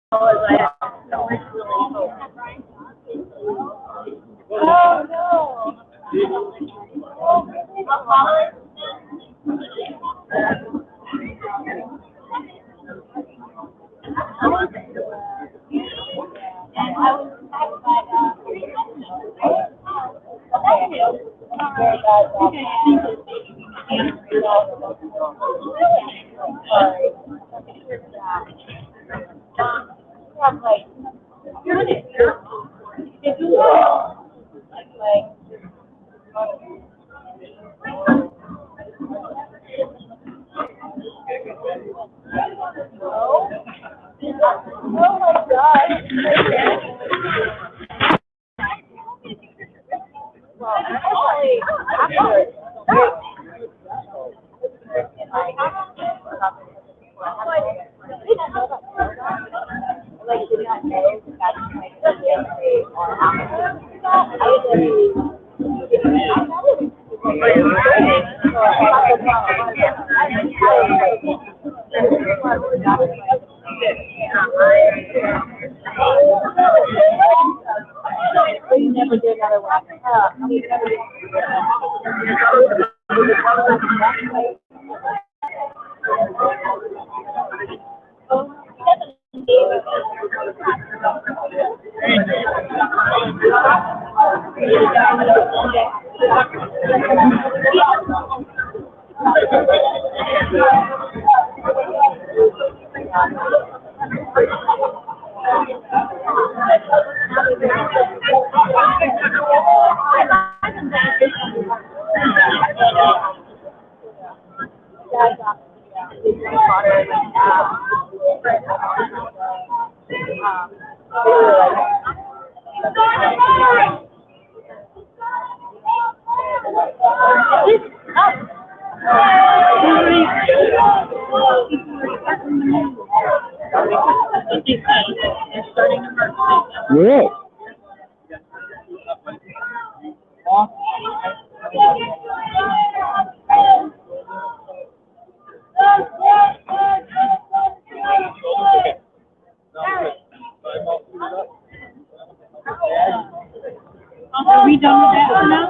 Oh my God. Well, actually, like, did not know that that's like the day or after. You never did another one. You never did. Yeah. Are we done with that one now?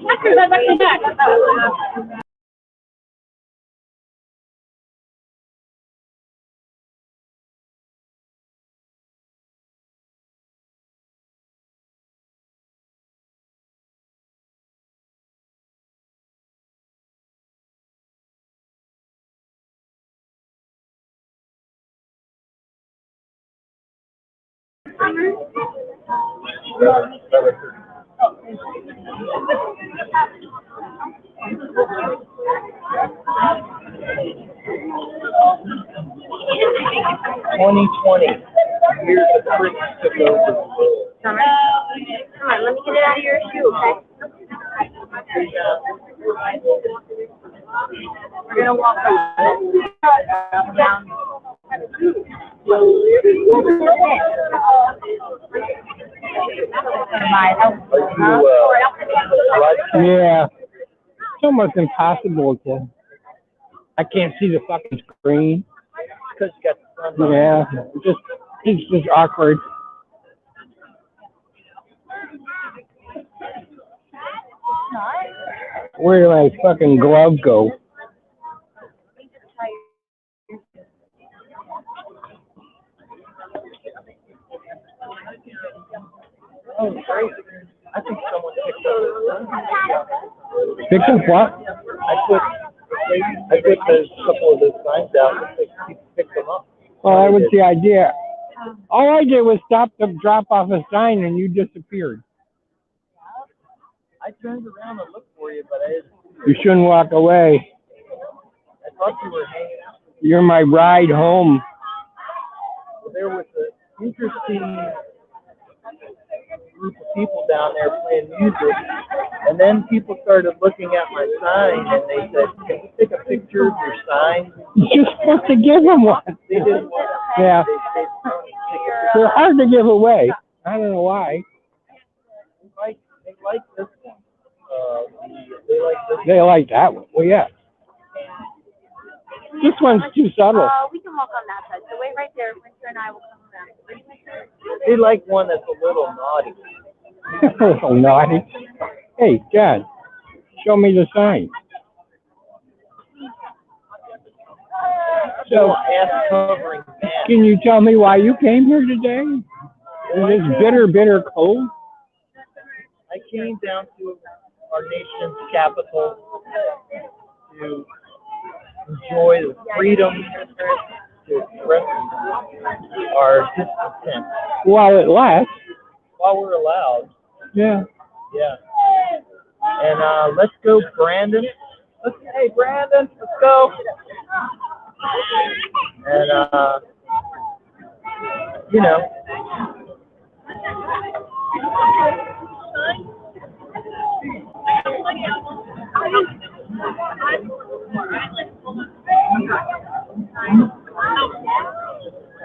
Checkers, I'd like to back. Years of tricks took over the world. Come on, let me get it out of your shoe, okay? We're gonna walk down. Yeah. It's almost impossible to. I can't see the fucking screen. Because you got the sun. Yeah. It's just awkward. Where did my fucking glove go? Oh, crazy. I think someone picked up the sign. Pick up what? I put those couple of those signs out and people picked them up. Well, that was the idea. All I did was stop to drop off a sign and you disappeared. I turned around and looked for you, but I didn't. You shouldn't walk away. I thought you were hanging out. You're my ride home. There was an interesting group of people down there playing music, and then people started looking at my sign and they said, "Can you take a picture of your sign?" You're supposed to give them one. They didn't want to. Yeah. They take a They're hard to give away. I don't know why. They like this one. They like this. They like that one. Well, yeah. This one's too subtle. We can walk on that side. So wait right there. Winter and I will come around. They like one that's a little naughty. A little naughty. Hey, Dad, show me the sign. So, Ass covering man. can you tell me why you came here today? In this bitter, bitter cold? I came down to our nation's capital to enjoy the freedom to express our discontent While it lasts. while we're allowed. Yeah. Yeah. And let's go, Brandon. Hey, Brandon, let's go. And you know.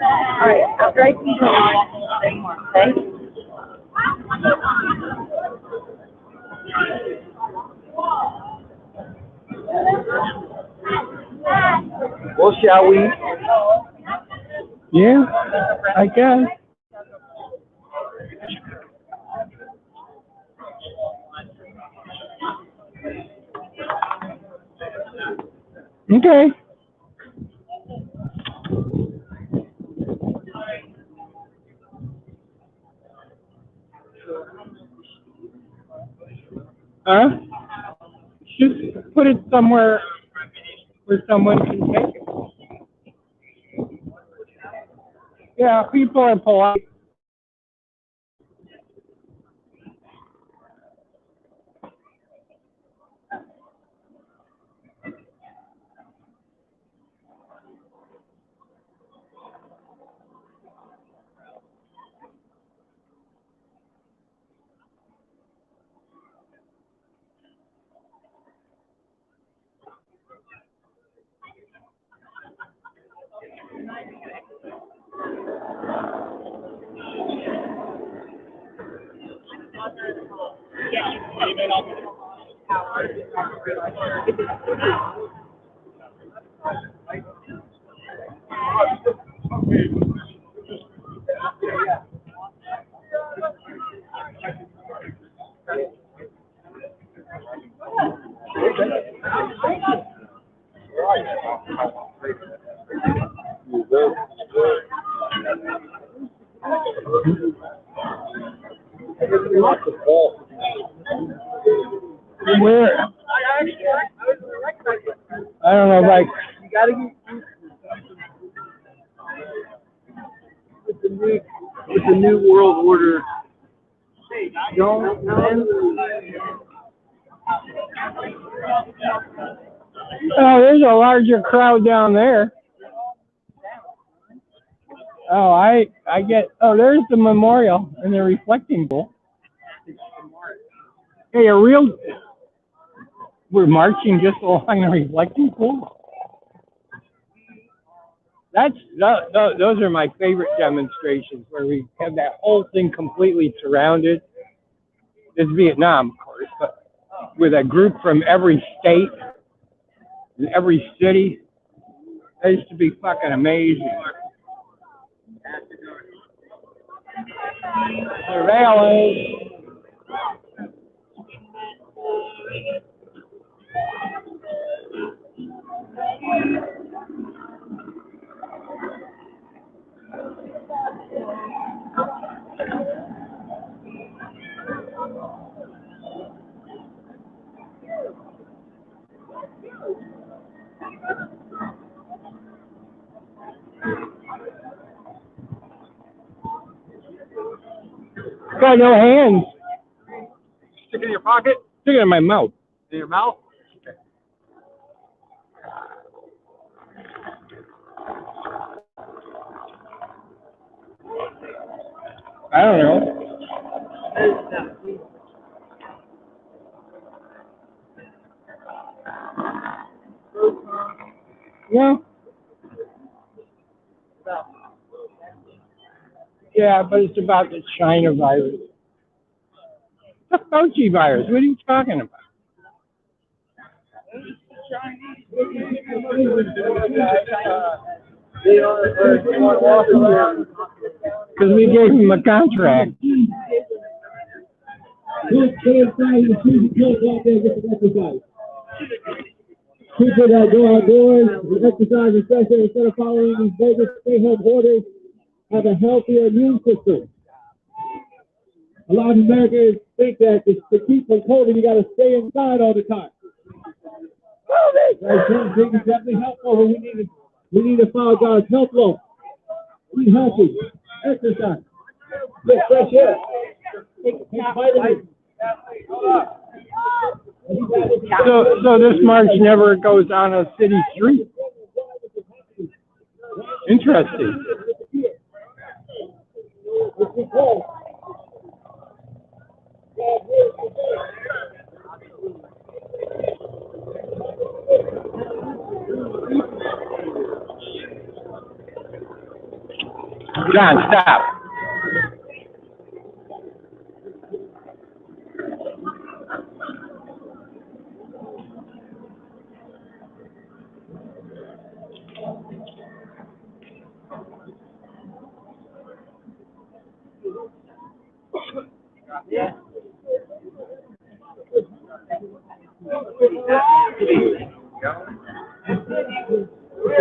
All right, after I see you, I'll walk a little bit more, okay? Well, shall we? Yeah, I guess. Okay. Huh? Just put it somewhere where someone can take it. Yeah, people are polite. Where? I don't know, like, You gotta get with the new world order. Don't oh, there's a larger crowd down there. Oh, I get, oh, there's the memorial and the reflecting pool. Hey, we're marching just along the reflecting pool. Those are my favorite demonstrations, where we have that whole thing completely surrounded. It's Vietnam, of course, but with a group from every state and every city. That used to be fucking amazing. Surveillance. Got no hands. stick it in your pocket, Stick it in my mouth. in your mouth. I don't know. No. Yeah, but it's about the China virus. The Fauci virus. What are you talking about? Because we gave him a contract. People that go outdoors and exercise, especially instead of following these Vegas stay-home orders, have a healthier immune system. A lot of Americans think that to keep from COVID, you got to stay inside all the time. Right, some things is definitely helpful, but we need to follow God's health law. Eat healthy, exercise, get fresh air, take vitamins. So this march never goes on a city street. Interesting. John, stop.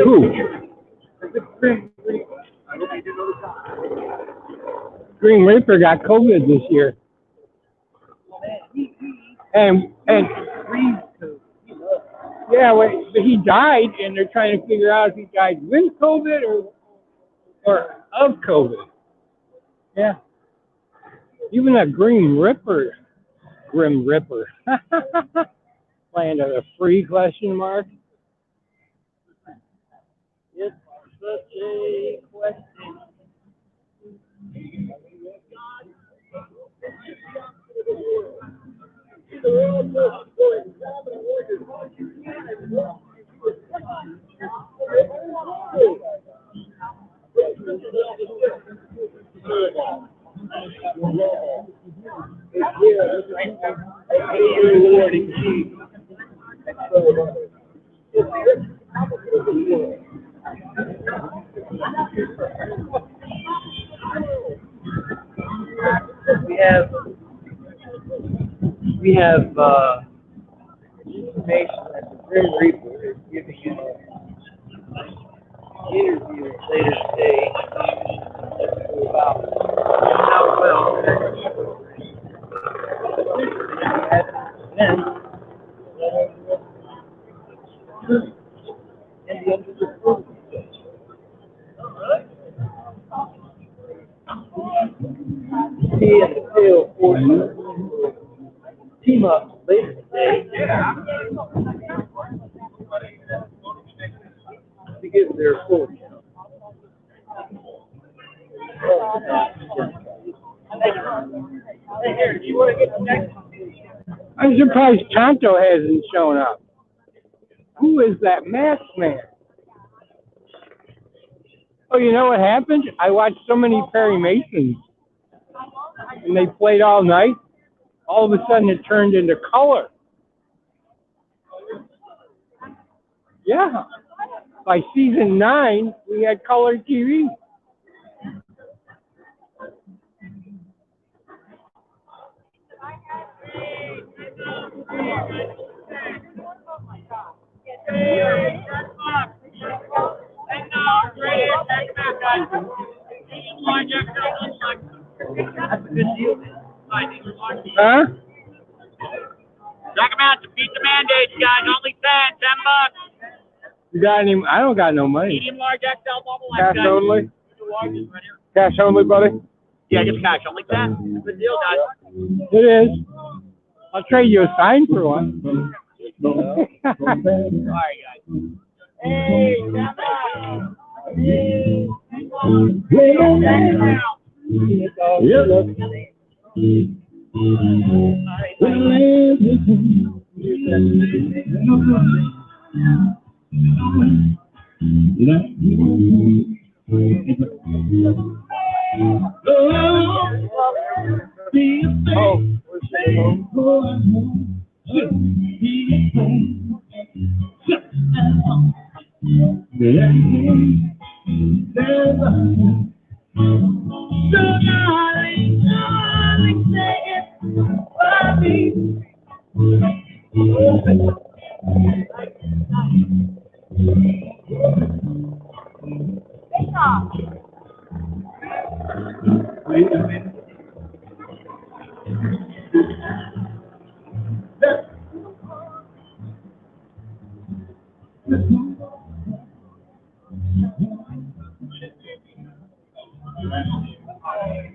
Who? Green Reaper got COVID this year. And yeah, but he died, and they're trying to figure out if he died with COVID or of COVID. Yeah. Even that Grim Reaper. Land of the free question mark. It's such a question. We have information that the Grim Reaper is giving you an interview later today about how well and the under the foot. He and the tail forces team up later today to give their full count. Hey, here, do you want to get the next one? I'm surprised Tonto hasn't shown up. Who is that masked man? Oh, you know what happened? I watched so many Perry Masons, and they played all night. All of a sudden, it turned into color. Yeah. By season 9, we had color TV. That's a good deal. Huh? Check them out to beat the mandates, guys. Only $10. You got any? I don't got no money. Medium, large, XL, mobile, Cash guys. only? The largest right here. Cash only, buddy? Yeah, just cash. Only 10. Good deal, guys. It is. I'll trade you a sign for one. All right, guys. Hey,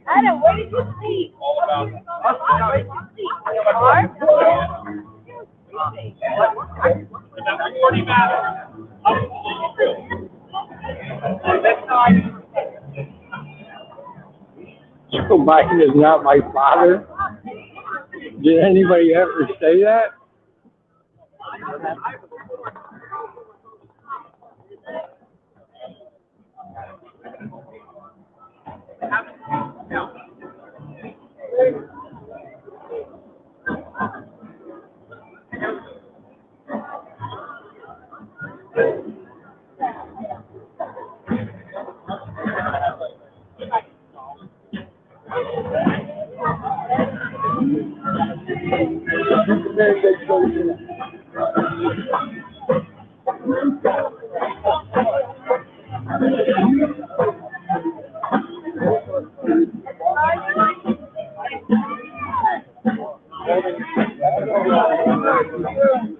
Adam, where did you sleep? All about that. Joe Biden is not my father. Did anybody ever say that?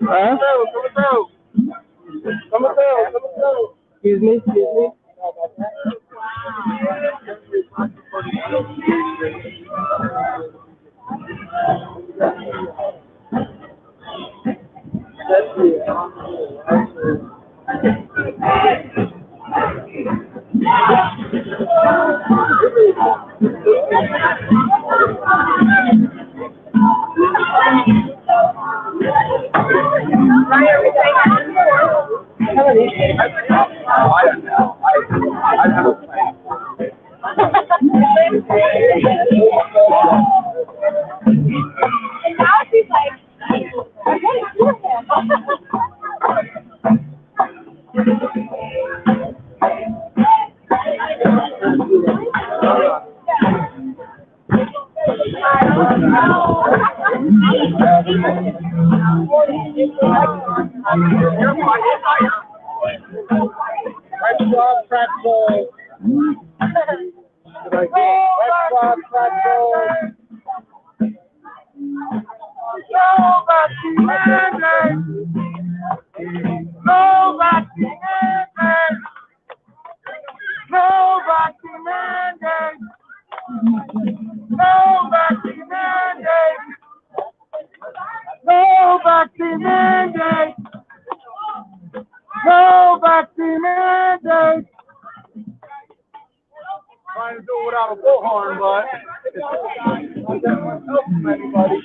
Huh? Excuse me, excuse me. I don't know. Red Claw pretzel. Red Claw pretzel. Go back to Monday. Go back to Monday. Go back to Monday. Go back to Monday. Go back to Monday. Go back to Monday. Trying to do it without a bullhorn, but I don't want help from anybody.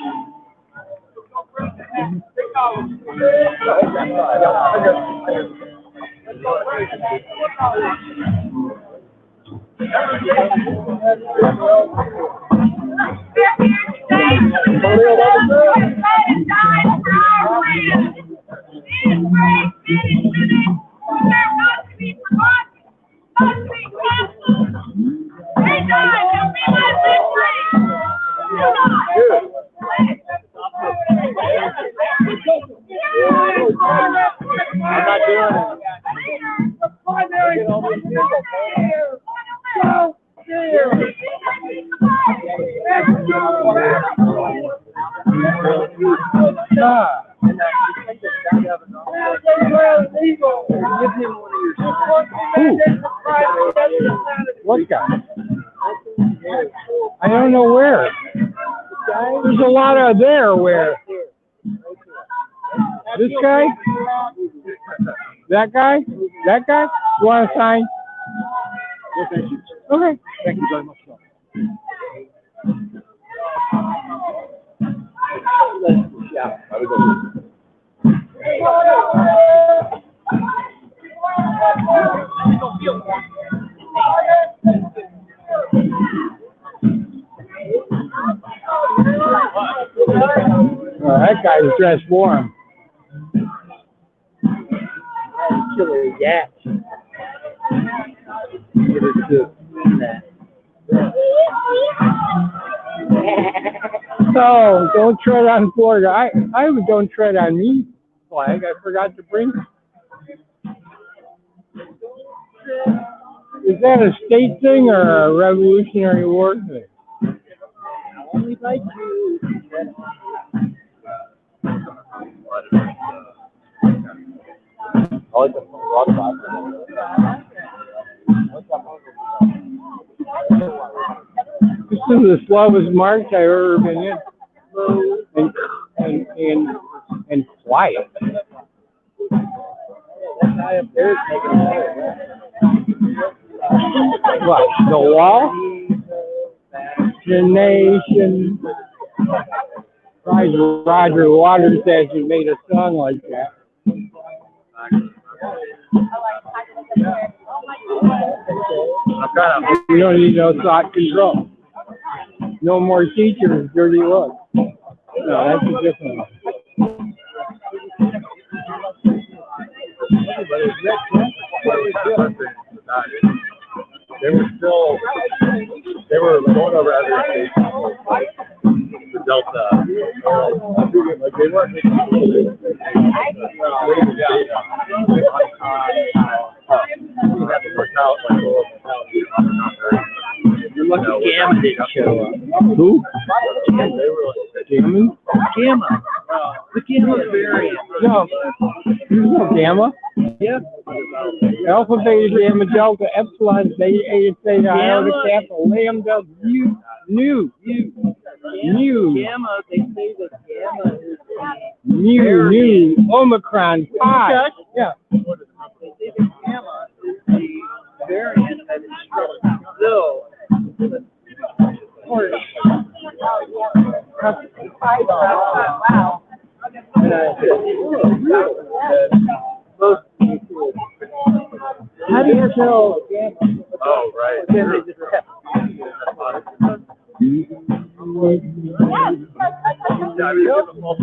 I'm not doing it. What guy? I don't know where. There's a lot of there where. This guy? That guy? That guy? You want to sign? Okay. Thank you very much. Yeah. Oh, that guy's dressed warm. Killer yak. It is just that. Oh, don't tread on Florida. I would don't tread on me flag. I forgot to bring. Is that a state thing or a Revolutionary War thing? Only like you. I like the rock box. This is the slowest march I've ever been in. And quiet. That guy up there is making a What? The wall? The nation. Roger Waters says he made a song like that. We don't need no thought control. No more teachers, dirty look. No, that's a different one. They were going over other stations. The Delta. Like they weren't making You're lucky Gamma didn't show up. Who? Gamma? Gamma. The Gamma variant. No. There's no Gamma. Yeah. Alpha, Beta, Gamma, Delta, Epsilon, Zeta, Eta, Theta, Iota, Kappa, Lambda, Nu. Gamma, they say that Gamma is Nu, Omicron, Pi. Yeah. They say that Gamma is the variant that is still. Wow. How do you tell Gamma? Oh, right. Then they just have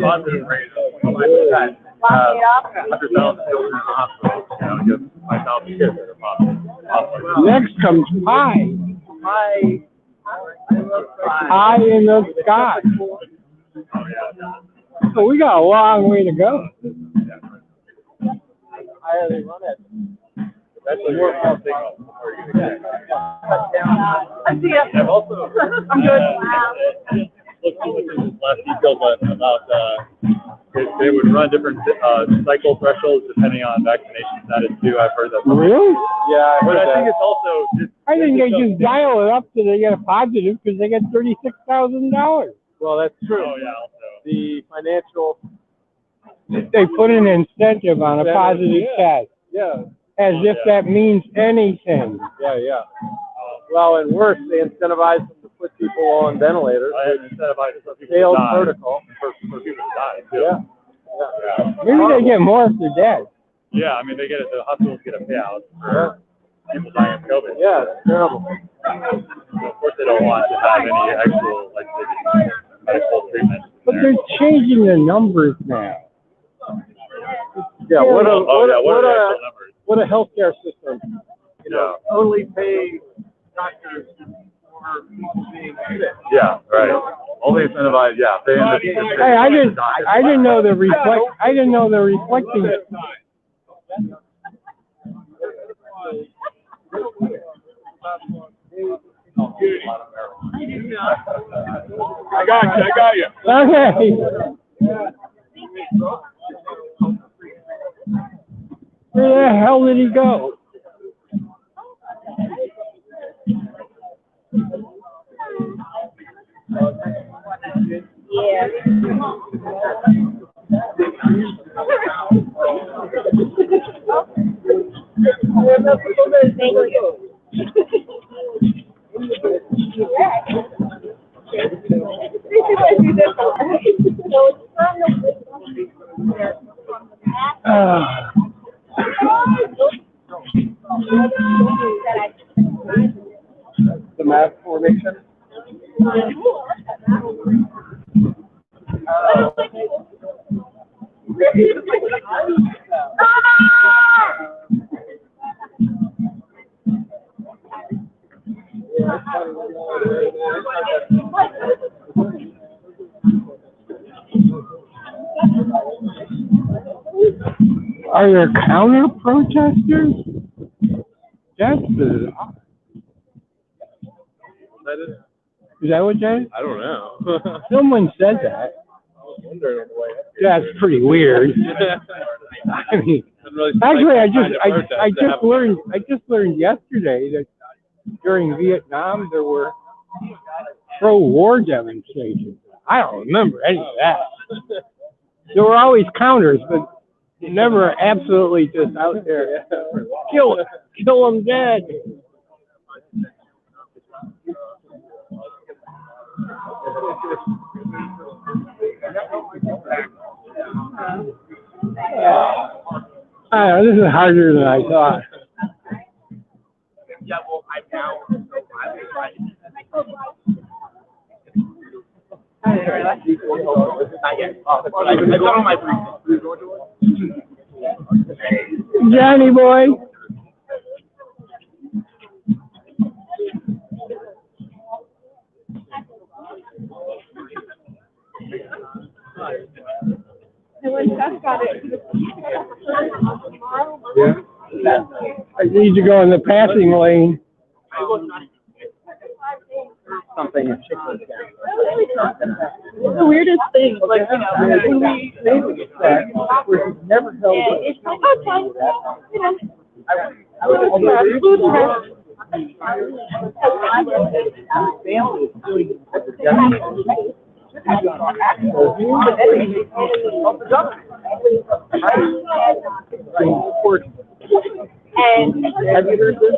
positive rate of 25%. 100,000 children in the hospital. Just 5,000 kids that are positive. Next comes Pi. I love Eye in the sky. Oh, yeah. So we got a long way to go. Higher they run it. That's a more fun thing. I've also. I'm good. Looked into this last detail, but about they would run different cycle thresholds depending on vaccination status too. I've heard that. Really? Yeah, but I that. think it's also just. I think they just dial it up so they get a positive because they get $36,000. Well, that's true. Oh yeah. Also. The financial, They put an incentive on a positive test, yeah, as if that means anything. yeah. Well, and worse, they incentivize them to put people on ventilators. I had incentivized for people Failed to die. protocol. For people to die too. Yeah. Maybe they get more if they're dead. Yeah, I mean the hospitals get a payout for people dying of COVID. Yeah, it's terrible. So of course they don't want to have any actual medical treatment. But they're changing the numbers now. Yeah, what What are the actual numbers? what a healthcare system. You know, Yeah. only pay doctors for people being sick. Yeah, right. Only incentivize, yeah. They end up Hey, I didn't know the reflecting. I got you. Okay. Where the hell did he go? Yeah. Thank The mass formation. Are there counter protesters? That's bizarre. Is that what that is? I don't know. Someone said that. That's pretty weird. I mean, actually, I just learned yesterday that during Vietnam there were pro-war demonstrations. I don't remember any of that. There were always counters, but never absolutely just out there. Kill them dead. I don't know, this is harder than I thought. Yeah, well, I'm now not yet. I've done all my briefs. Johnny boy. I need to go in the passing lane. Something in the weirdest thing, like, you know, when we never held up. it's like, okay, you know, I would have food test. And Have you heard this?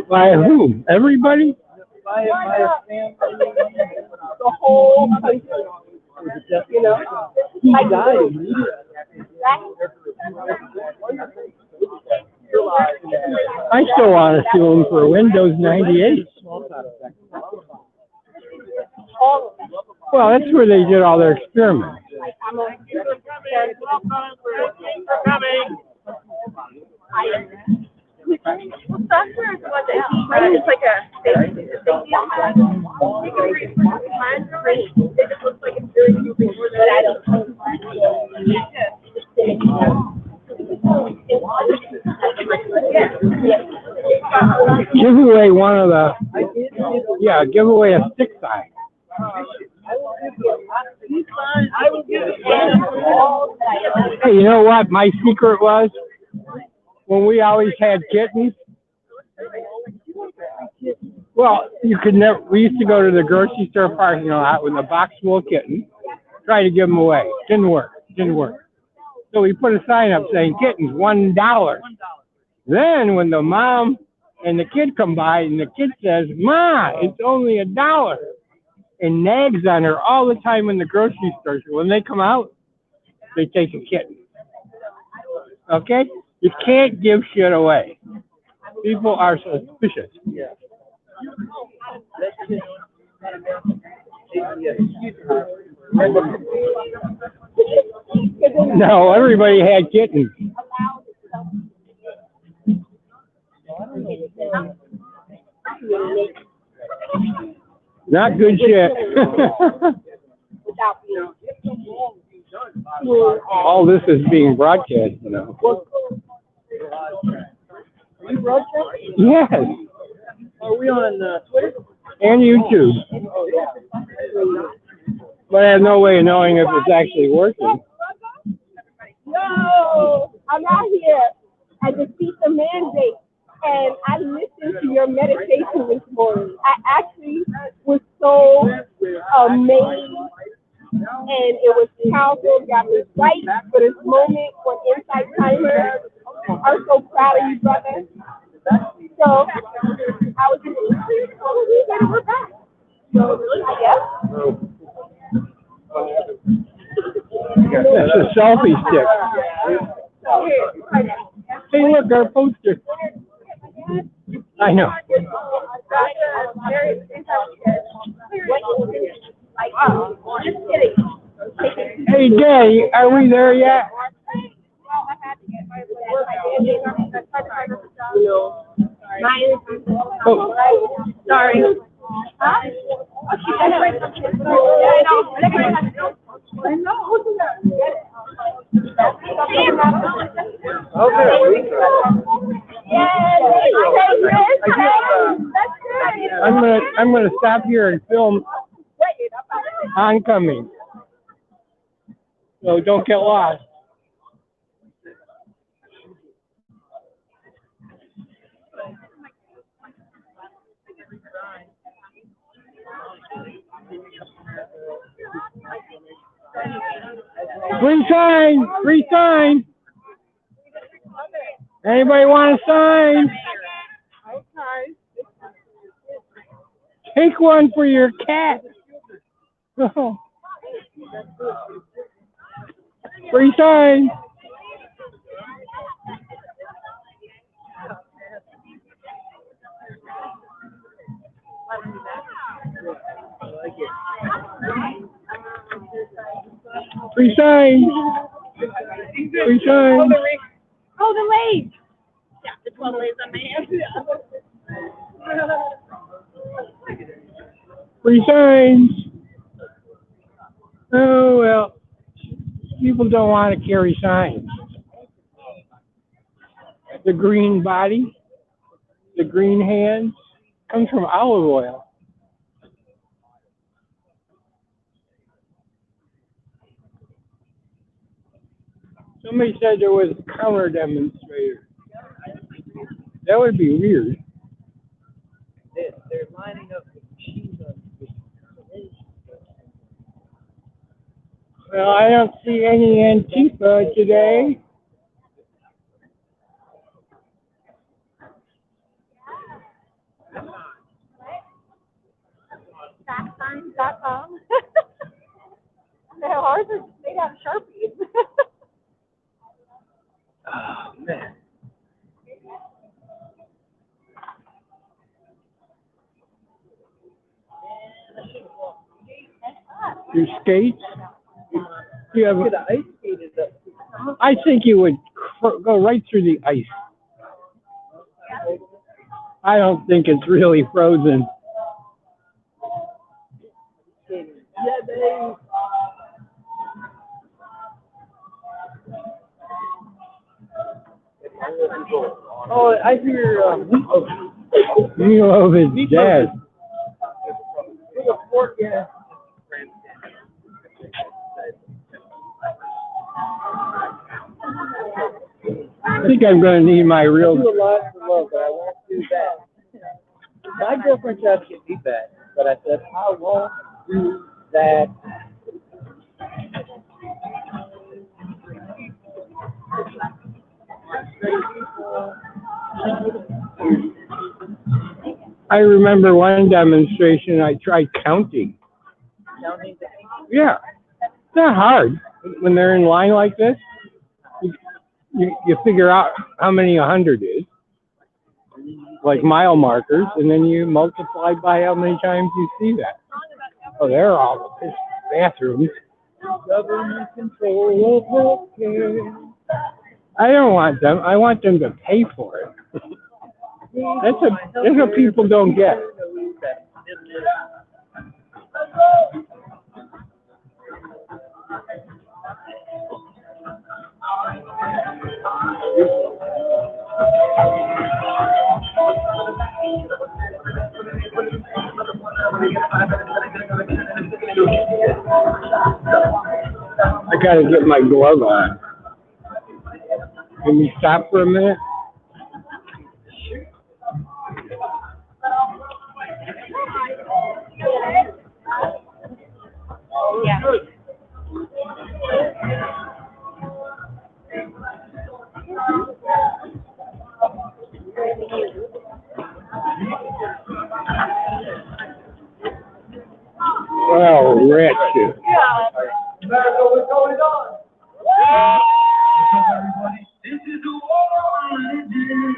By whom? Everybody? By a family. the whole country, you know, He died immediately. I still want to sue him for Windows 98. Well, that's where they did all their experiments. I'm a software is what it's like a Mine's green. It just looks like it's very moving, but I don't know. Give away one of the, yeah, give away a stick sign. I will give it. Hey, you know what my secret was? When we always had kittens, well, you could never, we used to go to the grocery store parking lot with a box full of kittens, try to give them away. Didn't work. So we put a sign up saying kittens, $1. Then when the mom and the kid come by and the kid says, "Ma, it's only $1," and nags on her all the time in the grocery store. So when they come out, they take a kitten. Okay? You can't give shit away. People are suspicious. Yeah. No, everybody had kittens. Not good shit. All this is being broadcast, you know. Are you broadcasting? Yes, Are we on Twitter? and YouTube. But I have no way of knowing if it's actually working. No, I'm out here at the FIFA mandate, and I listened to your meditation this morning. I actually was so amazed, and it was powerful, got me right for this moment for Insight Timer. I'm so proud of you, brother. So, I was just and we're back. So, I guess. That's a selfie stick. Hey, look, our poster. I know. Hey, Day, are we there yet? Oh. Sorry. I'm gonna stop here and film oncoming. So don't get lost. Free sign. Anybody want a sign? Take one for your cat. Free sign. Free sign. Oh, the legs. Yeah, the 12 legs on my hand. Free signs. Oh, well, people don't want to carry signs. The green body, the green hands, comes from olive oil. Somebody said there was a counter demonstrator. That would be weird. They're lining up with machines on. Well, I don't see any Antifa today. Fastsigns.com. Ours are made out of Sharpies. Oh, man. Your skates? You have Could have ice skated up. I think you would go right through the ice. I don't think it's really frozen. Yeah, they. Oh, I hear Meatloaf is dead. Yeah. I think I'm going to need my I real. do a lot for love, but I won't do that. My girlfriend tried to get me back, but I said I won't do that. I remember one demonstration I tried counting. Counting. Yeah, it's not hard when they're in line like this. You figure out how many 100 is, like mile markers, and then you multiply by how many times you see that. Oh, they're all the bathrooms. Government control of healthcare. I don't want them. I want them to pay for it. That's what people don't get. I gotta get my glove on. Can we stop for a minute? Oh, Rich. America, what's going on? This is the war on religion.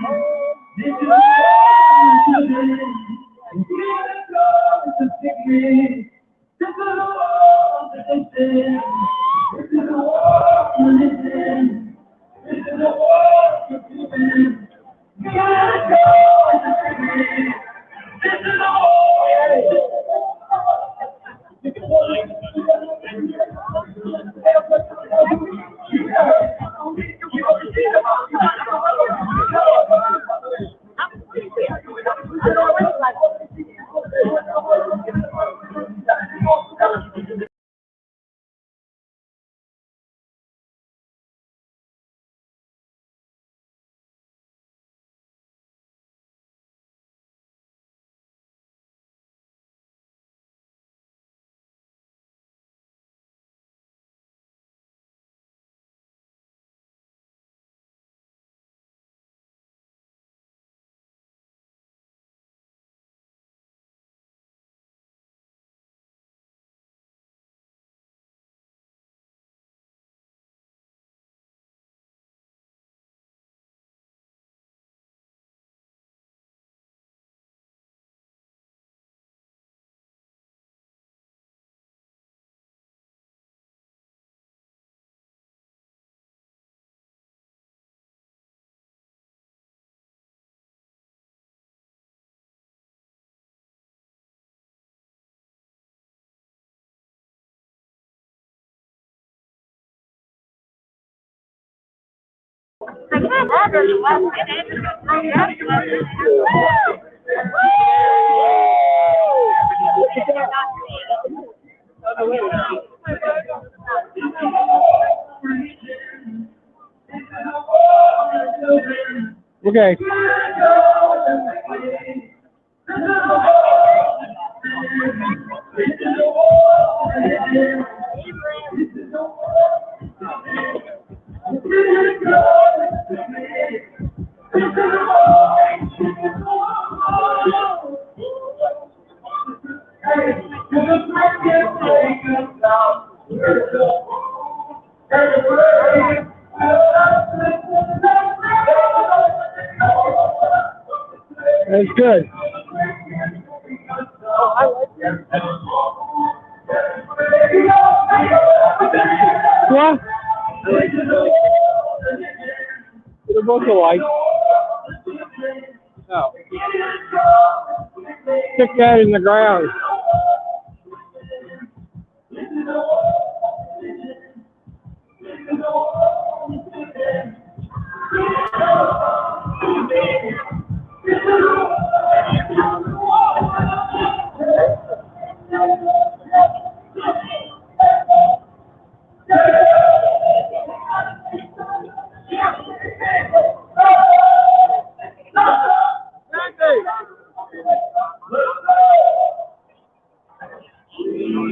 This is the war on religion. This is the war on religion. This is the war on religion. This is the war on religion. We gotta go with the sickness. This is the war. Okay. That's good. What? They're both alike. No. Stick that in the ground.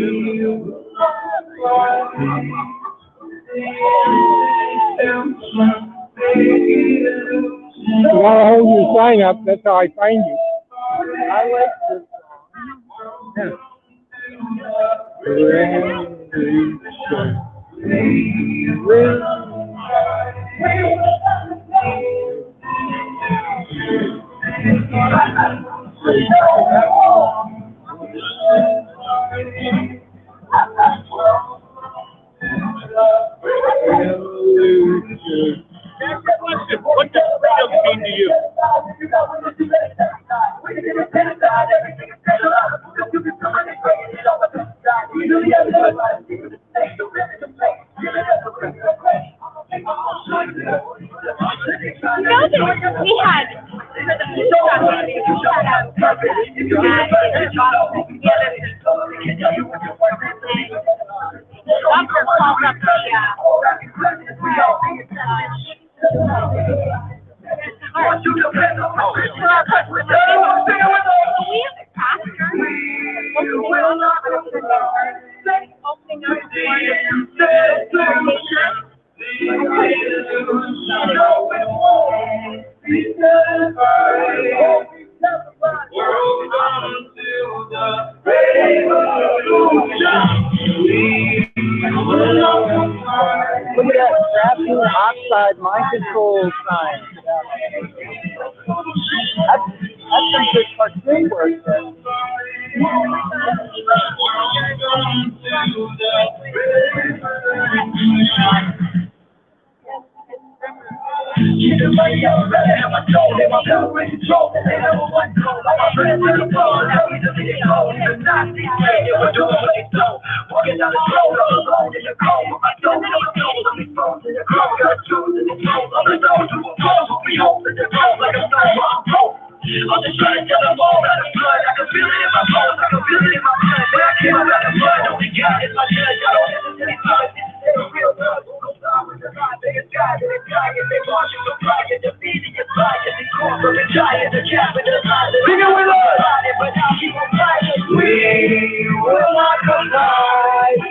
You gotta hold your sign up. That's how I find you. I like this What does freedom mean to you? We had Look at that graphene oxide mind control sign. That's some good cartoon work there. I'm just trying to tell them all that I'm blood. I can feel it in my bones. I can feel it in my blood. When I came out of the mud, only God is my judge. I don't hesitate. It's a real love. No time with the lie. They got it. They got it. They want you to fly. You're defeating your fire. They call from the giant. The capital line. Sing it with us. But now keep on fighting. We will not comply.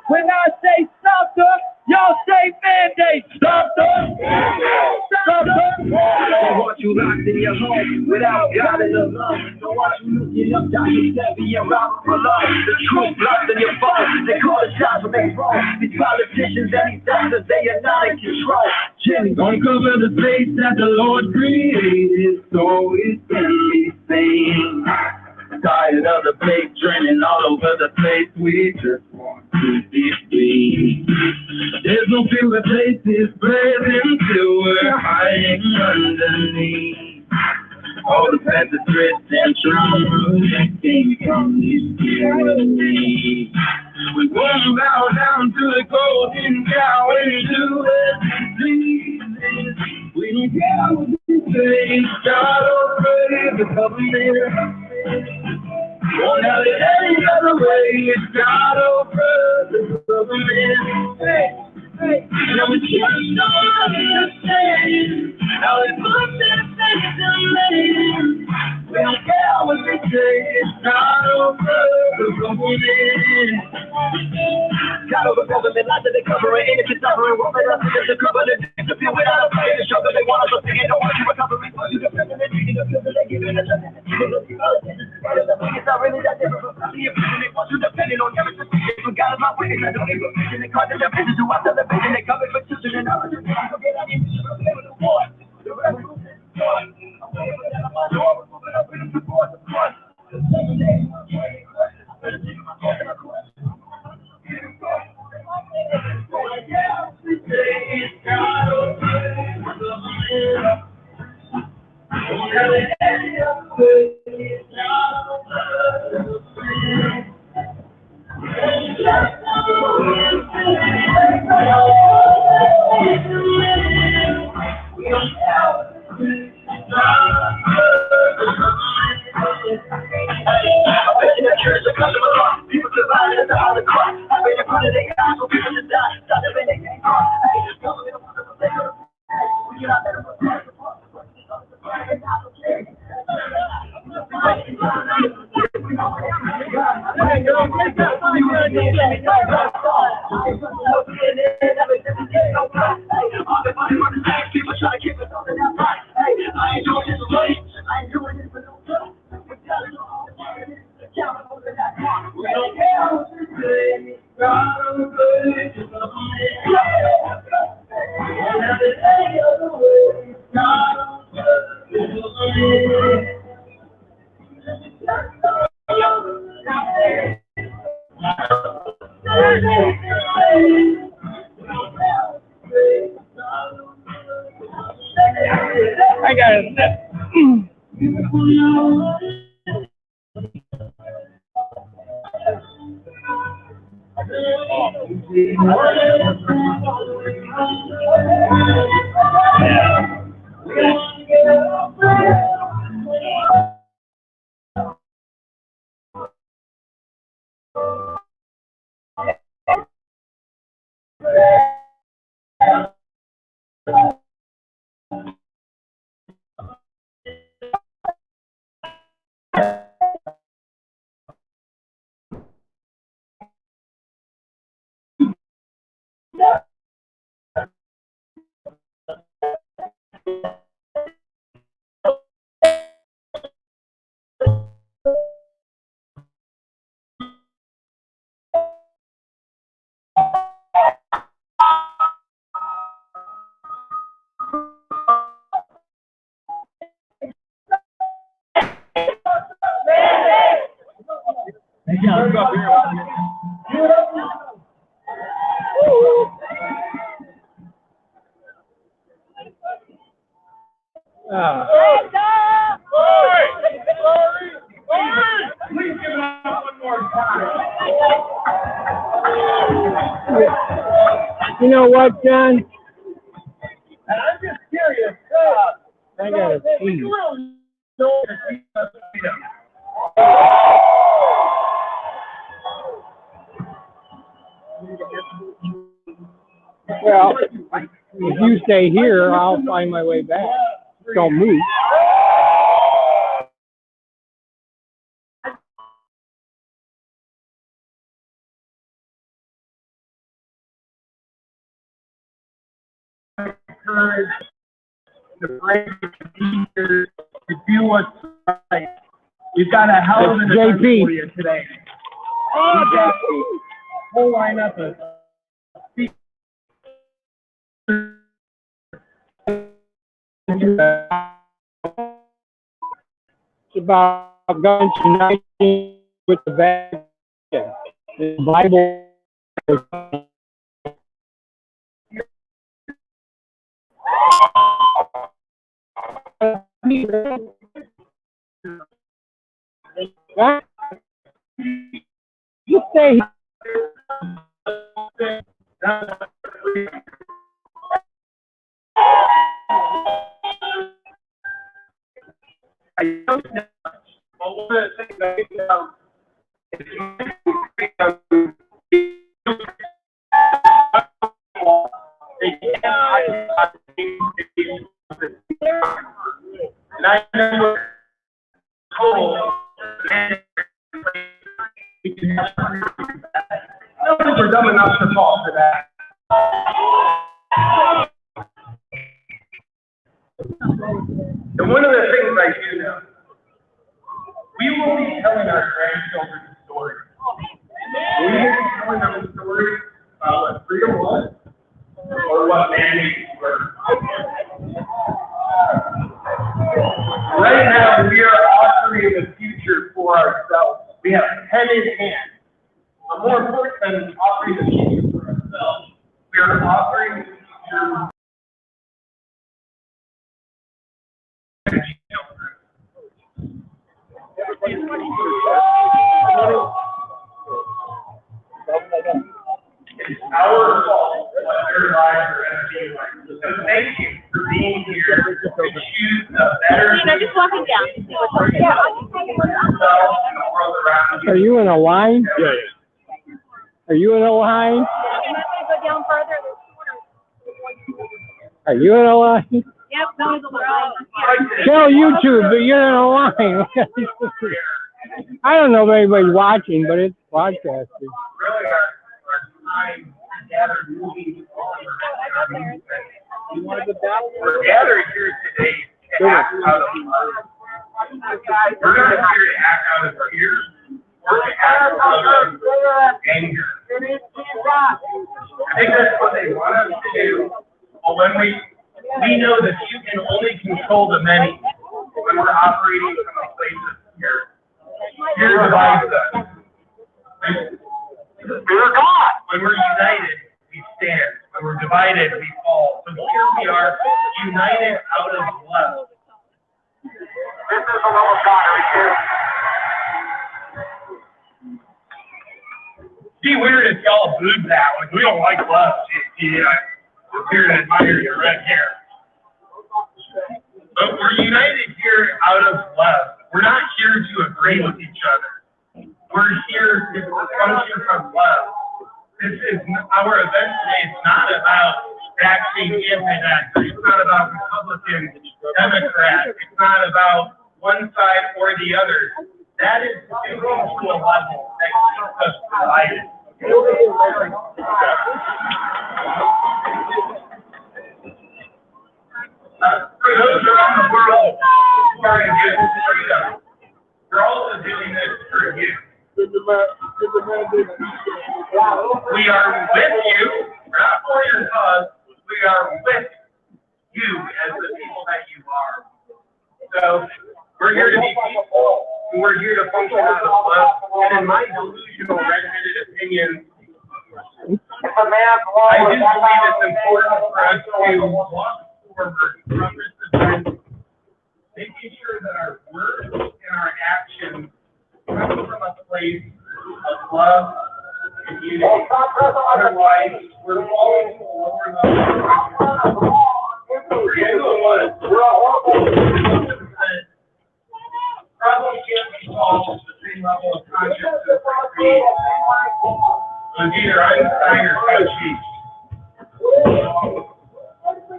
When I say stop them, y'all say mandate. Stop them. Stop them. Don't want you locked in your home without God in the love. Don't want you looking up, Dr. Stevie and Robert Malone. The truth blocked in your phone. They call the shots when they wrong. These politicians and these doctors, they are not in control. Jimmy, uncover the place that the Lord created, so it can be seen. Tired of the plague draining all over the place. We just want to be free. There's no fewer places present till we're hiding underneath. All the past threats and traumas that came from this tyranny. We won't bow down to the golden cow and do as it pleases. We don't care what you say. God over the government. Won't have it any other way. It's God over the government. Now we just don't understand how it puts that face on man. We don't care what they say. It's God over the government. God over government, lies that they cover it. Innocent suffering, what they nothing is to cover it. Disappear without a fight. The struggle they want us to sing. Don't want you recovering. Want you to president. Needing a privilege. Giving us a it's not really that different from the opinion. They want you depending on everything. They forgot about winning. I don't even mention it. Cause they're business to watch television. They cover for children and others. Forget I need to prepare for the war. The revolution. I got it. You know what, John? And I'm just curious, I got a we pee. really know that we must beat them. Well, if you stay here, I'll find my way back. Don't move. Courage, the brave to do what's right. You've got a hell of an event JP. for you today. Oh, JP. Whole lineup of It's about guns uniting with the Vatican. The Bible. You stay here. Well, one of the things I think about is and I never told nobody's were dumb enough to fall for that. And one of the things I do know, we will be telling our grandchildren stories. We will be telling them stories about what freedom was or what mandates were. Right now, Because we are offering the future for ourselves. We have pen in hand. But more important than offering the future for ourselves, we are offering the future. It's our fault what their lives are going to be like. So thank you for being here to choose a better. I'm just walking down to see what's over yourself and the world around you. Are you in a line? Yeah. Are you in a line? You might want to go down further. Are you in a line? Yep, no, it's a line. Tell YouTube, but you're in a line. I don't know if anybody's watching, but it's broadcasted. Really, our time gathered moving forward. We're gathered here today to act out of love. We're not here to act out of fear. We're to act out of anger. I think that's what they want us to do. But when we know that you can only control the many when we're operating from a place of fear. Fear divides us. Fear God. When we're united, we stand. When we're divided, we fall. So here we are, united out of love. This is the love of God right here. Be weird if y'all booed that one. We don't like love. We're here to admire your red hair. But we're united here out of love. We're not here to agree with each other. We're here to function from love. This is our event today. It's not about vaccine anti-vaxxers. It's not about Republican, Democrat. It's not about one side or the other. That is too to a level that keeps us divided. For those around the world who are against freedom, we're also doing this for you. We are with you, not for your cause. We are with you as the people that you are. So we're here to be people, and we're here to function out of love. And in my delusional, red-headed opinion, I do believe it's important for us to walk forward from this event, making sure that our words and our actions come from a place of love and unity. Otherwise, we're falling to a lower level. We're doing what? Problems can't be solved at the same level of consciousness that created. It was either Einstein or Fauci.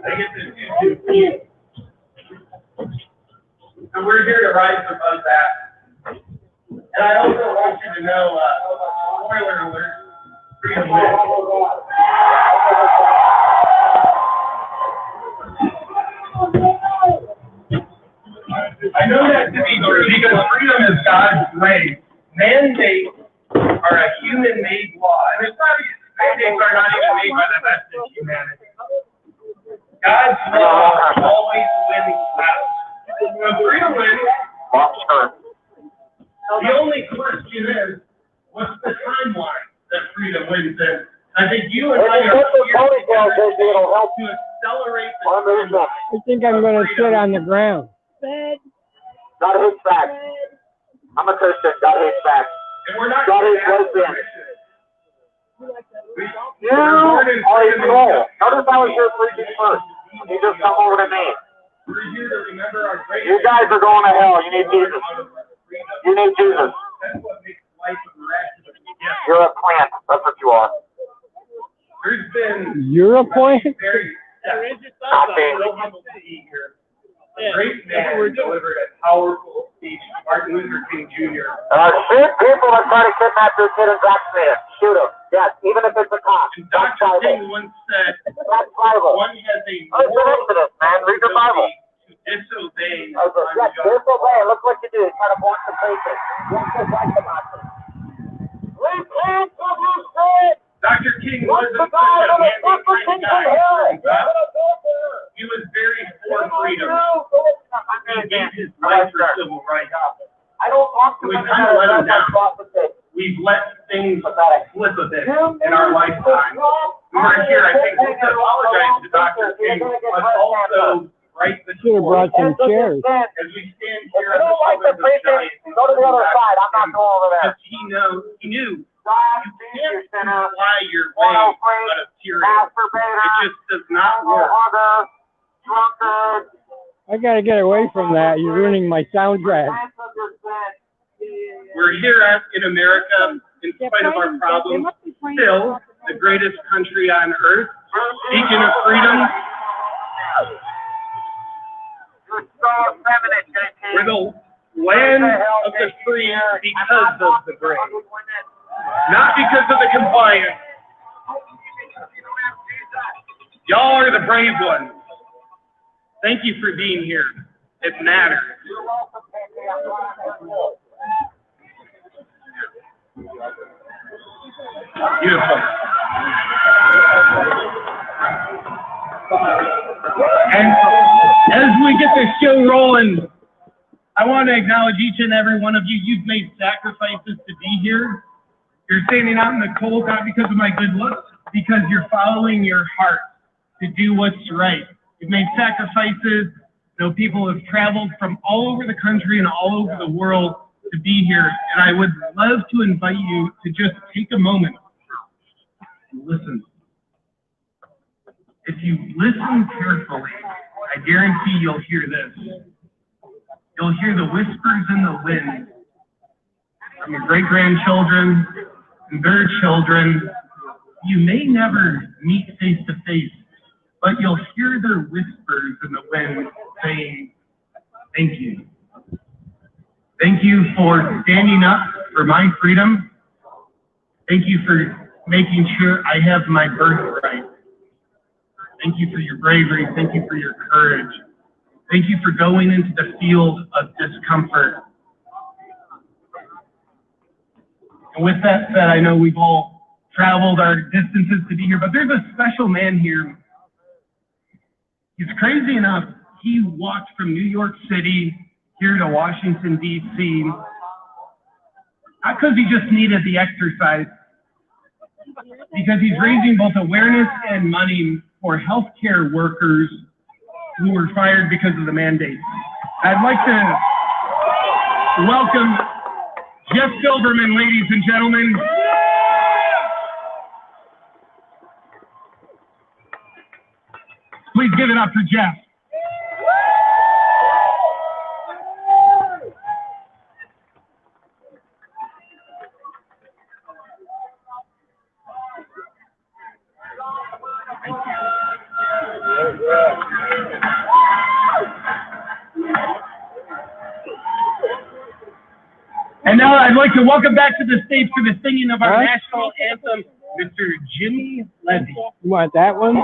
I get this too. So we're here to rise above that. And I also want you to know, spoiler alert, freedom wins. I know that to be true because freedom is God's way. Mandates are a human-made law. And it's not, mandates are not even made by the best of humanity. God's law always wins out. So freedom wins. The only question is, what's the timeline that freedom wins in? I think you and I are here together to accelerate the timeline. I think I'm going to sit on the ground. God hates facts. I'm a Christian. God hates facts. And we're not God going hates to ask lesbians. permission. You are a troll. Notice I was here preaching first. You just come over to me. We're here to remember our great. You guys are going to hell. You need Jesus. You need Jesus. That's what makes life a miraculous gift. You're a plant. That's what you are. There's been You're a point? very Not me. A great man delivered a powerful speech, Martin Luther King Jr. Shoot people that try to kidnap your kid and vaccinate him. Shoot them. Yes, even if it's a cop. And That's Dr. King tribal. once said, That's tribal. one has a Listen moral to this, man. Read your Bible. duty to disobey Yes, unjust. disobey. Look what you do. Try to block the faces. Just like the boxes. Repent of your sin. Dr. King wasn't The such God a of the man-made fucking kind of hell. guy. He was very for freedom. He bases life for civil rights. I don't talk to We women kind of let that them down. are opposite. We've let things slip a bit in our lifetime. We're here, I think, to apologize to Dr. King, but also right the Should have brought some chairs. as we stand If here you don't like the precinct, go to the other side. I'm not going over there. because he knew God, you Jesus, can't sinner, fly your way out of tyranny. It masturbator, just does not work. hugger, drunkard, I gotta get away from that. You're ruining my soundtrack. We're here in America, in spite of our problems, still the greatest country on earth, beacon of freedom. We're the land of the free because of the brave, not because of the compliant. Y'all are the brave ones. Thank you for being here. It matters. Beautiful. And as we get this show rolling, I want to acknowledge each and every one of you. You've made sacrifices to be here. You're standing out in the cold, not because of my good looks, because you're following your heart to do what's right. You've made sacrifices. You know, people have traveled from all over the country and all over the world to be here. And I would love to invite you to just take a moment and listen. If you listen carefully, I guarantee you'll hear this. You'll hear the whispers in the wind from your great-grandchildren and their children. You may never meet face to face, but you'll hear their whispers in the wind saying, thank you. Thank you for standing up for my freedom. Thank you for making sure I have my birthright. Thank you for your bravery. Thank you for your courage. Thank you for going into the field of discomfort. And with that said, I know we've all traveled our distances to be here, but there's a special man here. He's crazy enough. He walked from New York City here to Washington, D.C. Not because he just needed the exercise, because he's raising both awareness and money for healthcare workers who were fired because of the mandate. I'd like to welcome Jeff Silverman, ladies and gentlemen. Please give it up for Jeff. And now I'd like to welcome back to the stage for the singing of our national anthem, Mr. Jimmy Levy. You want that one? I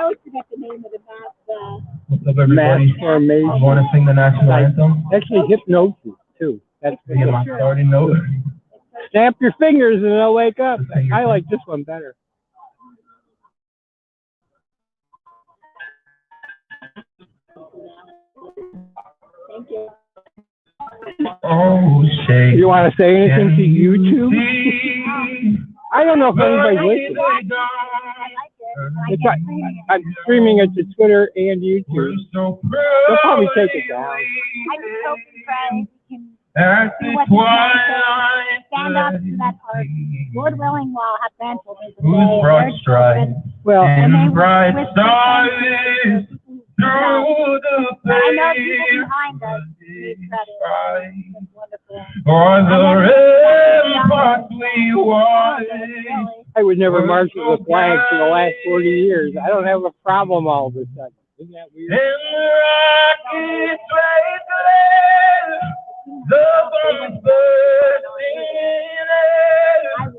always forget the name of the mask. What's up, everybody? Formation. I want to sing the national anthem. Actually, hypnosis, too. That's Me and my starting note. Snap your fingers and they'll wake up. I like this one better. Thank you. Oh, shake. You want to say anything to YouTube? I don't know if anybody's listening. It's I'm streaming it to Twitter and YouTube. They'll probably take it down. I just hope and pray we can At do the what twilight, stand up to that part. Lord willing, while I'll have grandchildren whose someday, broad their stride children, Well, and they and will bright whisper stars things through the But I know people pain behind us need credit. It's wonderful. for the ramparts we watch. I would never march with a flag for the last 40 years. I don't have a problem all of a sudden. Isn't that weird? In the rocky wasteland, the bombs bursting in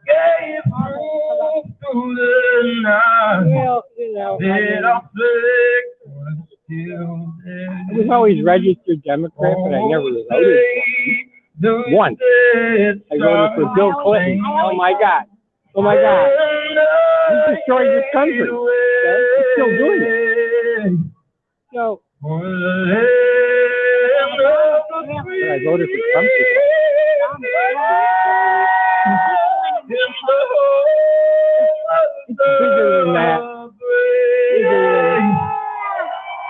gave room to the night. Well, you know, Did our flag was still there. I was always registered Democrat, but I never voted once. I voted for Bill Clinton. Oh my God. Oh my God. He destroyed this country. Okay? He's still doing it. So For the land of the free. I voted for Trump. It's bigger than that.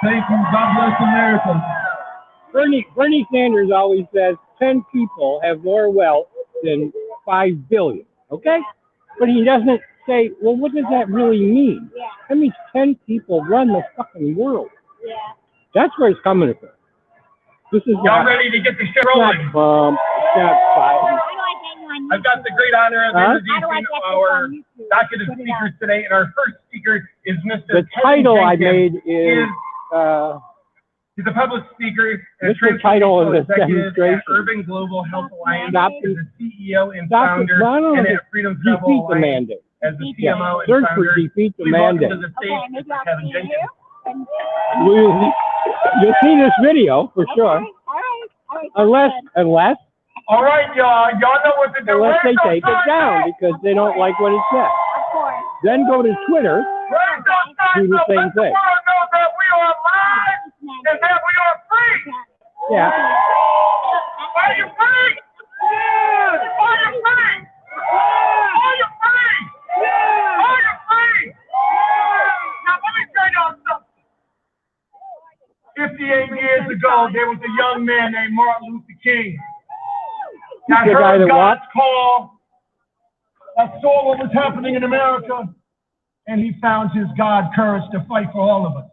Thank you. God bless America. Bernie Sanders always says 10 people have more wealth than 5 billion. Okay? But he doesn't say, well, what does that really mean? Yeah. That means 10 people run the fucking world. Yeah. That's where it's coming from. This is Y'all not, ready to get the shit it's not rolling? Trump. It's not Biden. I've got the great honor of Huh? introducing our docket of speakers today, and our first speaker is Mr. The Kevin title I Jenkins. made is, He's a public speaker and Mr. Title of this executive demonstration. at Urban Global Health Alliance Stop as the CEO and Stop founder, it. No, and no, at Freedom Travel defeat the Alliance mandate. as the Yeah. CMO and Search founder. for defeat the Please welcome mandate. to the stage, Okay, maybe Mr. I'll Kevin see Jenkins. you. You'll see this video for sure. All right. Unless All right, y'all know what to do. unless they Where's those take it signs down at? because they don't like what it says. Of course. Then go to Twitter, Where's those signs do the at? same Let the thing. world know that we are live and that we are free. Yeah. Are you free? Are you free? Are you free? Are you free? Now let me tell y'all something. 58 years ago, there was a young man named Martin Luther King that The guy heard that God's call, that saw what was happening in America, and he found his God courage to fight for all of us.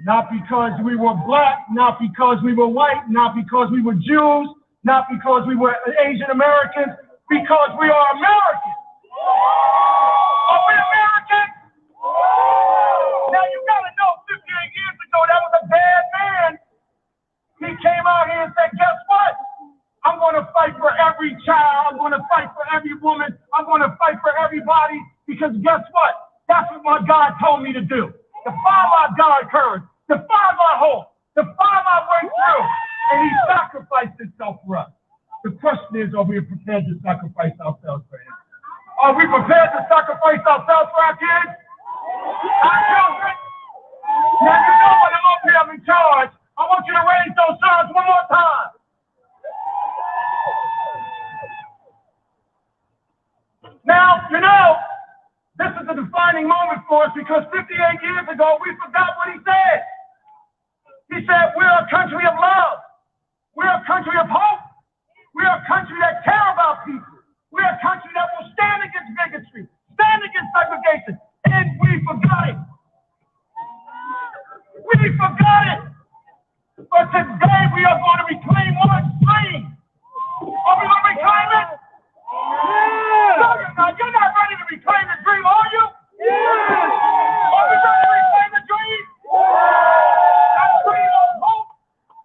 Not because we were black, not because we were white, not because we were Jews, not because we were Asian Americans, because we are Americans. Are we Americans? Now you gotta know, 58 years ago, that was a bad man. He came out here and said, guess what? I'm gonna fight for every child, I'm gonna fight for every woman, I'm gonna fight for everybody, because guess what? That's what my God told me to do. To follow our God courage, to find our hope, to find our way through. And he sacrificed himself for us. The question is, are we prepared to sacrifice ourselves for him? Are we prepared to sacrifice ourselves for our kids? Our children? Now you know when I'm up here, I'm in charge. I want you to raise those signs one more time. Now, you know, this is a defining moment for us because 58 years ago, we forgot what he said. He said, we're a country of love. We're a country of hope. We're a country that care about people. We're a country that will stand against bigotry, stand against segregation. And we forgot it. We forgot it. But today we are going to reclaim one dream. Are we going to reclaim it? Yeah. Now, you're not ready to reclaim the dream, are you? Yeah. Are we ready to reclaim the dream? The dream of hope,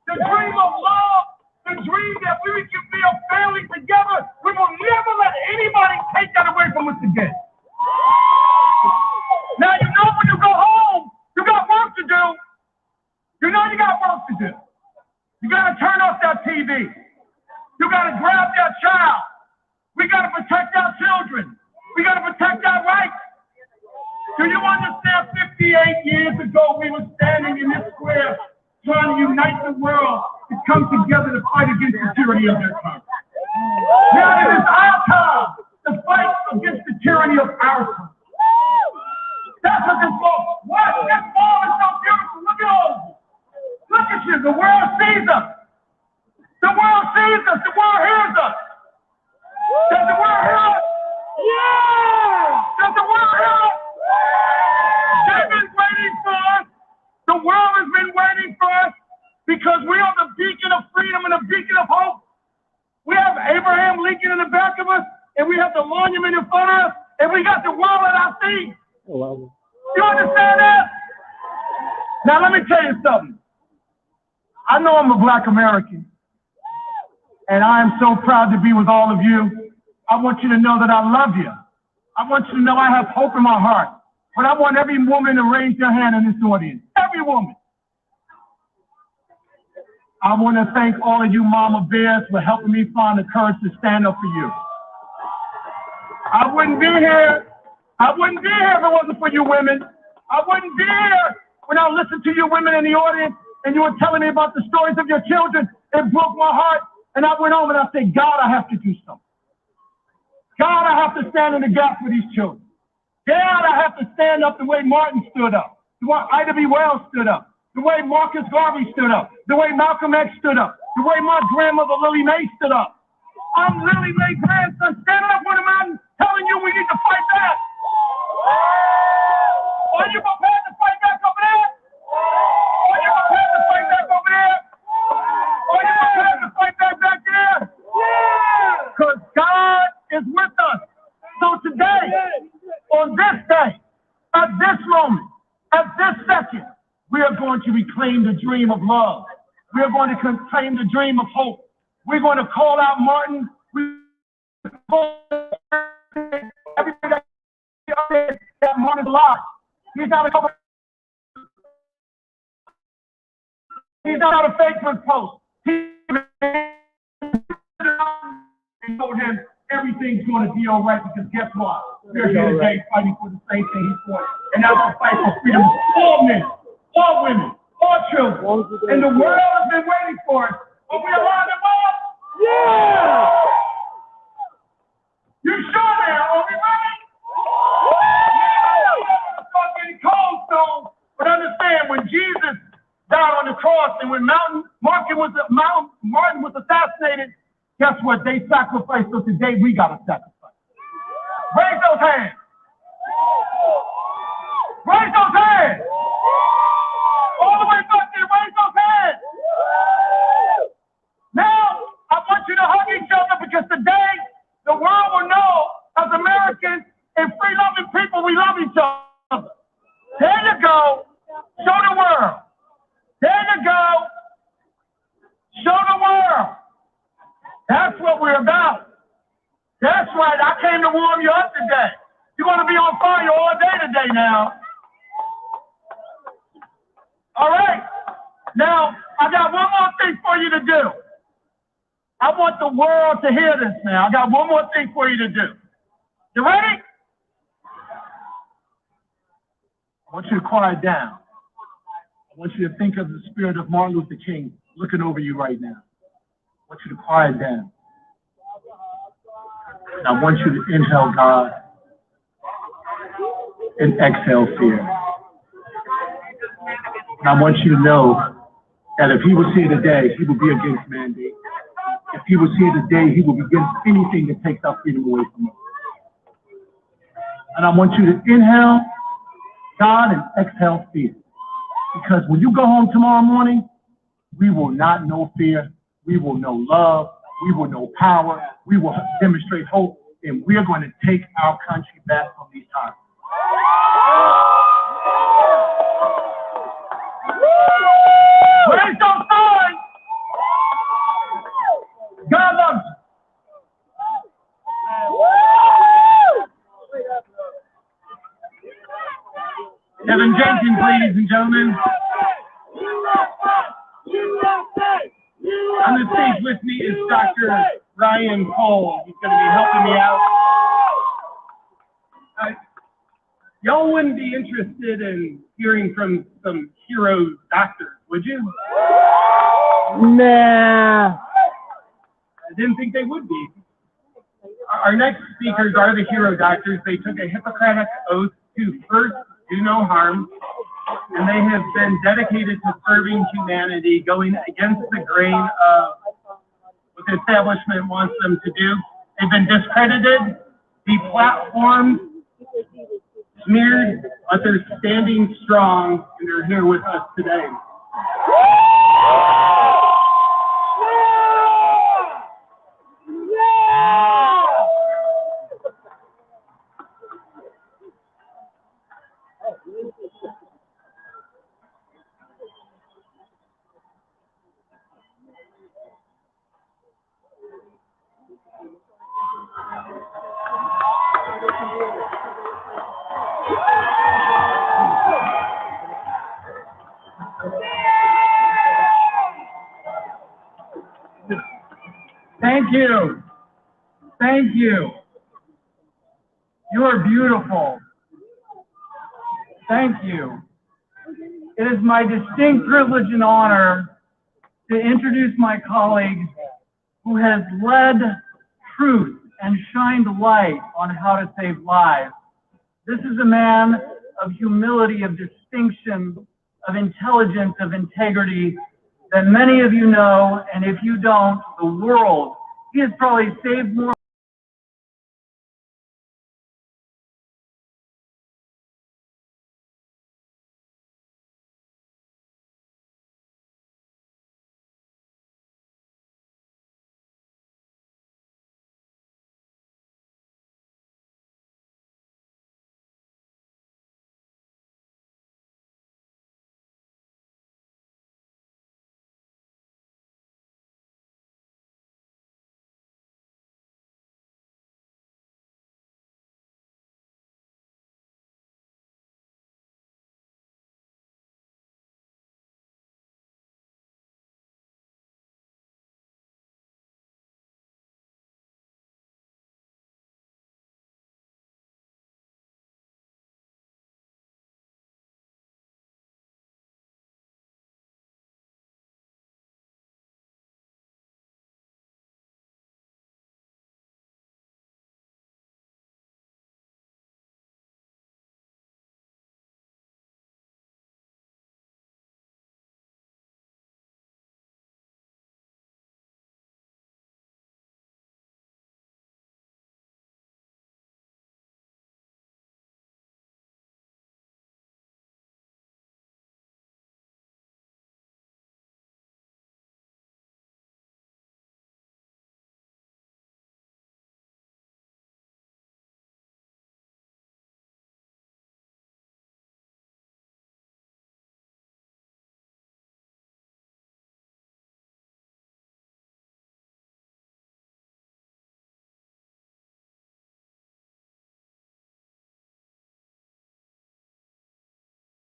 the dream of love, the dream that we can be a family together. We will never let anybody take that away from us again. Now, you know when you go home, you got work to do. You know you got work to do. You got to turn off that TV. You got to grab that child. We got to protect our children. We got to protect our rights. Do you understand 58 years ago we were standing in this square trying to unite the world to come together to fight against the tyranny of their time. Now it is our time to fight against the tyranny of our time. That's what this ball. What? This ball is so beautiful. Look at all. Look at you. The world sees us. The world sees us. The world hears us. Does the world hear us? Yeah! Does the world hear us? They've been waiting for us. The world has been waiting for us because we are the beacon of freedom and a beacon of hope. We have Abraham Lincoln in the back of us, and we have the monument in front of us, and we got the world at our feet. Hello. You understand that? Now, let me tell you something. I know I'm a black American, and I am so proud to be with all of you. I want you to know that I love you. I want you to know I have hope in my heart. But I want every woman to raise their hand in this audience. Every woman. I want to thank all of you mama bears for helping me find the courage to stand up for you. I wouldn't be here. I wouldn't be here if it wasn't for you women. I wouldn't be here When I listened to you women in the audience and you were telling me about the stories of your children, it broke my heart. And I went home and I said, God, I have to do something. God, I have to stand in the gap for these children. God, I have to stand up the way Martin stood up, the way Ida B. Wells stood up, the way Marcus Garvey stood up, the way Malcolm X stood up, the way my grandmother Lily Mae stood up. I'm Lily Mae's grandson standing up on the mountain telling you we need to fight back. Are you prepared to fight back over there? Are you prepared to fight back over there? Are you prepared to fight back there? Because God is with us. So today, on this day, at this moment, at this second, we are going to reclaim the dream of love. We are going to reclaim the dream of hope. We're going to call out Martin. We call everything that Martin's alive. He's not a Facebook post. He told him everything's going to be all right because guess what? We're here today fighting for the same thing he fought. And that's a fight for freedom of all men, all women, all children. And the world has been waiting for us. Are we alive and well? Yeah! You sure now? Are we ready? It's start getting cold soon. But understand, when Jesus died on the cross and when Martin was assassinated, guess what? They sacrificed, so today we got to sacrifice. Raise those hands. Raise those hands. All the way back there, raise those hands. Now, I want you to hug each other because today the world will know as Americans and free-loving people, we love each other. There you go. Show the world. There you go. Show the world. That's what we're about. That's right. I came to warm you up today. You're going to be on fire all day today now. All right. Now, I got one more thing for you to do. I want the world to hear this now. I got one more thing for you to do. You ready? I want you to quiet down. I want you to think of the spirit of Martin Luther King looking over you right now. I want you to quiet down. And I want you to inhale God and exhale fear. And I want you to know that if he was here today, he would be against mandate. If he was here today, he would be against anything that takes our freedom away from us. And I want you to inhale God and exhale fear. Because when you go home tomorrow morning, we will not know fear. We will know love. We will know power. We will demonstrate hope. And we are going to take our country back from these times. Raise those signs. God loves you. Kevin Jenkins, ladies and gentlemen. On the stage with me is Dr. Ryan Cole. He's going to be helping me out. Y'all wouldn't be interested in hearing from some hero doctors, would you? Nah. I didn't think they would be. Our next speakers are the hero doctors. They took a Hippocratic oath to first do no harm, and they have been dedicated to serving humanity, going against the grain of what the establishment wants them to do. They've been discredited, deplatformed, smeared, but they're standing strong, and they're here with us today. Thank you. Thank you. You are beautiful. Thank you. It is my distinct privilege and honor to introduce my colleague who has led truth and shined light on how to save lives. This is a man of humility, of distinction, of intelligence, of integrity that many of you know, and if you don't, the world. He has probably saved more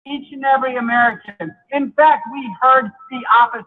each and every American. In fact, we heard the opposite.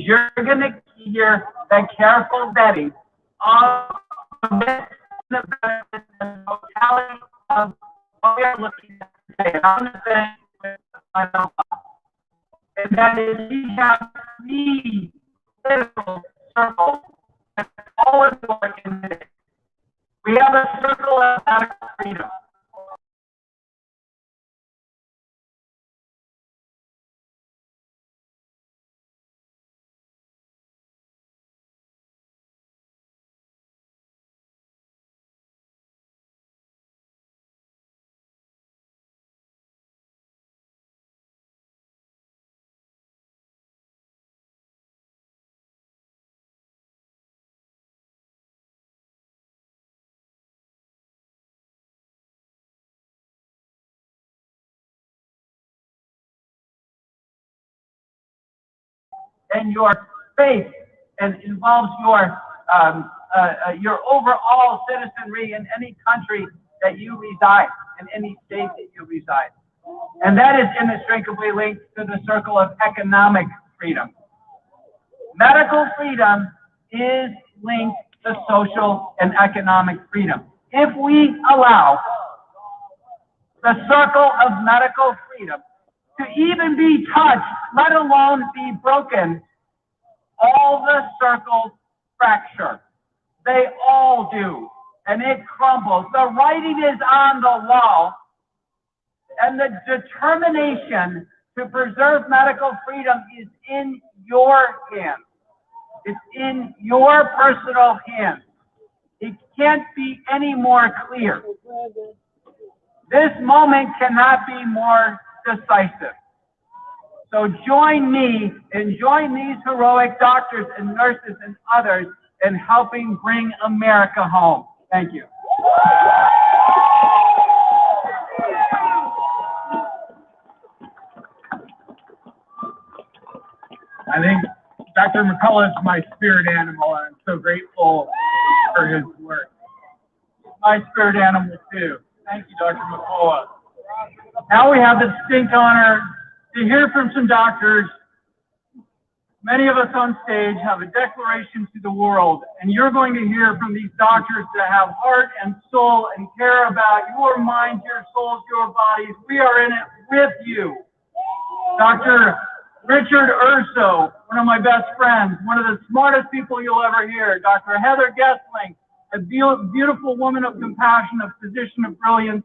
You're going to hear the careful vetting of this the benefits and totality of what we are looking at today. And I'm going to say with my mouth, and that is we have 3 critical circles that all important in this. We have a circle of medical freedom. And your faith and involves your overall citizenry in any country that you reside, in any state that you reside. And that is inextricably linked to the circle of economic freedom. Medical freedom is linked to social and economic freedom. If we allow the circle of medical freedom to even be touched, let alone be broken, all the circles fracture. They all do, and it crumbles. The writing is on the wall, and the determination to preserve medical freedom is in your hands. It's in your personal hands. It can't be any more clear. This moment cannot be more decisive. So join me and join these heroic doctors and nurses and others in helping bring America home. Thank you. I think Dr. McCullough is my spirit animal, and I'm so grateful for his work. My spirit animal too. Thank you, Dr. McCullough. Now we have the distinct honor to hear from some doctors. Many of us on stage have a declaration to the world, and you're going to hear from these doctors that have heart and soul and care about your minds, your souls, your bodies. We are in it with you. Dr. Richard Urso, one of my best friends, one of the smartest people you'll ever hear. Dr. Heather Gessling, a beautiful woman of compassion, a physician of brilliance.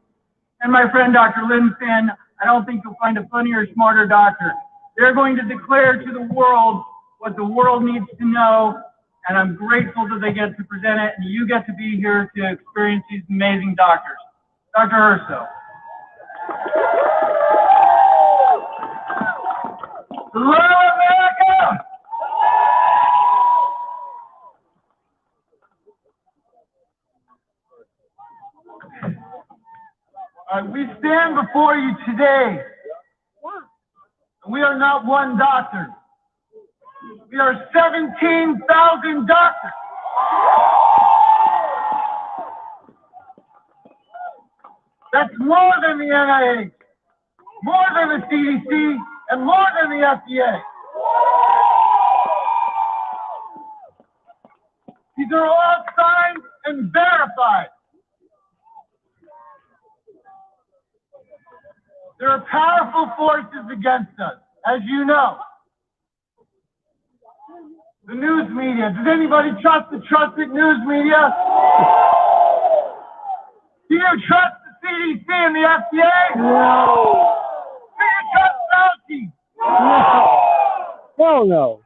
And my friend, Dr. Lynn Finn, I don't think you'll find a funnier, smarter doctor. They're going to declare to the world what the world needs to know, and I'm grateful that they get to present it, and you get to be here to experience these amazing doctors. Dr. Urso. Hello, America! We stand before you today. We are not one doctor. We are 17,000 doctors. That's more than the NIH, more than the CDC, and more than the FDA. These are all signed and verified. There are powerful forces against us, as you know. The news media. Does anybody trust the trusted news media? Do you trust the CDC and the FDA? No. Do you trust Fauci? No. Hell no.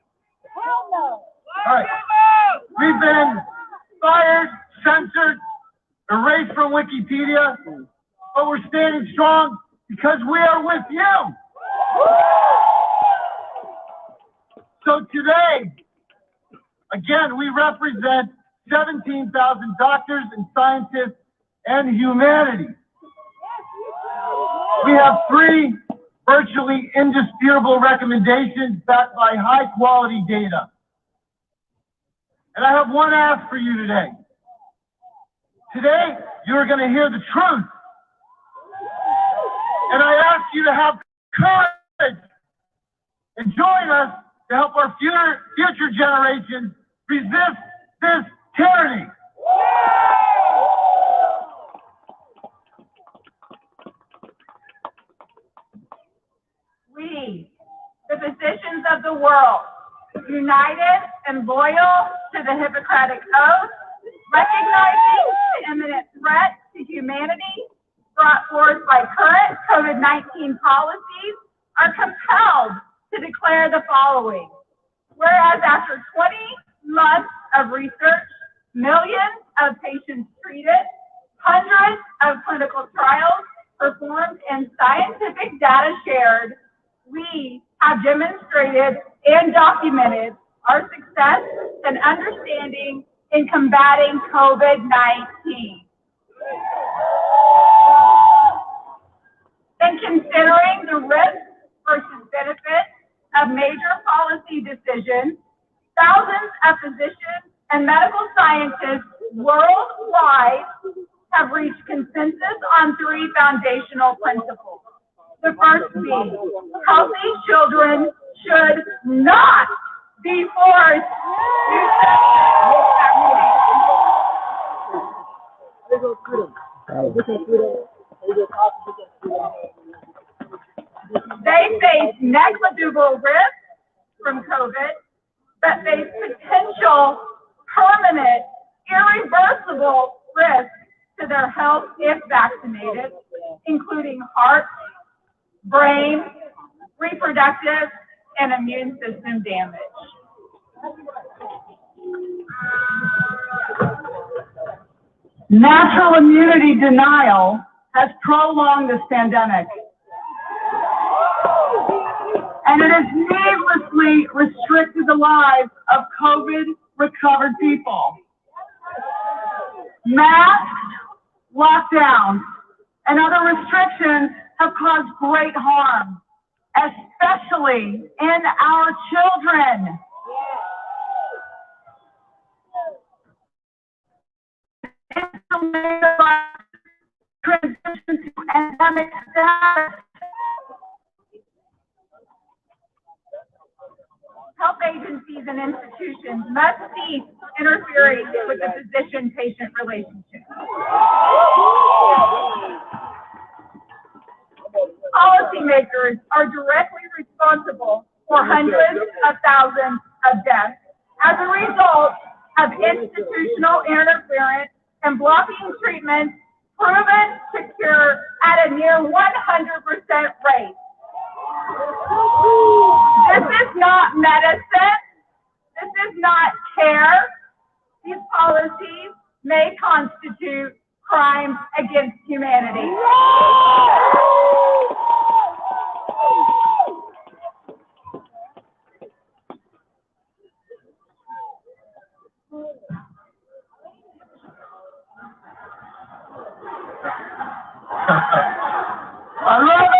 All right. We've been fired, censored, erased from Wikipedia, but we're standing strong because we are with you. So today, again, we represent 17,000 doctors and scientists and humanity. We have 3 virtually indisputable recommendations backed by high-quality data. And I have one ask for you today. Today, you're going to hear the truth. And I ask you to have courage and join us to help our future generations resist this tyranny. physicians of the world, united and loyal to the Hippocratic Oath, recognizing the imminent threat to humanity brought forth by current COVID-19 policies, are compelled to declare the following. Whereas after 20 months of research, millions of patients treated, hundreds of clinical trials performed, and scientific data shared, we have demonstrated and documented our success and understanding in combating COVID-19. In considering the risks versus benefits of major policy decisions, thousands of physicians and medical scientists worldwide have reached consensus on 3 foundational principles. The first being, healthy children should not be forced to They face negligible risk from COVID, but face potential, permanent, irreversible risk to their health if vaccinated, including heart, brain, reproductive, and immune system damage. Natural immunity denial has prolonged this pandemic, and it has needlessly restricted the lives of COVID-recovered people. Masks, lockdowns, and other restrictions have caused great harm, especially in our children. Transition to endemic status. Health agencies and institutions must cease interfering with the physician-patient relationship. Policymakers are directly responsible for hundreds of thousands of deaths as a result of institutional interference and blocking treatments proven to cure at a near 100% rate. This is not medicine. This is not care. These policies may constitute crimes against humanity. I love it!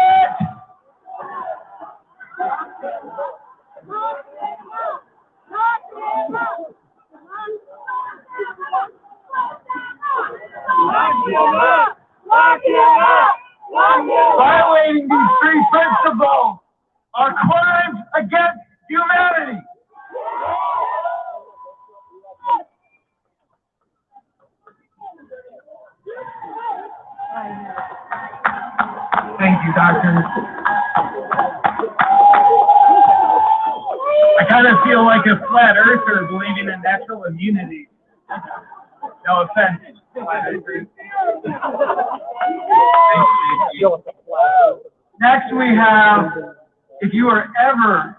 Violating these 3 principles are crimes against humanity. Thank you, doctor. I kind of feel like a flat earther believing in natural immunity. No offense. Next we have, if you are ever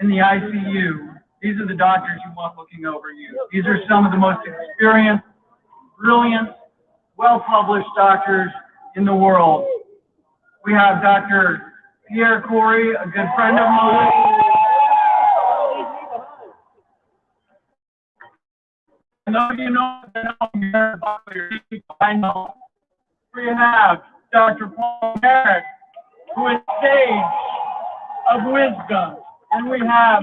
in the ICU, these are the doctors you want looking over you. These are some of the most experienced, brilliant, well-published doctors in the world. We have Dr. Pierre Corey, a good friend of mine. I know you know I know. We have Dr. Paul Merritt, who is sage of wisdom. And we have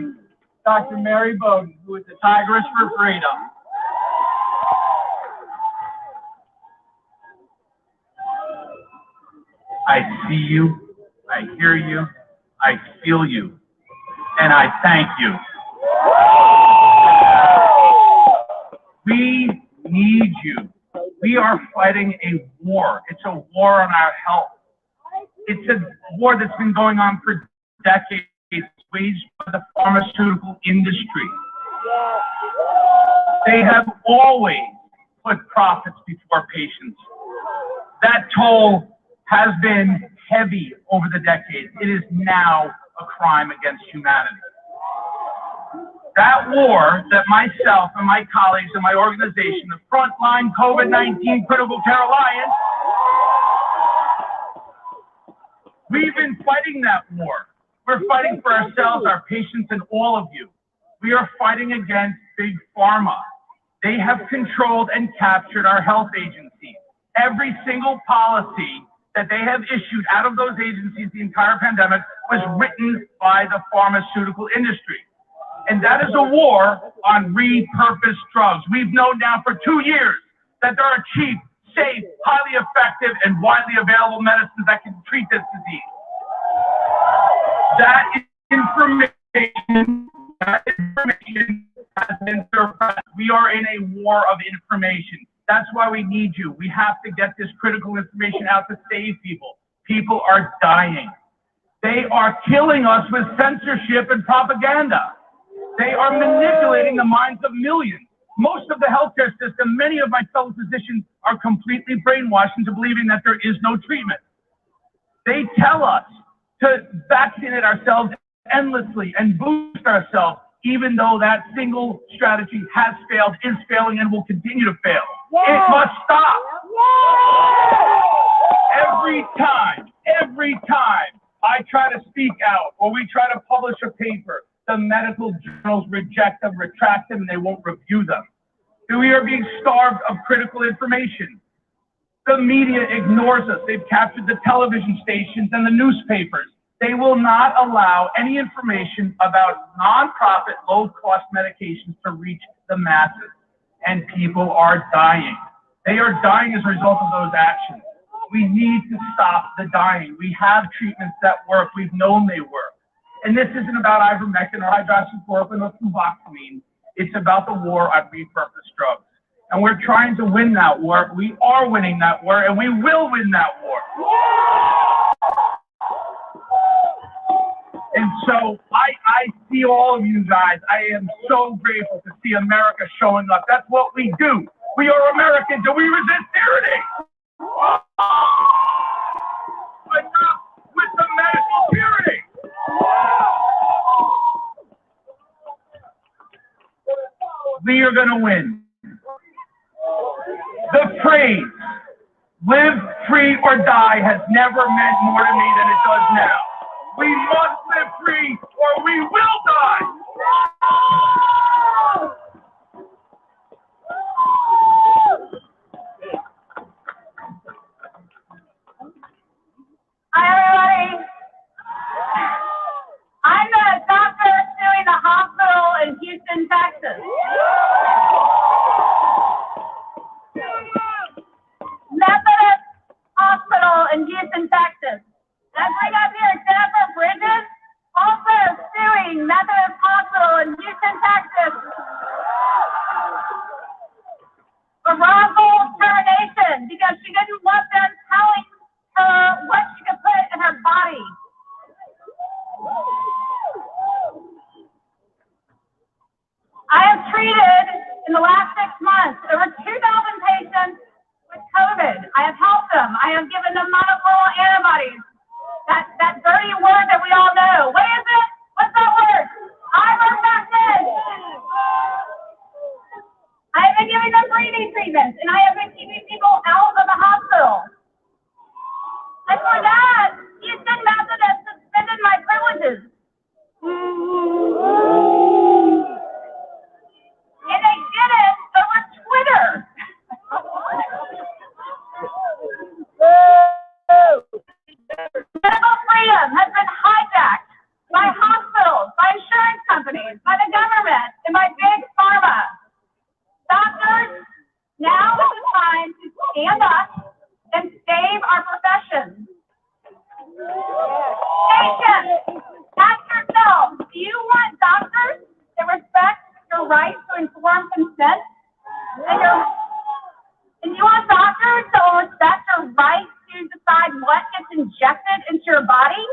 Dr. Mary Bowden, who is the Tigress for Freedom. I see you, I hear you, I feel you, and I thank you. We need you. We are fighting a war. It's a war on our health. It's a war that's been going on for decades. waged by the pharmaceutical industry. They have always put profits before patients. That toll has been heavy over the decades. It is now a crime against humanity. That war that myself and my colleagues and my organization, the Frontline COVID-19 Critical Care Alliance, we've been fighting that war. We're fighting for ourselves, our patients, and all of you. We are fighting against Big Pharma. They have controlled and captured our health agencies. Every single policy that they have issued out of those agencies the entire pandemic was written by the pharmaceutical industry. And that is a war on repurposed drugs. We've known now for 2 years that there are cheap, safe, highly effective, and widely available medicines that can treat this disease. That information has been suppressed. We are in a war of information. That's why we need you. We have to get this critical information out to save people. People are dying. They are killing us with censorship and propaganda. They are manipulating the minds of millions. Most of the healthcare system, many of my fellow physicians are completely brainwashed into believing that there is no treatment. They tell us to vaccinate ourselves endlessly and boost ourselves, even though that single strategy has failed, is failing, and will continue to fail. It must stop. Every time I try to speak out or we try to publish a paper, the medical journals reject them, retract them, and they won't review them. We are being starved of critical information. The media ignores us. They've captured the television stations and the newspapers. They will not allow any information about nonprofit, low-cost medications to reach the masses. And people are dying. They are dying as a result of those actions. We need to stop the dying. We have treatments that work. We've known they work. And this isn't about ivermectin or hydroxychloroquine or fluvoxamine. It's about the war on repurposed drugs. And we're trying to win that war. We are winning that war, and we will win that war. And so I see all of you guys. I am so grateful to see America showing up. That's what we do. We are Americans, and we resist tyranny. But not with the medical tyranny. We are going to win. The phrase, live free or die, has never meant more to me than it does now. We must live free or we will die. Hi, everybody. I'm the doctor suing the hospital in Houston, Texas. Methodist Hospital in Houston, Texas. Let's bring up here Jennifer Bridges, also suing Methodist Hospital in Houston, Texas. For wrongful termination because she didn't want them telling her what she could put in her body. I have treated in the last 6 months over 2,000 patients with COVID. I have helped them. I have given them monoclonal antibodies. That dirty word that we all know. What is it? What's that word? Ivermectin. I have been giving them breathing treatments, and I have been keeping people out of the hospital. And for that, Houston Methodist suspended my privileges. And they did it over Twitter. Medical freedom has been hijacked by hospitals, by insurance companies, by the government, and by Big Pharma. Doctors, now is the time to stand up and save our profession. Patients, ask yourself, do you want doctors that respect your right to informed consent? And you want doctors that will respect your right to decide what gets injected into your body?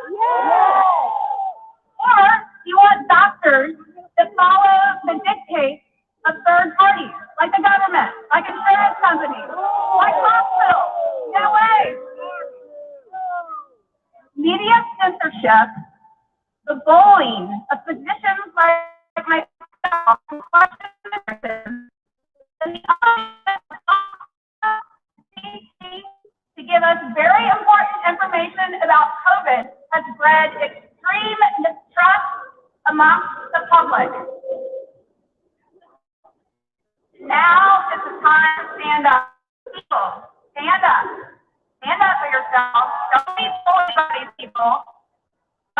Or do you want doctors that follow the dictates of third parties, like the government, like insurance companies, like hospitals? Get away. Media censorship, the bullying of physicians like myself, and the to give us very important information about COVID has bred extreme distrust amongst the public. Now is the time to stand up. People, stand up. Stand up for yourselves. Don't be bullied by these people.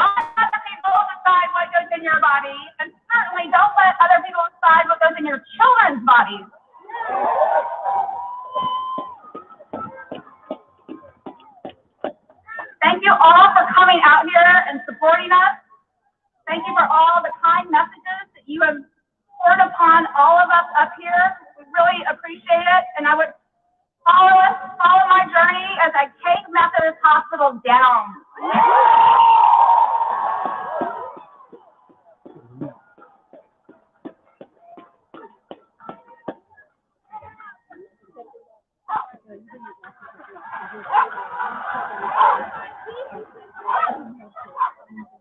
Don't let other people decide what goes in your body, and certainly don't let other people decide what goes in your children's bodies. Thank you all for coming out here and supporting us. Thank you for all the kind messages that you have poured upon all of us up here. We really appreciate it, and I would follow my journey as I take Methodist Hospital down.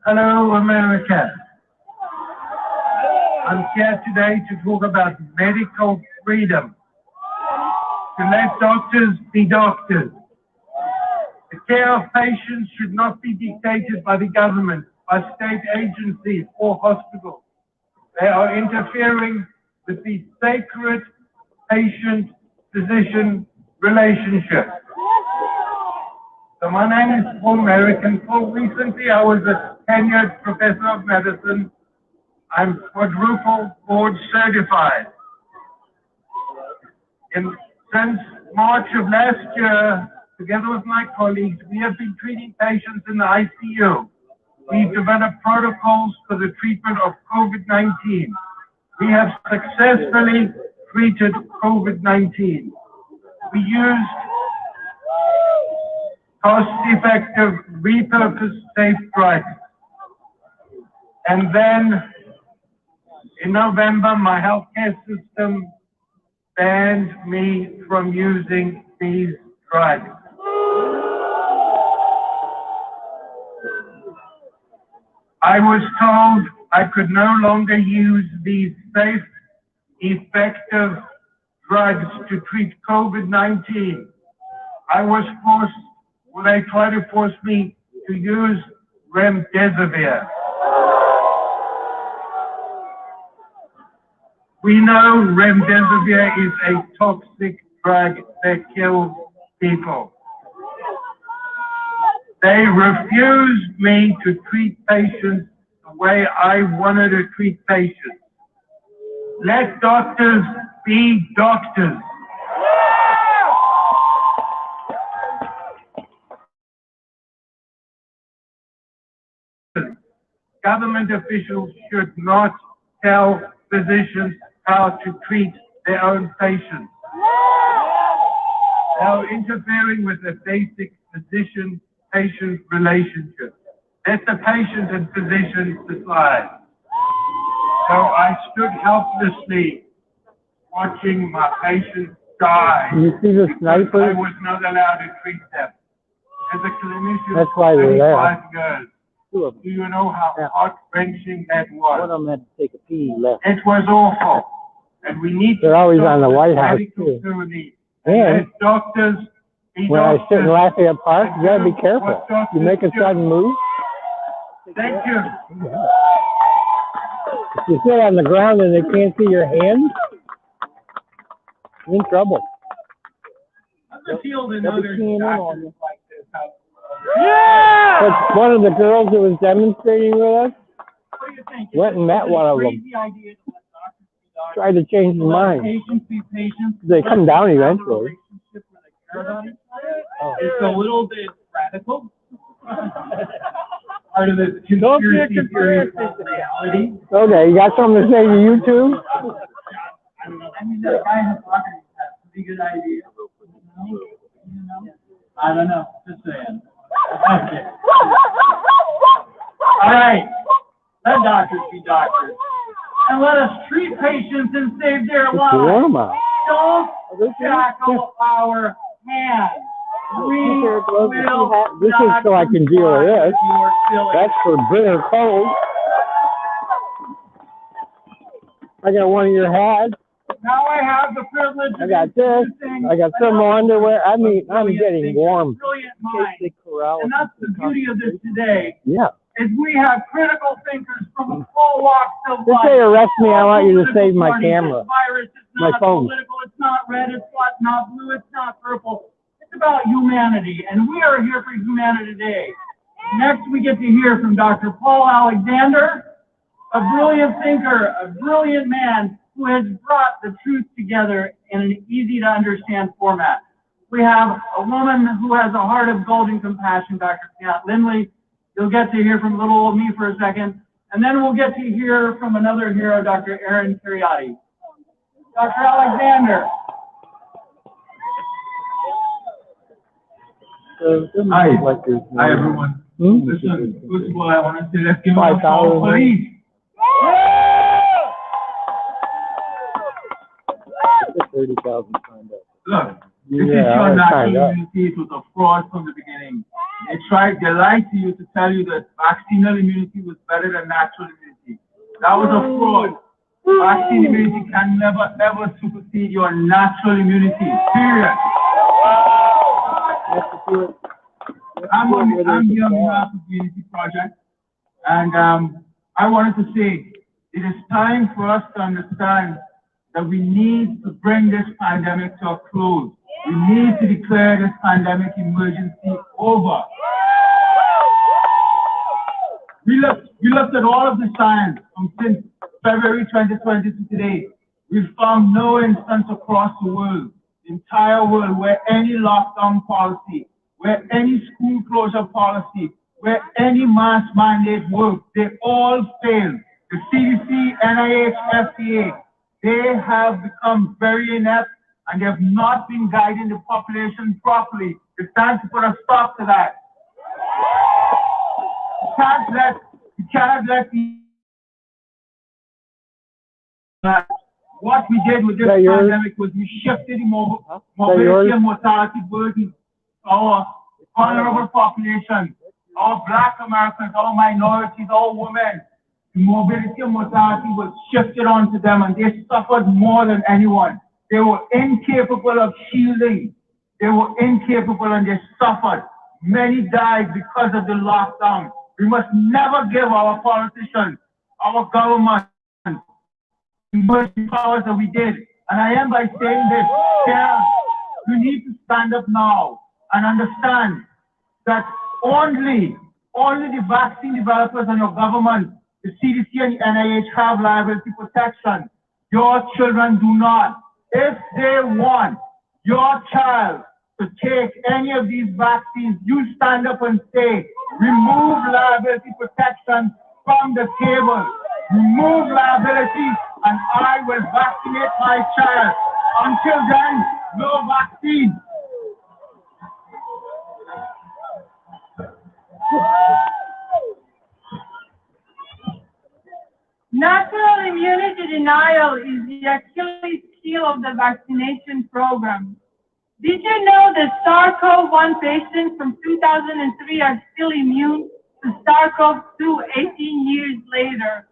Hello, America. I'm here today to talk about medical freedom. To let doctors be doctors. The care of patients should not be dictated by the government, by state agencies or hospitals. They are interfering with the sacred patient-physician relationship. So my name is Paul Merrick, and until recently I was a tenured professor of medicine. I'm quadruple board certified. Since March of last year, together with my colleagues, we have been treating patients in the ICU. We've developed protocols for the treatment of COVID-19. We have successfully treated COVID-19. We used cost-effective, repurposed safe drugs. And then in November, my healthcare system banned me from using these drugs. I was told I could no longer use these safe, effective drugs to treat COVID-19. I was forced, well, they tried to force me to use remdesivir. We know remdesivir is a toxic drug that kills people. They refused me to treat patients the way I wanted to treat patients. Let doctors be doctors. Government officials should not tell physicians how to treat their own patients. They are interfering with the basic physician-patient relationship. Let the patient and physician decide. So I stood helplessly watching my patients die. You see the snipers? I was not allowed to treat them. As a clinician, That's why they're there. 35 years. Do you know how heart-wrenching that was? One of them had to take a pee left. It was awful. And we need They're to always stop on the this White House, medical too. tyranny. And let doctors be when I sit in doctors. Lafayette Park, you gotta be careful. What doctors You make a do. sudden move, Thank you. if you sit on the ground and they can't see your hands, you're in trouble. I'm the field and They'll be others keying in doctors on you. like this. But one of the girls that was demonstrating with us What do you think? went and met one of them. Crazy idea to let doctors be doctors. Tried to change his Let mind. patients be patients. They come down eventually. Relationship where they care about each other. It's a little bit radical. Part of the conspiracy theory of reality. Okay, you got something to say to you too? I mean, that guy has marketing has a pretty good idea. You know? I don't know. Just saying. Okay. All right. doctors be doctors. And let us treat patients and save their lives. warm out. Don't shackle our hands. We will This is so I can deal with this. That's for bitter cold. I got one of your hats. Now I have the privilege of I got this. I got some more underwear. I mean, I'm getting warm. Brilliant mind. And that's the beauty of this today. Yeah. Is we have critical thinkers from all walks of If life. they arrest me, I want you to save my camera. This virus is My not phone. political, it's not red, it's not blue, it's not purple. It's about humanity, and we are here for humanity today. Next, we get to hear from Dr. Paul Alexander, a brilliant thinker, a brilliant man who has brought the truth together in an easy-to-understand format. We have a woman who has a heart of gold and compassion, Dr. Pat Lindley. You'll get to hear from little old me for a second, and then we'll get to hear from another hero, Dr. Aaron Kheriaty. Dr. Alexander. Hi. Hi, everyone. Listen, first of all, I want to say let's give it up for our police. 30,000 signed up. Look, this is your national immunity. It was a fraud from the beginning. They lied to you to tell you that vaccinal immunity was better than natural immunity. That was a fraud. Vaccine immunity can never, ever supersede your natural immunity. Period. I'm here on behalf of the Unity Project, and I wanted to say it is time for us to understand that we need to bring this pandemic to a close. We need to declare this pandemic emergency over. We looked at all of the science from since February 2020 to today. We found no instance across the world, the entire world, where any lockdown policy, where any school closure policy, where any mass mandate worked. They all failed. The CDC, NIH, FDA, they have become very inept, and they have not been guiding the population properly. It's time to put a stop to that. You cannot let what we did with this pandemic was we shifted the mobility and mortality burden to our vulnerable population, our Black Americans, our minorities, our women. The mobility and mortality was shifted onto them, and they suffered more than anyone. They were incapable of shielding. They were incapable, and they suffered. Many died because of the lockdown. We must never give our politicians, our government, the emergency powers that we did. And I end by saying this, Karen, you need to stand up now and understand that only the vaccine developers and your government, the CDC and the NIH, have liability protection. Your children do not. If they want your child to take any of these vaccines, you stand up and say, remove liability protection from the table. Remove liability, and I will vaccinate my child. Until then, no vaccine. Natural immunity denial is the Achilles heel of the vaccination program. Did you know that SARS-CoV-1 patients from 2003 are still immune to SARS-CoV-2 18 years later?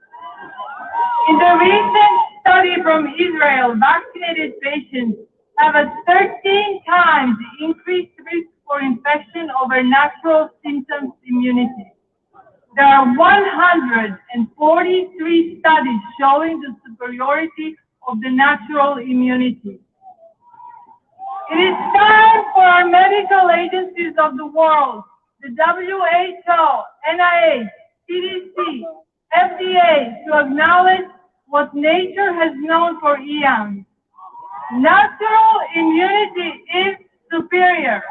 In the recent study from Israel, vaccinated patients have a 13 times increased risk for infection over natural symptoms immunity. There are 143 studies showing the superiority of the natural immunity. It is time for our medical agencies of the world, the WHO, NIH, CDC, FDA, to acknowledge what nature has known for eons. Natural immunity is superior.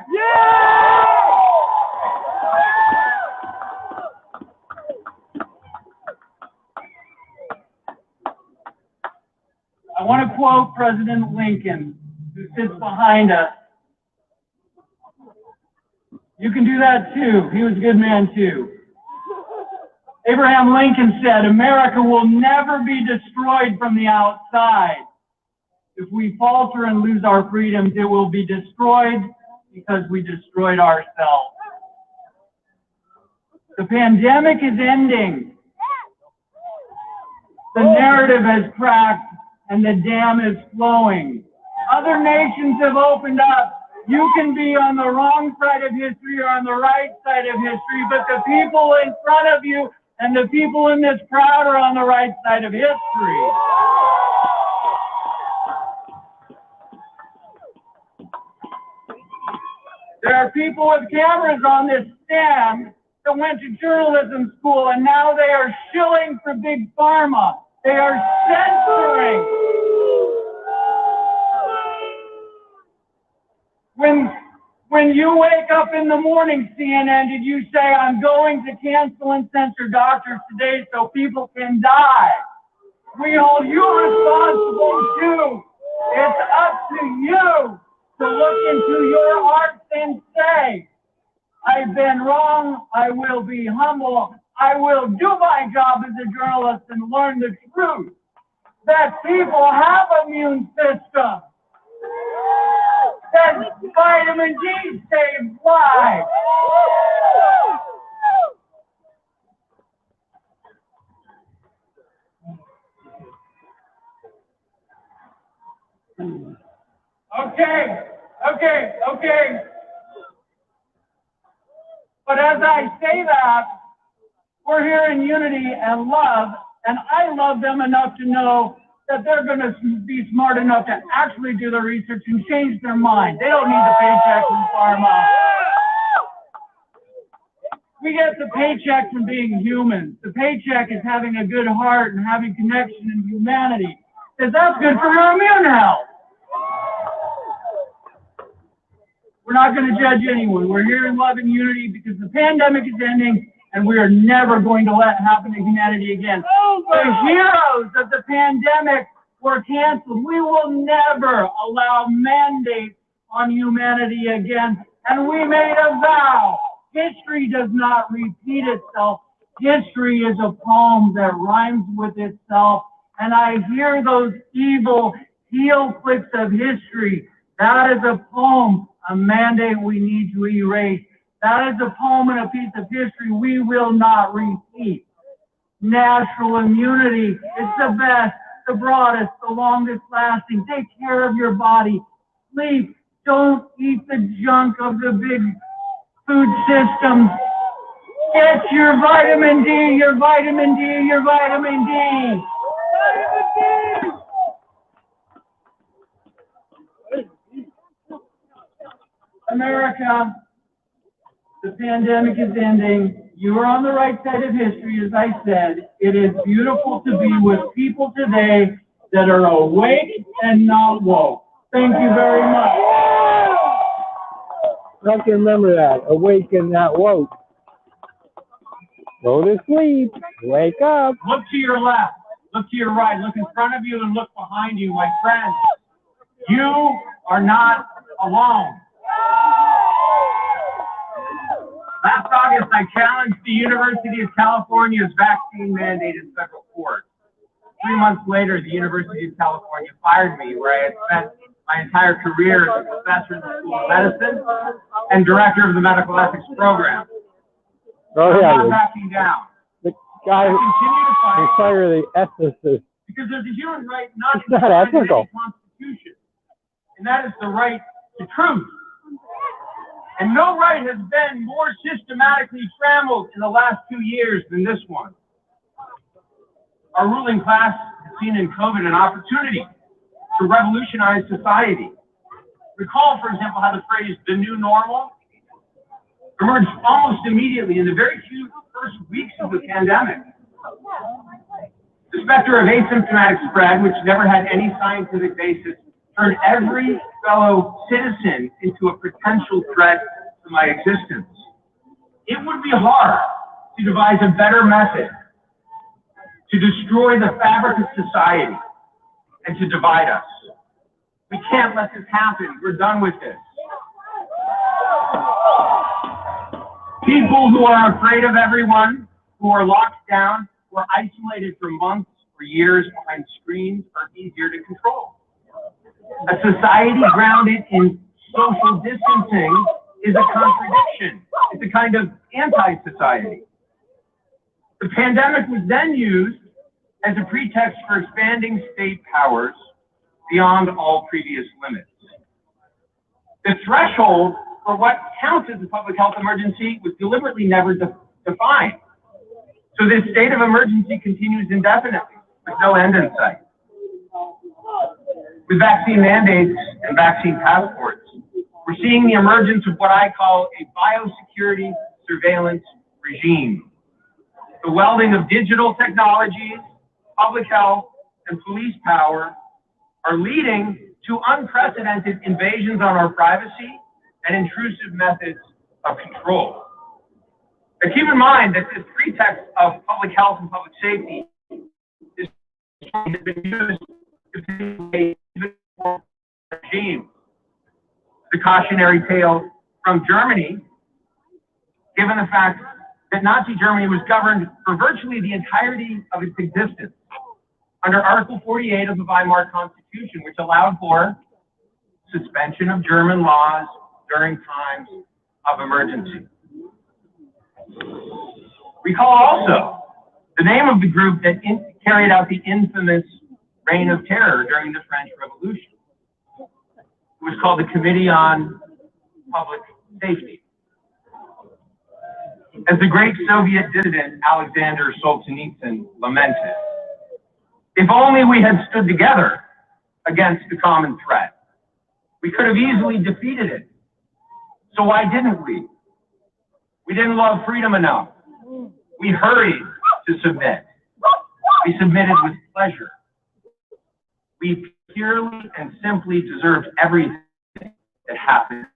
I want to quote President Lincoln, who sits behind us. You can do that too. He was a good man too. Abraham Lincoln said, America will never be destroyed from the outside. If we falter and lose our freedoms, it will be destroyed because we destroyed ourselves. The pandemic is ending. The narrative has cracked and the dam is flowing. Other nations have opened up. You can be on the wrong side of history or on the right side of history, but the people in front of you and the people in this crowd are on the right side of history. There are people with cameras on this stand that went to journalism school and now they are shilling for Big Pharma. They are censoring. When you wake up in the morning, CNN, did you say, I'm going to cancel and censor doctors today so people can die? We hold you responsible too. It's up to you to look into your hearts and say, I've been wrong, I will be humble, I will do my job as a journalist and learn the truth that people have immune systems, that vitamin D saves lives. Okay. But as I say that, we're here in unity and love, and I love them enough to know that they're going to be smart enough to actually do the research and change their mind. They don't need the paycheck from pharma. We get the paycheck from being humans. The paycheck is having a good heart and having connection and humanity, because that's good for your immune health. We're not going to judge anyone. We're here in love and unity because the pandemic is ending and we are never going to let it happen to humanity again. The heroes of the pandemic were canceled. We will never allow mandates on humanity again. And we made a vow. History does not repeat itself. History is a poem that rhymes with itself. And I hear those evil heel flicks of history. That is a poem, a mandate we need to erase. That is a poem and a piece of history we will not repeat. Natural immunity is the best, the broadest, the longest lasting. Take care of your body. Sleep. Don't eat the junk of the big food systems. Get your vitamin D, your vitamin D, your vitamin D. Vitamin D! America, the pandemic is ending. You are on the right side of history, as I said. It is beautiful to be with people today that are awake and not woke. Thank you very much. You have to remember that. Awake and not woke. Go to sleep. Wake up. Look to your left. Look to your right. Look in front of you and look behind you, my friends. You are not alone. Last August, I challenged the University of California's vaccine mandate in federal court. 3 months later, the University of California fired me, where I had spent my entire career as a professor in the School of Medicine and director of the medical ethics program. Oh, yeah. I'm not backing down. The guy who fired the ethicist. Because there's a human right not It's not ethical. Constitution, and that is the right to truth. And no right has been more systematically trammeled in the last 2 years than this one. Our ruling class has seen in COVID an opportunity to revolutionize society. Recall, for example, how the phrase "the new normal" emerged almost immediately in the very few first weeks of the pandemic. The specter of asymptomatic spread, which never had any scientific basis, turned every fellow citizen into a potential threat to my existence. It would be hard to devise a better method to destroy the fabric of society and to divide us. We can't let this happen. We're done with this. People who are afraid of everyone who are locked down, who are isolated for months or years behind screens are easier to control. A society grounded in social distancing is a contradiction. It's a kind of anti-society. The pandemic was then used as a pretext for expanding state powers beyond all previous limits. The threshold for what counts as a public health emergency was deliberately never defined. So this state of emergency continues indefinitely with no end in sight. With vaccine mandates and vaccine passports, we're seeing the emergence of what I call a biosecurity surveillance regime. The welding of digital technologies, public health, and police power are leading to unprecedented invasions on our privacy and intrusive methods of control. Now keep in mind that this pretext of public health and public safety has been used to a regime. The cautionary tale from Germany, given the fact that Nazi Germany was governed for virtually the entirety of its existence under Article 48 of the Weimar Constitution, which allowed for suspension of German laws during times of emergency. Recall also the name of the group that carried out the infamous Reign of Terror during the French Revolution. It was called the Committee on Public Safety. As the great Soviet dissident Alexander Solzhenitsyn lamented, if only we had stood together against the common threat, we could have easily defeated it. So why didn't we? We didn't love freedom enough. We hurried to submit. We submitted with pleasure. We purely and simply deserved everything that happened.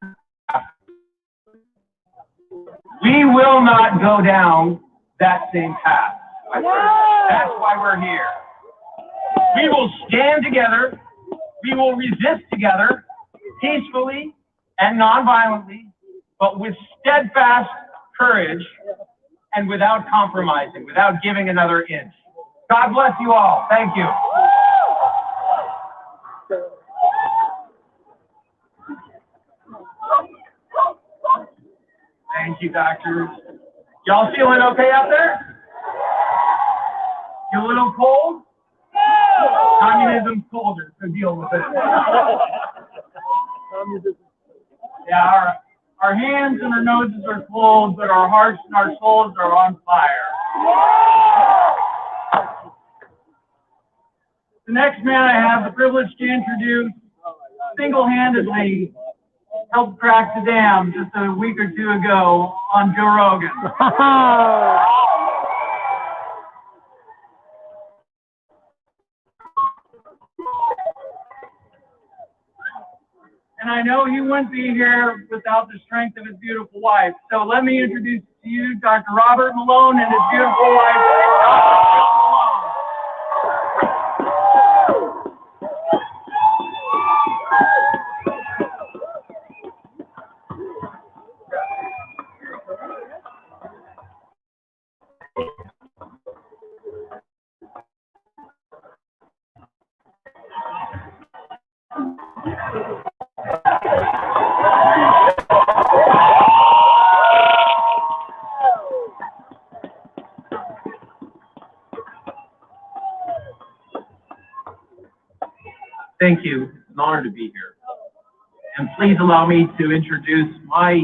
We will not go down that same path. That's why we're here. We will stand together. We will resist together, peacefully and non-violently, but with steadfast courage and without compromising, without giving another inch. God bless you all. Thank you. Thank you, doctors. Y'all feeling okay out there? You a little cold? Communism's colder, so deal with it. Yeah, our hands and our noses are cold, but our hearts and our souls are on fire. The next man I have the privilege to introduce single-handedly helped crack the dam just a week or two ago on Joe Rogan. And I know he wouldn't be here without the strength of his beautiful wife. So let me introduce to you Dr. Robert Malone and his beautiful wife, Dr. Jill Malone. Thank you. It's an honor to be here. And please allow me to introduce my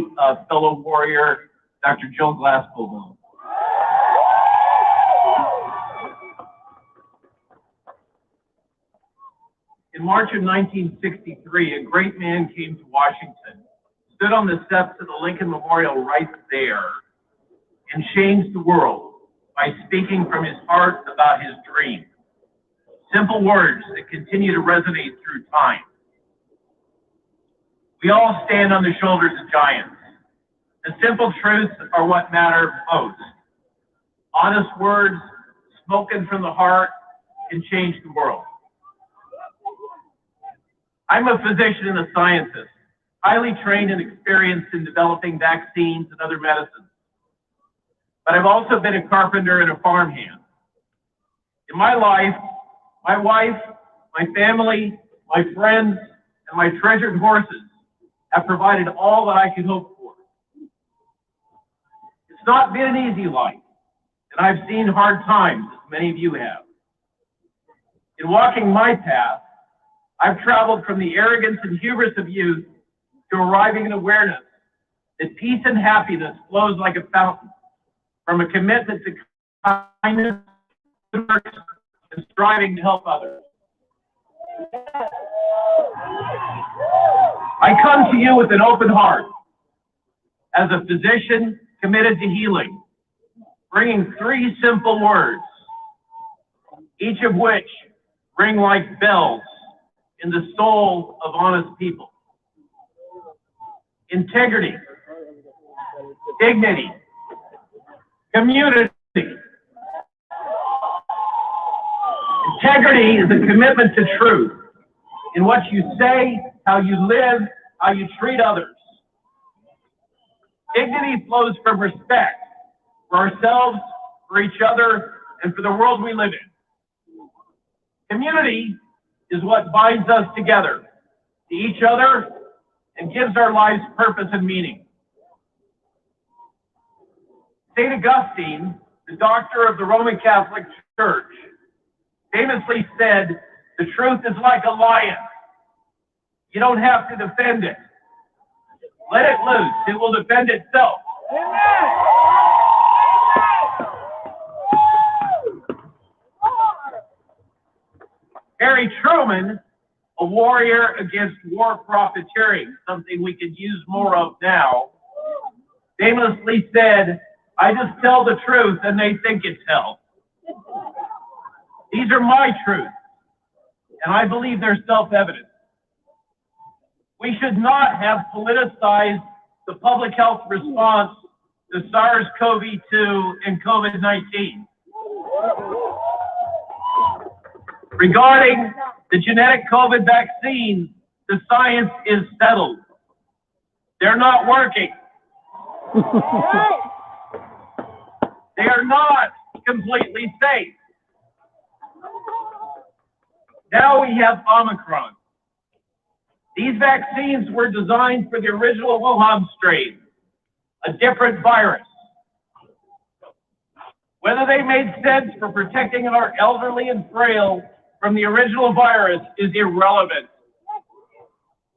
fellow warrior, Dr. Jill Glaspel. In March of 1963, a great man came to Washington, stood on the steps of the Lincoln Memorial right there, and changed the world by speaking from his heart about his dream. Simple words that continue to resonate through time. We all stand on the shoulders of giants. The simple truths are what matter most. Honest words spoken from the heart can change the world. I'm a physician and a scientist, highly trained and experienced in developing vaccines and other medicines. but I've also been a carpenter and a farmhand. In my life, my wife, my family, my friends, and my treasured horses have provided all that I could hope for. It's not been an easy life, and I've seen hard times, as many of you have. In walking my path, I've traveled from the arrogance and hubris of youth to arriving in awareness that peace and happiness flows like a fountain from a commitment to kindness, and striving to help others. I come to you with an open heart as a physician committed to healing, bringing 3 simple words, each of which ring like bells in the soul of honest people. Integrity, dignity, community. Integrity is a commitment to truth in what you say, how you live, how you treat others. Dignity flows from respect for ourselves, for each other, and for the world we live in. Community is what binds us together to each other and gives our lives purpose and meaning. St. Augustine, the doctor of the Roman Catholic Church, famously said, "The truth is like a lion. You don't have to defend it. Let it loose. It will defend itself." Harry Truman, a warrior against war profiteering, something we could use more of now, famously said, "I just tell the truth and they think it's hell." These are my truths, and I believe they're self-evident. We should not have politicized the public health response to SARS-CoV-2 and COVID-19. Regarding the genetic COVID vaccine, the science is settled. They're not working. They are not completely safe. Now we have Omicron. These vaccines were designed for the original Wuhan strain, a different virus. Whether they made sense for protecting our elderly and frail from the original virus is irrelevant.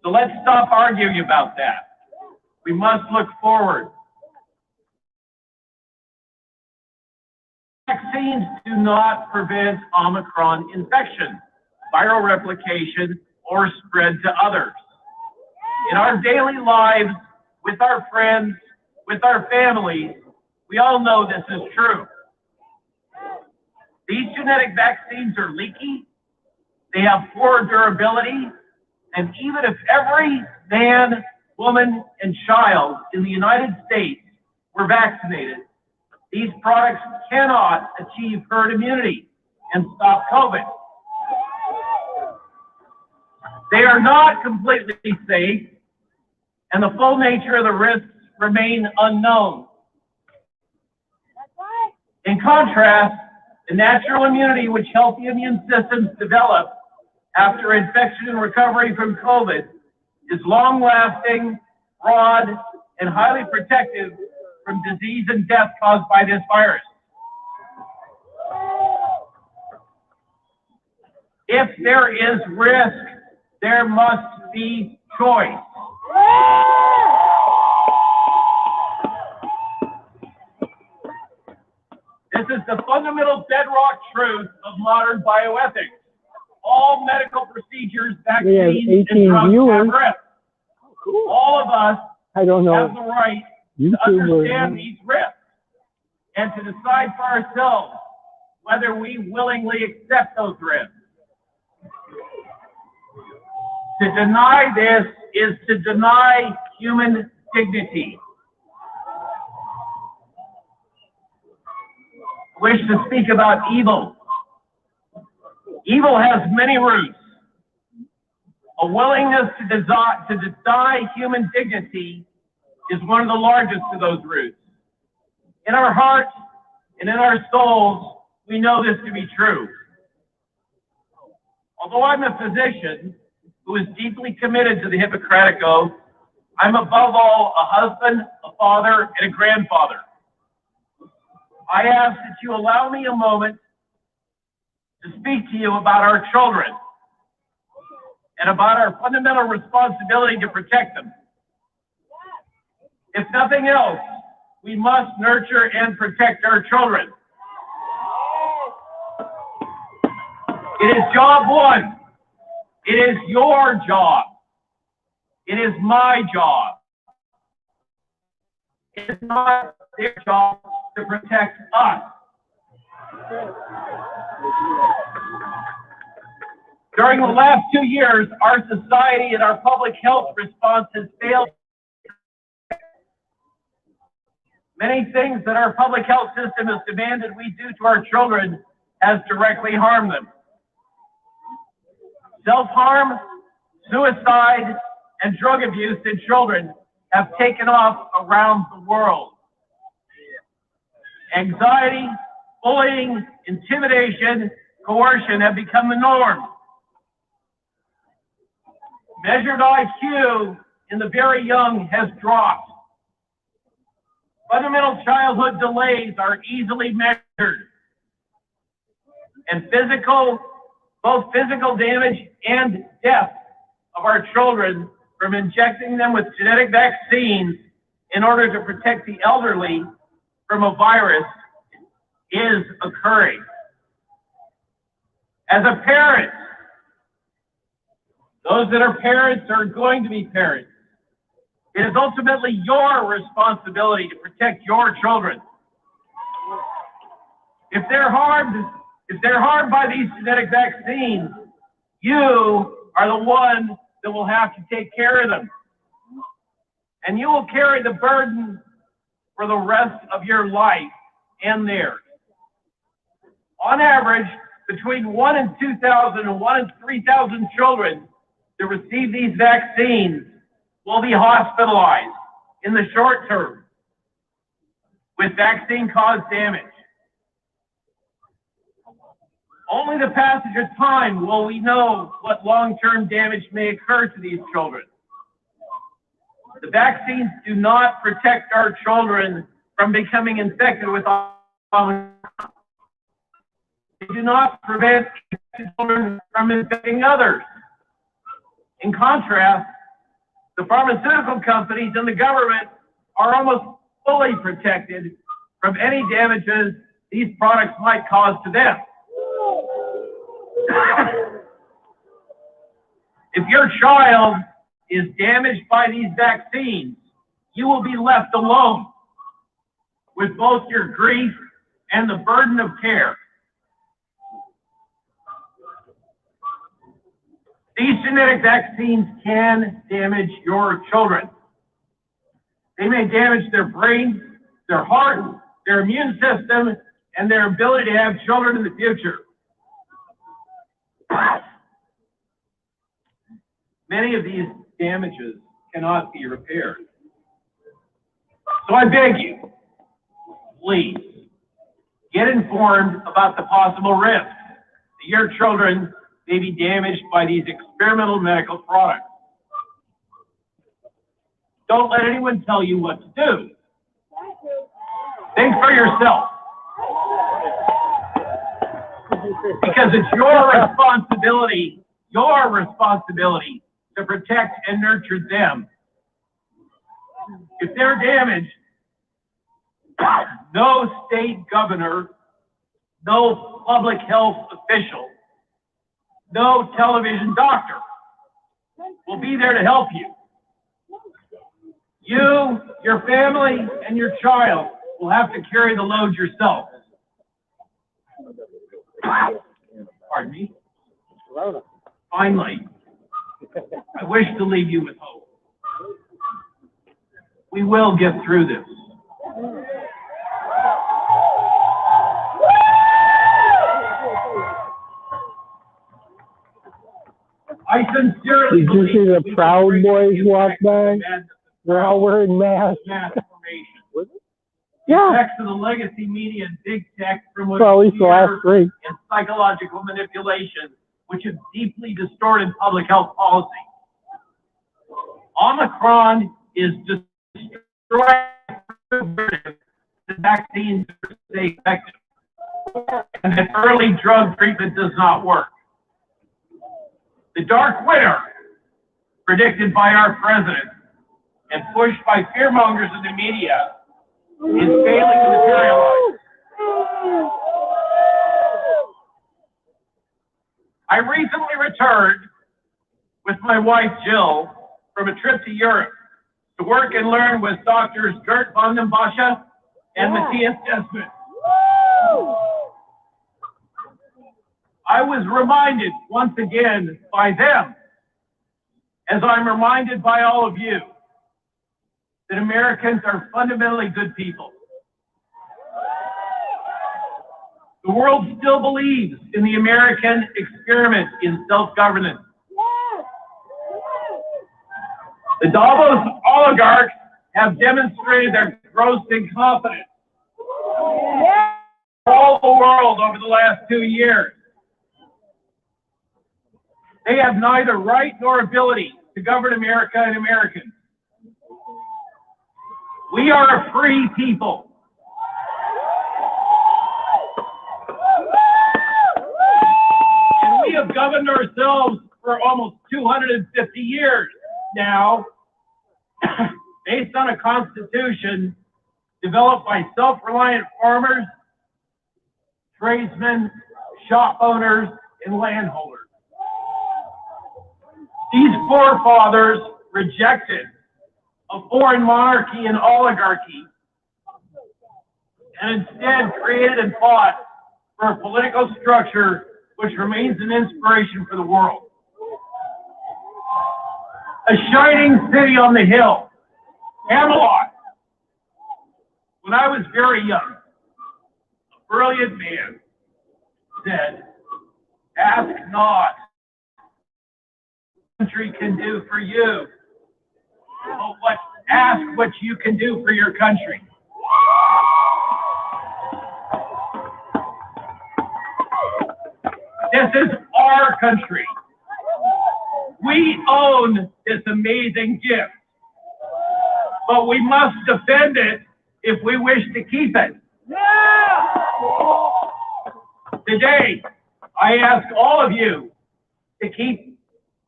So let's stop arguing about that. We must look forward. Vaccines do not prevent Omicron infection, viral replication, or spread to others. In our daily lives, with our friends, with our families, we all know this is true. These genetic vaccines are leaky, they have poor durability, and even if every man, woman, and child in the United States were vaccinated, these products cannot achieve herd immunity and stop COVID. They are not completely safe, and the full nature of the risks remain unknown. In contrast, the natural immunity which healthy immune systems develop after infection and recovery from COVID is long-lasting, broad, and highly protective from disease and death caused by this virus. If there is risk, there must be choice. This is the fundamental bedrock truth of modern bioethics. All medical procedures, vaccines, and drugs have risks. All of us have the right to understand these risks and to decide for ourselves whether we willingly accept those risks. To deny this is to deny human dignity. I wish to speak about evil. Evil has many roots. A willingness to deny human dignity is one of the largest of those roots. In our hearts and in our souls, we know this to be true. Although I'm a physician who is deeply committed to the Hippocratic Oath, I'm above all a husband, a father, and a grandfather. I ask that you allow me a moment to speak to you about our children and about our fundamental responsibility to protect them. If nothing else, we must nurture and protect our children. It is job one. It is your job. It is my job. It is not their job to protect us. During the last 2 years, our society and our public health response has failed. Many things that our public health system has demanded we do to our children has directly harmed them. Self-harm, suicide, and drug abuse in children have taken off around the world. Anxiety, bullying, intimidation, coercion have become the norm. Measured IQ in the very young has dropped. Fundamental childhood delays are easily measured. And both physical damage and death of our children from injecting them with genetic vaccines in order to protect the elderly from a virus is occurring. As a parent, those that are parents are going to be parents. It is ultimately your responsibility to protect your children. If they're harmed by these genetic vaccines, you are the one that will have to take care of them. And you will carry the burden for the rest of your life and theirs. On average, between 1 in 2,000 and 1 in 3,000 children that receive these vaccines will be hospitalized in the short term with vaccine-caused damage. Only the passage of time will we know what long-term damage may occur to these children. The vaccines do not protect our children from becoming infected with Omicron. They do not prevent children from infecting others. In contrast, the pharmaceutical companies and the government are almost fully protected from any damages these products might cause to them. If your child is damaged by these vaccines, you will be left alone with both your grief and the burden of care. These genetic vaccines can damage your children. They may damage their brains, their heart, their immune system, and their ability to have children in the future. Many of these damages cannot be repaired. So I beg you, please, get informed about the possible risks that your children may be damaged by these experimental medical products. Don't let anyone tell you what to do. Think for yourself. Because it's your responsibility to protect and nurture them. If they're damaged, no state governor, no public health official, no television doctor will be there to help you. You, your family, and your child will have to carry the load yourself. Pardon me. Finally, I wish to leave you with hope. We will get through this. I sincerely Did you see the Proud Boys walk by? They're all wearing masks. Yeah. Effects of the legacy media and big tech promote Well, at least the last three. and psychological manipulation, which have deeply distorted public health policy. Omicron is destroying the vaccines are safe, effective, and that early drug treatment does not work. The dark winter, predicted by our president and pushed by fearmongers in the media, is failing to materialize. I recently returned with my wife Jill from a trip to Europe to work and learn with doctors Gert van den Bosche and Matthias Desmond. I was reminded once again by them, as I'm reminded by all of you, that Americans are fundamentally good people. The world still believes in the American experiment in self-governance. The Davos oligarchs have demonstrated their gross incompetence all the world over the last 2 years. They have neither right nor ability to govern America and Americans. We are a free people. And we have governed ourselves for almost 250 years now, based on a constitution developed by self-reliant farmers, tradesmen, shop owners, and landholders. These forefathers rejected a foreign monarchy and oligarchy and instead created and fought for a political structure which remains an inspiration for the world. A shining city on the hill, Camelot. When I was very young, a brilliant man said, "Ask not what country can do for you, but ask what you can do for your country." This is our country. We own this amazing gift, but we must defend it if we wish to keep it. Today, I ask all of you to keep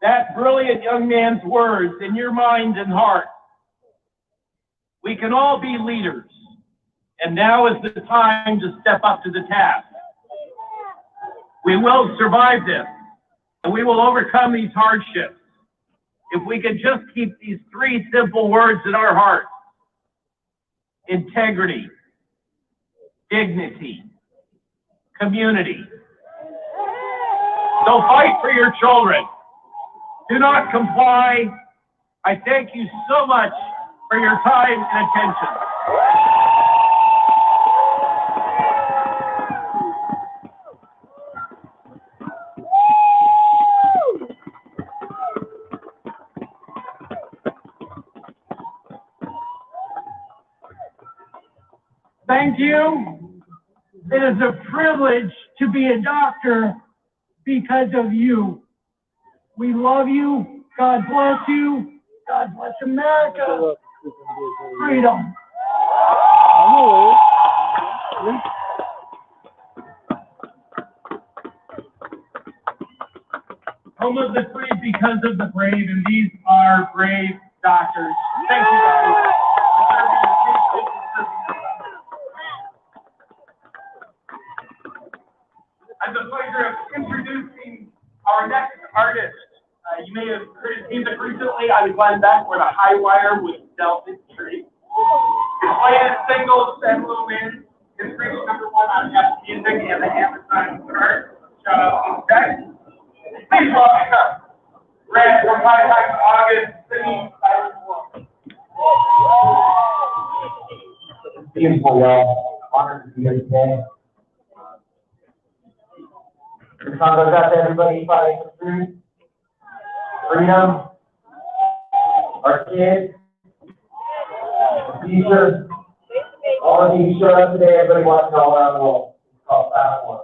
that brilliant young man's words in your minds and hearts. We can all be leaders, and now is the time to step up to the task. We will survive this, and we will overcome these hardships if we can just keep these three simple words in our hearts: integrity, dignity, community. So fight for your children. Do not comply. I thank you so much for your time and attention. Thank you. It is a privilege to be a doctor because of you. We love you. God bless you. God bless America. Freedom. Home of the free because of the brave, and these are brave doctors. Thank you, guys. I have the pleasure of introducing our next artist. You may have heard his music recently on Glenn Beck, or the High Wire with Delta Tree. His latest singles and Little Man is reached #1 on F Music and the Amazon chart. Shout out to Beck. Please welcome Grant from High Times August singing Silent War. Beautiful, y'all. Honored to be here today. This song goes out to everybody fighting for truth, freedom, our kids, the future, all All of you showed up today, everybody watching all around the world. It's called Fast One.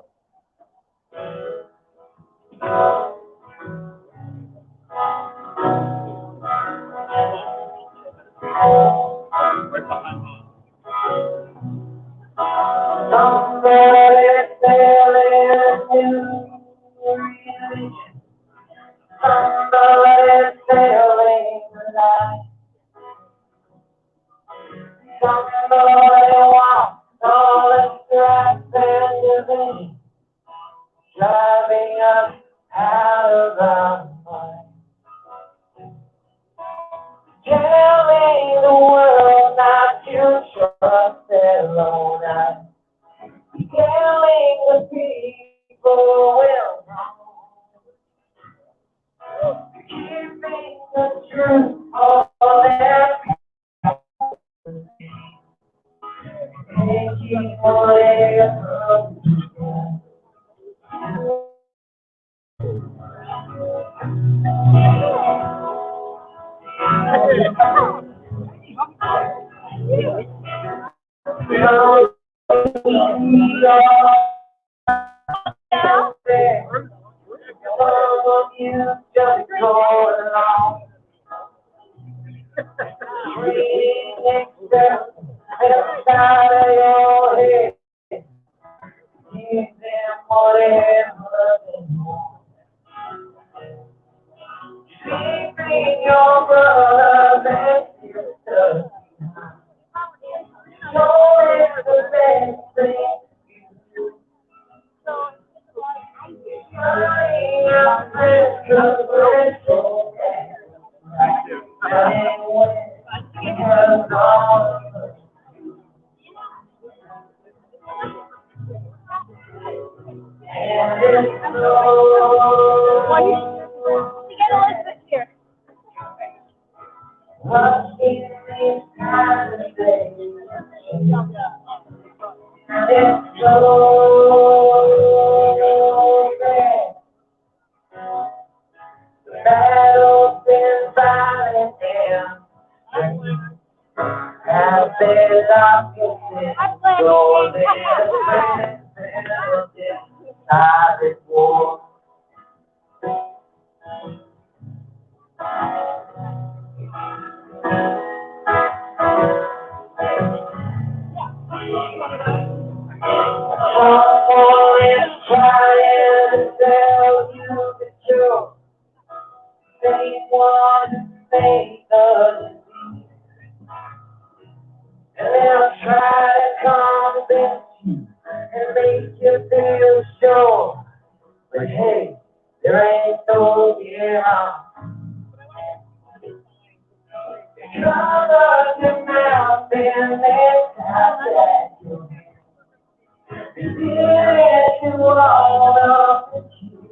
Somebody fell into religion. Somebody fell in line. Somebody walked all the stripes and division, driving us out of our mind. Telling the world not to trust their own eyes. Telling the people we're wrong. Keeping the truth all their people. Taking whatever we can. You just go along, reading except inside of your head, give them whatever they want. Keeping your brothers and sisters, so it's the best thing you do. Battle's been violent and have been opposite, so there's been decided war. Someone is trying to tell you the truth. They want to make the disease, and they'll try to convince you and make you feel sure. But hey, there ain't no getting out. Cover your mouth and let's have that. You all up the truth.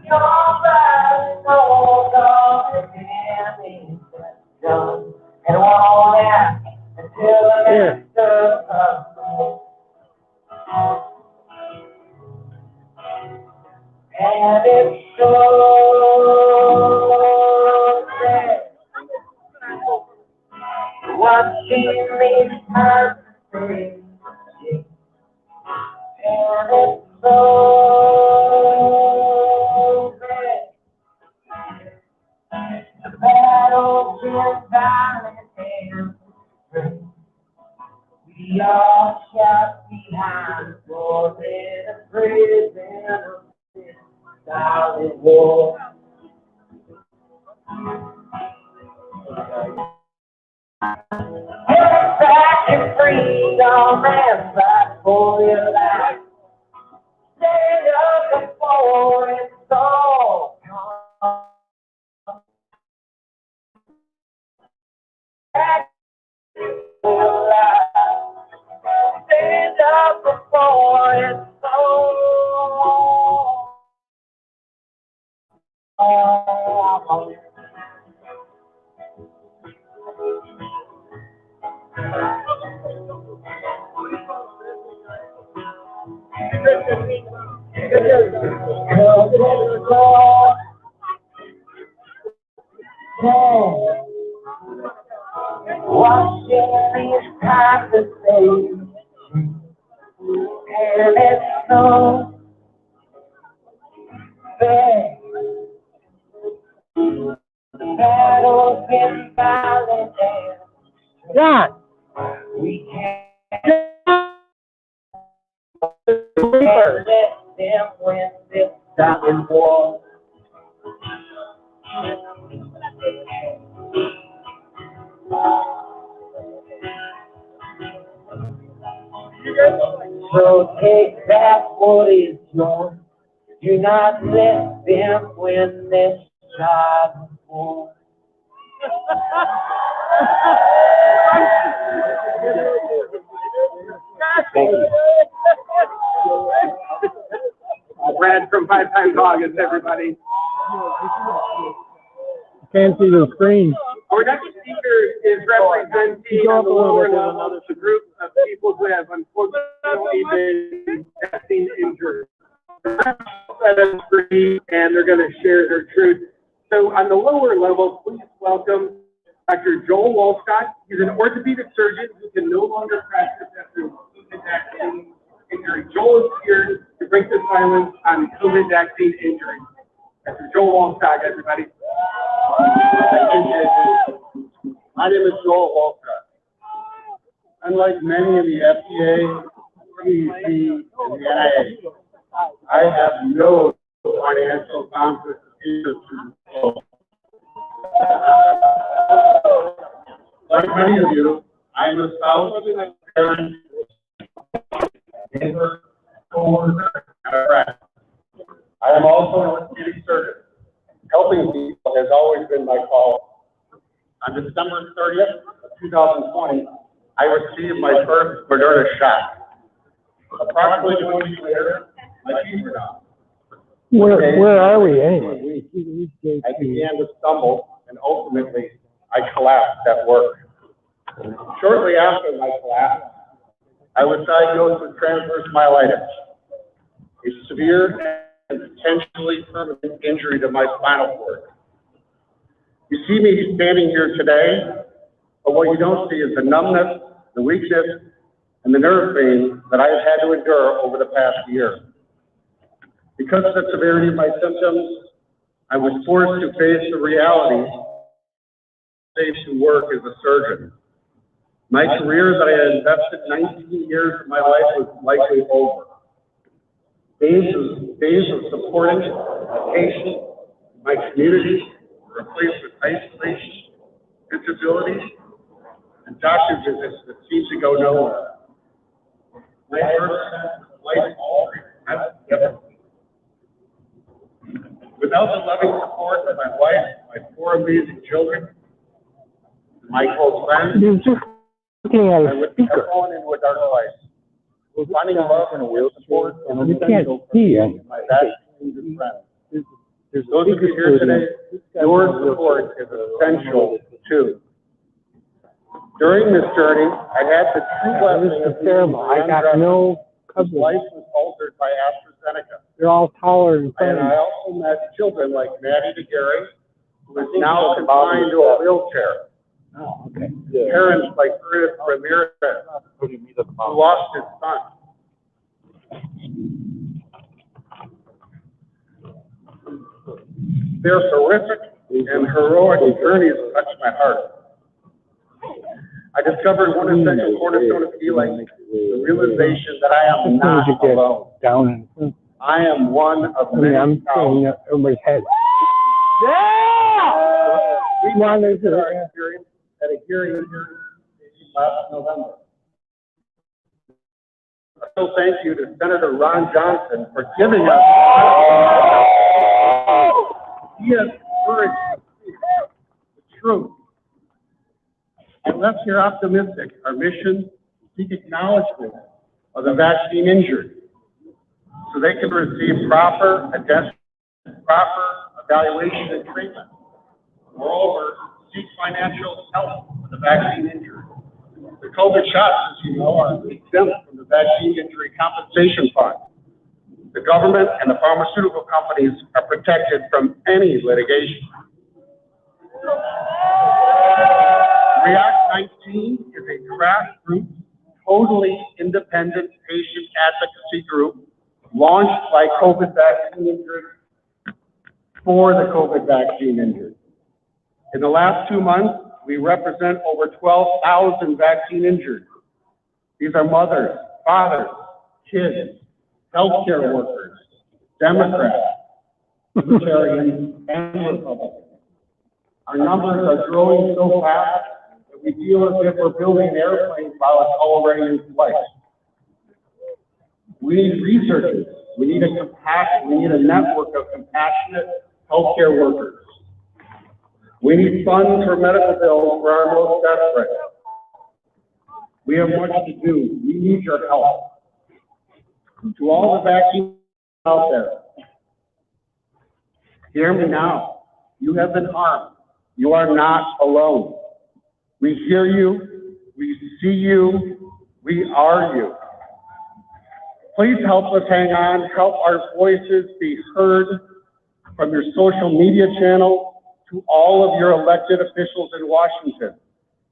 Nobody knows all the damage that's done, and won't ask until it's done. And it's so sad watching me hurt. And it's so bad. The battle's been violent and free. We all shot behind doors in a prison of this silent war. Get back to freedom and fight for your life. Stand up before it's all gone. Back to your life. Stand up before it's all gone. Watch Jerry's got the same, and it's so bad. The battle's been violent and John. we can't let them win this dying war. So take back what is yours. Do not let them win this dying war. Thank you. Brad from 5 Times August, everybody. Can't see the screen. Our next speaker is representing on the lower level a group of people who have unfortunately been vaccine injured. And they're going to share their truth. So on the lower level, please welcome Dr. Joel Walcott. He's an orthopedic surgeon who can no longer practice after COVID vaccine injury. Joel is here to break the silence on COVID vaccine injury. Dr. Joel Walcott, everybody. My name is Joel Walcott. Unlike many in the FDA, CDC, and the NIH, I have no financial conflict of interest. Like many of you, I am a spouse, parent, neighbor, co-worker, and a friend. I am also an orthopedic surgeon. Helping people has always been my call. On December 30th of 2020, I received my first Moderna shot. Approximately 2 weeks later, my feet were down. Where are we anyway? I began to stumble, and ultimately, I collapsed at work. Shortly after my collapse, I was diagnosed with transverse myelitis, a severe and potentially permanent injury to my spinal cord. You see me standing here today, but what you don't see is the numbness, the weakness, and the nerve pain that I have had to endure over the past year. Because of the severity of my symptoms, I was forced to face the reality of work as a surgeon. My career that I had invested 19 years of my life was likely over. Days of supporting my patient, my community, were replaced with isolation, disability, and doctor visits that seemed to go nowhere. My first sense of life altering ever. Without the loving support of my wife, my 4 amazing children, my close friends, I would have fallen into a dark place. Finding love and support and You can't see it. my vaccinated friends. Those of you here today, your support is essential too. During this journey, I had the true blessing of terrible. I got no whose coverage. life was altered by AstraZeneca. They're all taller and And funny. I also met children like Maddie DeGarry, who is now confined to a wheelchair. Oh, okay. Parents like Chris Ramirez, who lost his son. Their horrific and heroic journeys touched my heart. I discovered one essential cornerstone of healing, the realization that I am not alone. Down. I am one of I mean, many I'm thousands. saying everybody's head. We wanted our experience at a hearing here last November. So thank you to Senator Ron Johnson for giving us. He has courage to speak the truth. I left here optimistic. Our mission to seek acknowledgement of the vaccine injured, so they can receive proper evaluation and treatment. Moreover, seek financial help for the vaccine injured. The COVID shots, as you know, are exempt from the Vaccine Injury Compensation Fund. The government and the pharmaceutical companies are protected from any litigation. React 19 is a grassroots, totally independent patient advocacy group launched by COVID vaccine injured for the COVID vaccine injured. In the last 2 months, we represent over 12,000 vaccine injured. These are mothers, fathers, kids, healthcare workers, Democrats, Libertarians, and Republicans. Our numbers are growing so fast that we feel as if we're building airplanes while it's already in flight. We need researchers. We need a network of compassionate healthcare workers. We need funds for medical bills for our most desperate. We have much to do. We need your help. To all the vaccines out there, hear me now. You have been harmed. You are not alone. We hear you. We see you. We are you. Please help us hang on. Help our voices be heard from your social media channel to all of your elected officials in Washington.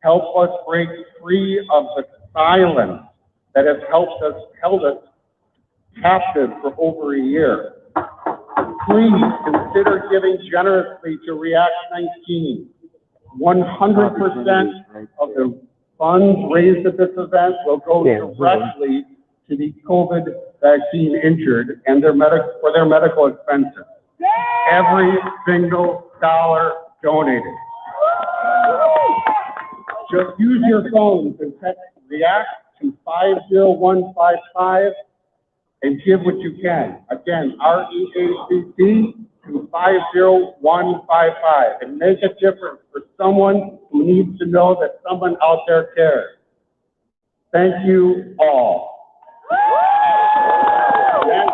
Help us break free of the silence that has held us captive for over a year. Please consider giving generously to React 19. 100% of the funds raised at this event will go directly to the COVID vaccine injured and their medical expenses. Every single dollar donated. Just use your phones and text REACT to 50155 and give what you can. Again, REACT to 50155 and make a difference for someone who needs to know that someone out there cares. Thank you all. Next, a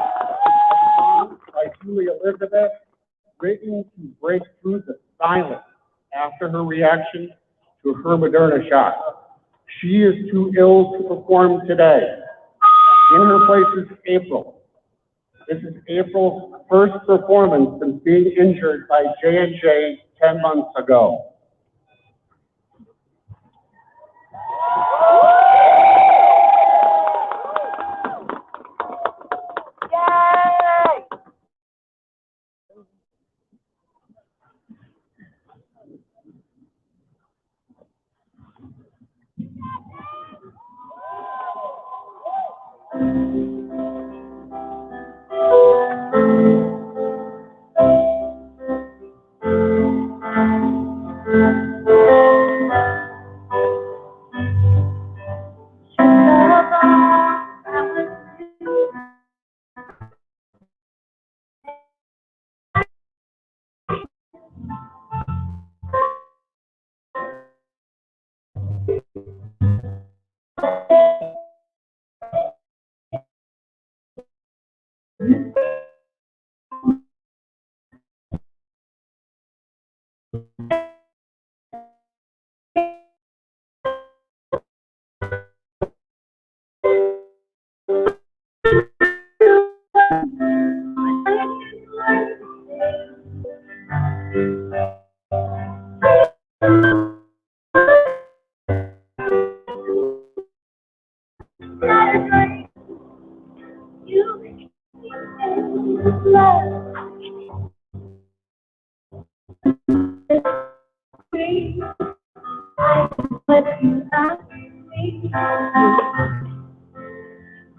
song by Julie Elizabeth, written to break through the silence after her reaction to her Moderna shot. She is too ill to perform today. In her place is April. This is April's first performance since being injured by J&J 10 months ago.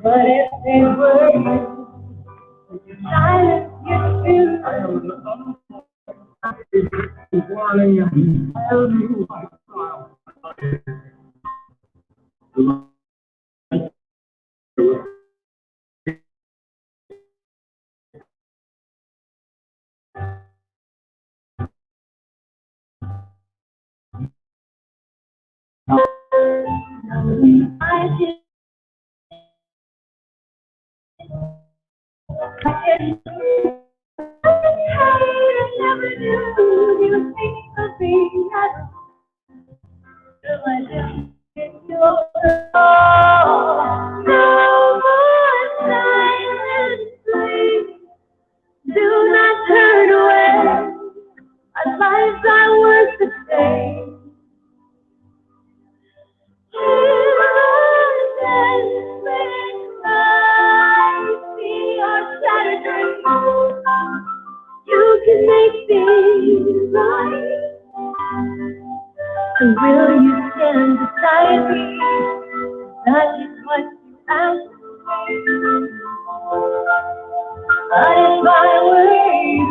But if they were you, silence you do not turn away. Our lives are worth the same. may seem right. And will you stand beside me? That is what you ask me. But if I were you,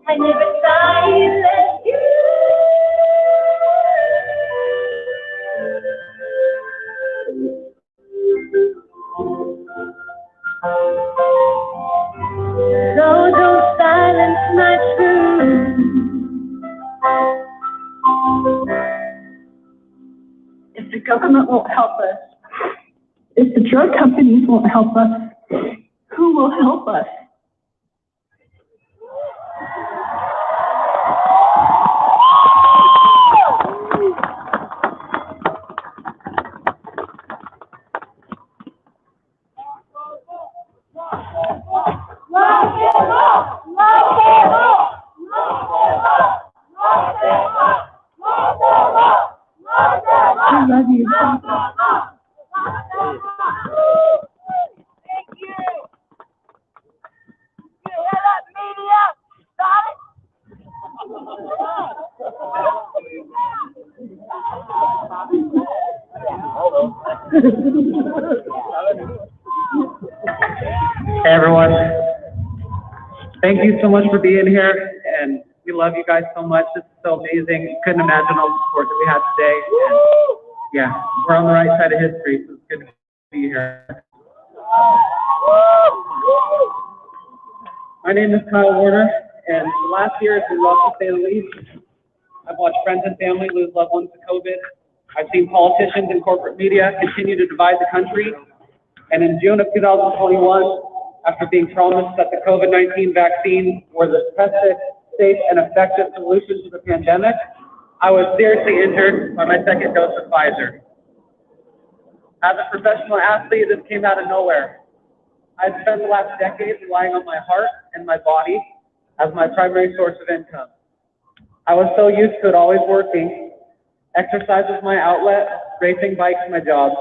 I never silence you. So don't silence my truth. If the government won't help us, if the drug companies won't help us, who will help us? I love you. Thank you. You hear that, media? Got it? Hey everyone, thank you so much for being here, and we love you guys so much. This is so amazing. Couldn't imagine all the support that we had today. And yeah, we're on the right side of history, so it's good to be here. My name is Kyle Warner, and the last year has been rough to say the least. I've watched friends and family lose loved ones to COVID. I've seen politicians and corporate media continue to divide the country. And in June of 2021, after being promised that the COVID-19 vaccine was a tested, safe, and effective solution to the pandemic, I was seriously injured by my second dose of Pfizer. As a professional athlete, this came out of nowhere. I've spent the last decade relying on my heart and my body as my primary source of income. I was so used to it always working. Exercise was my outlet, racing bikes my job.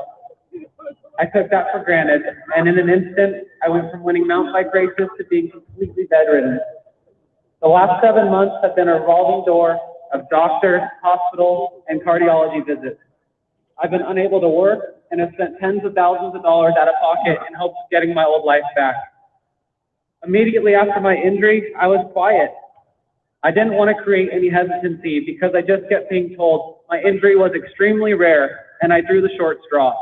I took that for granted, and in an instant, I went from winning mountain bike races to being completely bedridden. The last 7 months have been a revolving door of doctors, hospitals, and cardiology visits. I've been unable to work and have spent tens of thousands of dollars out of pocket in hopes of getting my old life back. Immediately after my injury, I was quiet. I didn't want to create any hesitancy because I just kept being told my injury was extremely rare, and I drew the short straw.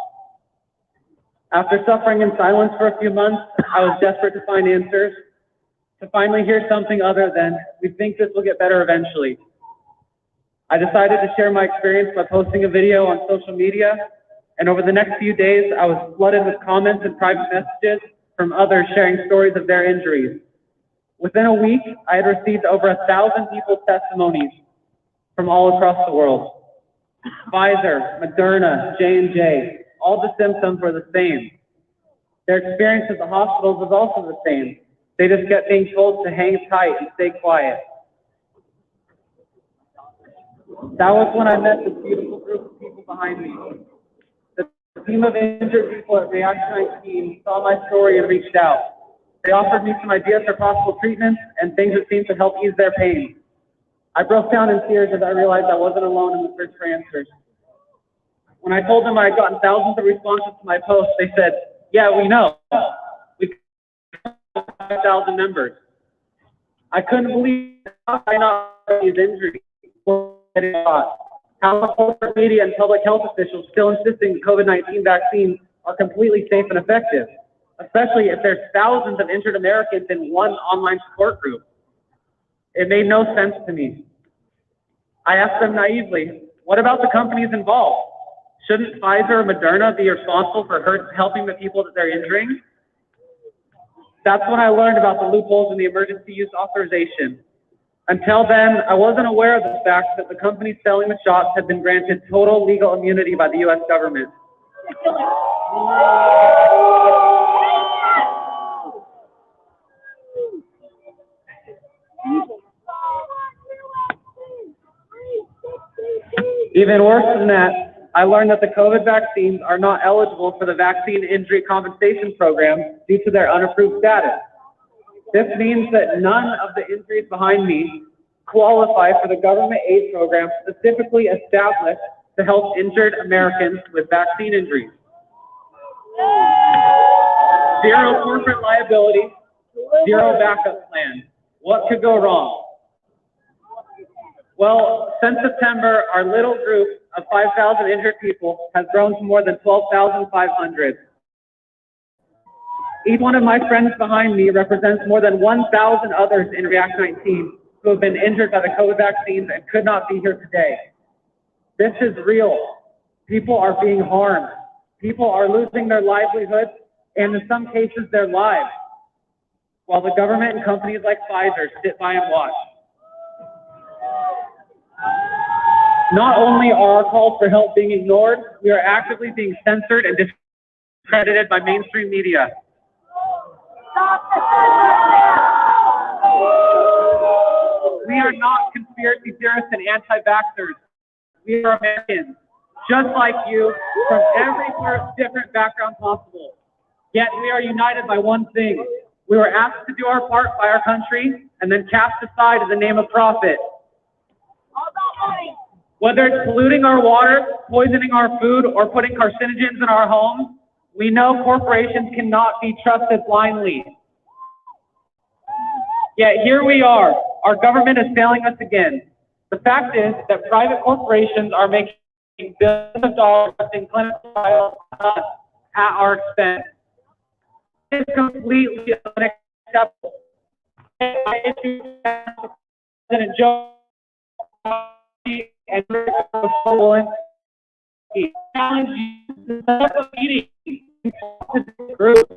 After suffering in silence for a few months, I was desperate to find answers, to finally hear something other than, we think this will get better eventually. I decided to share my experience by posting a video on social media, and over the next few days, I was flooded with comments and private messages from others sharing stories of their injuries. Within a week, I had received over 1,000 people's testimonies from all across the world. Pfizer, Moderna, J&J, all the symptoms were the same. Their experience at the hospitals was also the same. They just kept being told to hang tight and stay quiet. That was when I met this beautiful group of people behind me. The team of injured people at React 19 saw my story and reached out. They offered me some ideas for possible treatments and things that seemed to help ease their pain. I broke down in tears as I realized I wasn't alone in the search for answers. When I told them I had gotten thousands of responses to my posts, they said, yeah, we know. We have 5,000 members. I couldn't believe how I not these injuries. How corporate media and public health officials still insisting that COVID-19 vaccines are completely safe and effective, especially if there's thousands of injured Americans in one online support group. It made no sense to me. I asked them naively, what about the companies involved? Shouldn't Pfizer or Moderna be responsible for helping the people that they're injuring? That's when I learned about the loopholes in the emergency use authorization. Until then, I wasn't aware of the fact that the companies selling the shots had been granted total legal immunity by the U.S. government. Even worse than that, I learned that the COVID vaccines are not eligible for the Vaccine Injury Compensation Program due to their unapproved status. This means that none of the injuries behind me qualify for the government aid program specifically established to help injured Americans with vaccine injuries. Zero corporate liability, zero backup plan. What could go wrong? Well, since September, our little group of 5,000 injured people has grown to more than 12,500. Each one of my friends behind me represents more than 1,000 others in React 19 who have been injured by the COVID vaccines and could not be here today. This is real. People are being harmed. People are losing their livelihoods and in some cases their lives, while the government and companies like Pfizer sit by and watch. Not only are our calls for help being ignored, we are actively being censored and discredited by mainstream media. We are not conspiracy theorists and anti-vaxxers. We are Americans, just like you, from every different background possible. Yet we are united by one thing. We were asked to do our part by our country and then cast aside in the name of profit. Whether it's polluting our water, poisoning our food, or putting carcinogens in our homes, we know corporations cannot be trusted blindly. Yet here we are. Our government is failing us again. The fact is that private corporations are making billions of dollars in clinical trials at our expense. It is completely unacceptable. President Joe and challenge you to set up a meeting to this group.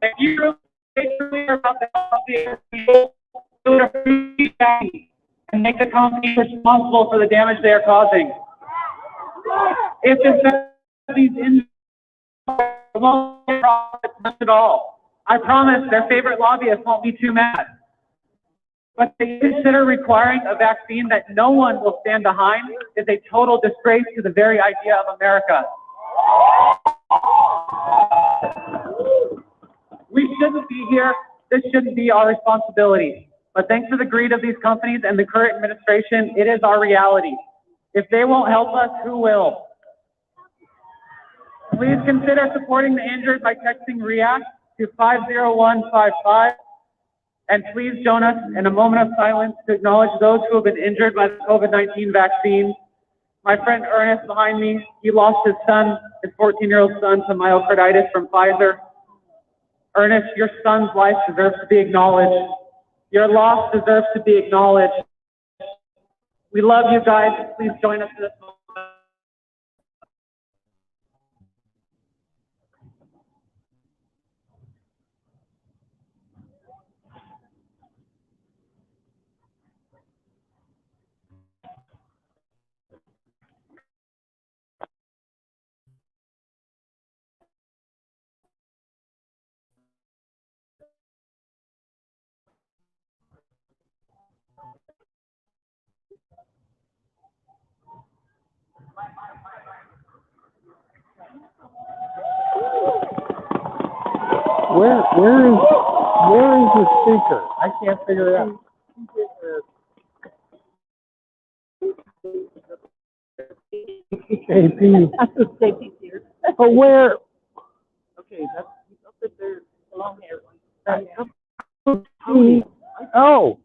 If you really clear about the company, do it a free vaccine and make the company responsible for the damage they are causing. If in fact these injuries won't get profits much at all, I promise their favorite lobbyists won't be too mad. But they consider requiring a vaccine that no one will stand behind is a total disgrace to the very idea of America. We shouldn't be here. This shouldn't be our responsibility. But thanks to the greed of these companies and the current administration, it is our reality. If they won't help us, who will? Please consider supporting the injured by texting REACT to 50155. And please join us in a moment of silence to acknowledge those who have been injured by the COVID-19 vaccine. My friend Ernest behind me, he lost his son, his 14-year-old son, to myocarditis from Pfizer. Ernest, your son's life deserves to be acknowledged. Your loss deserves to be acknowledged. We love you guys. Please join us in this moment. Where is the speaker? I can't figure it out. JP. JP's here. But where? Okay, that's up there, long hair. Oh,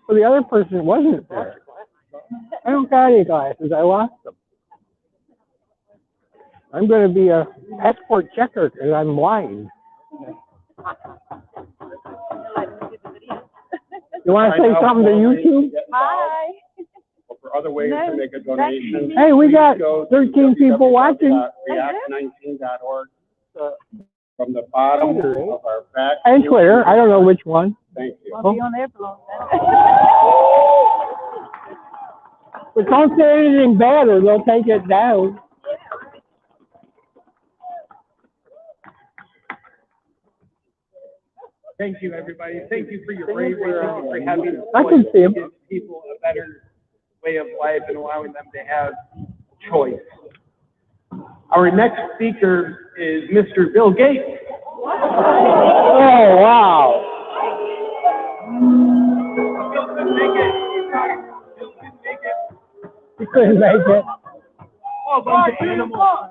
well, the other person wasn't there. I don't got any glasses. I lost them. I'm going to be a passport checker because I'm blind. You want to say something to YouTube? Hi. For other ways to make a donation. Hey, we got 13 people watching. React19.org. From the bottom of our back. And Twitter. I don't know which one. Thank you. I'll be on there for long. But don't say anything bad or they'll take it down. Thank you, everybody. Thank you for your bravery. Thank you for having I can see him. give people a better way of life and allowing them to have choice. Our next speaker is Mr. Bill Gates. Oh, wow. He couldn't make it. Oh, a bunch of animals.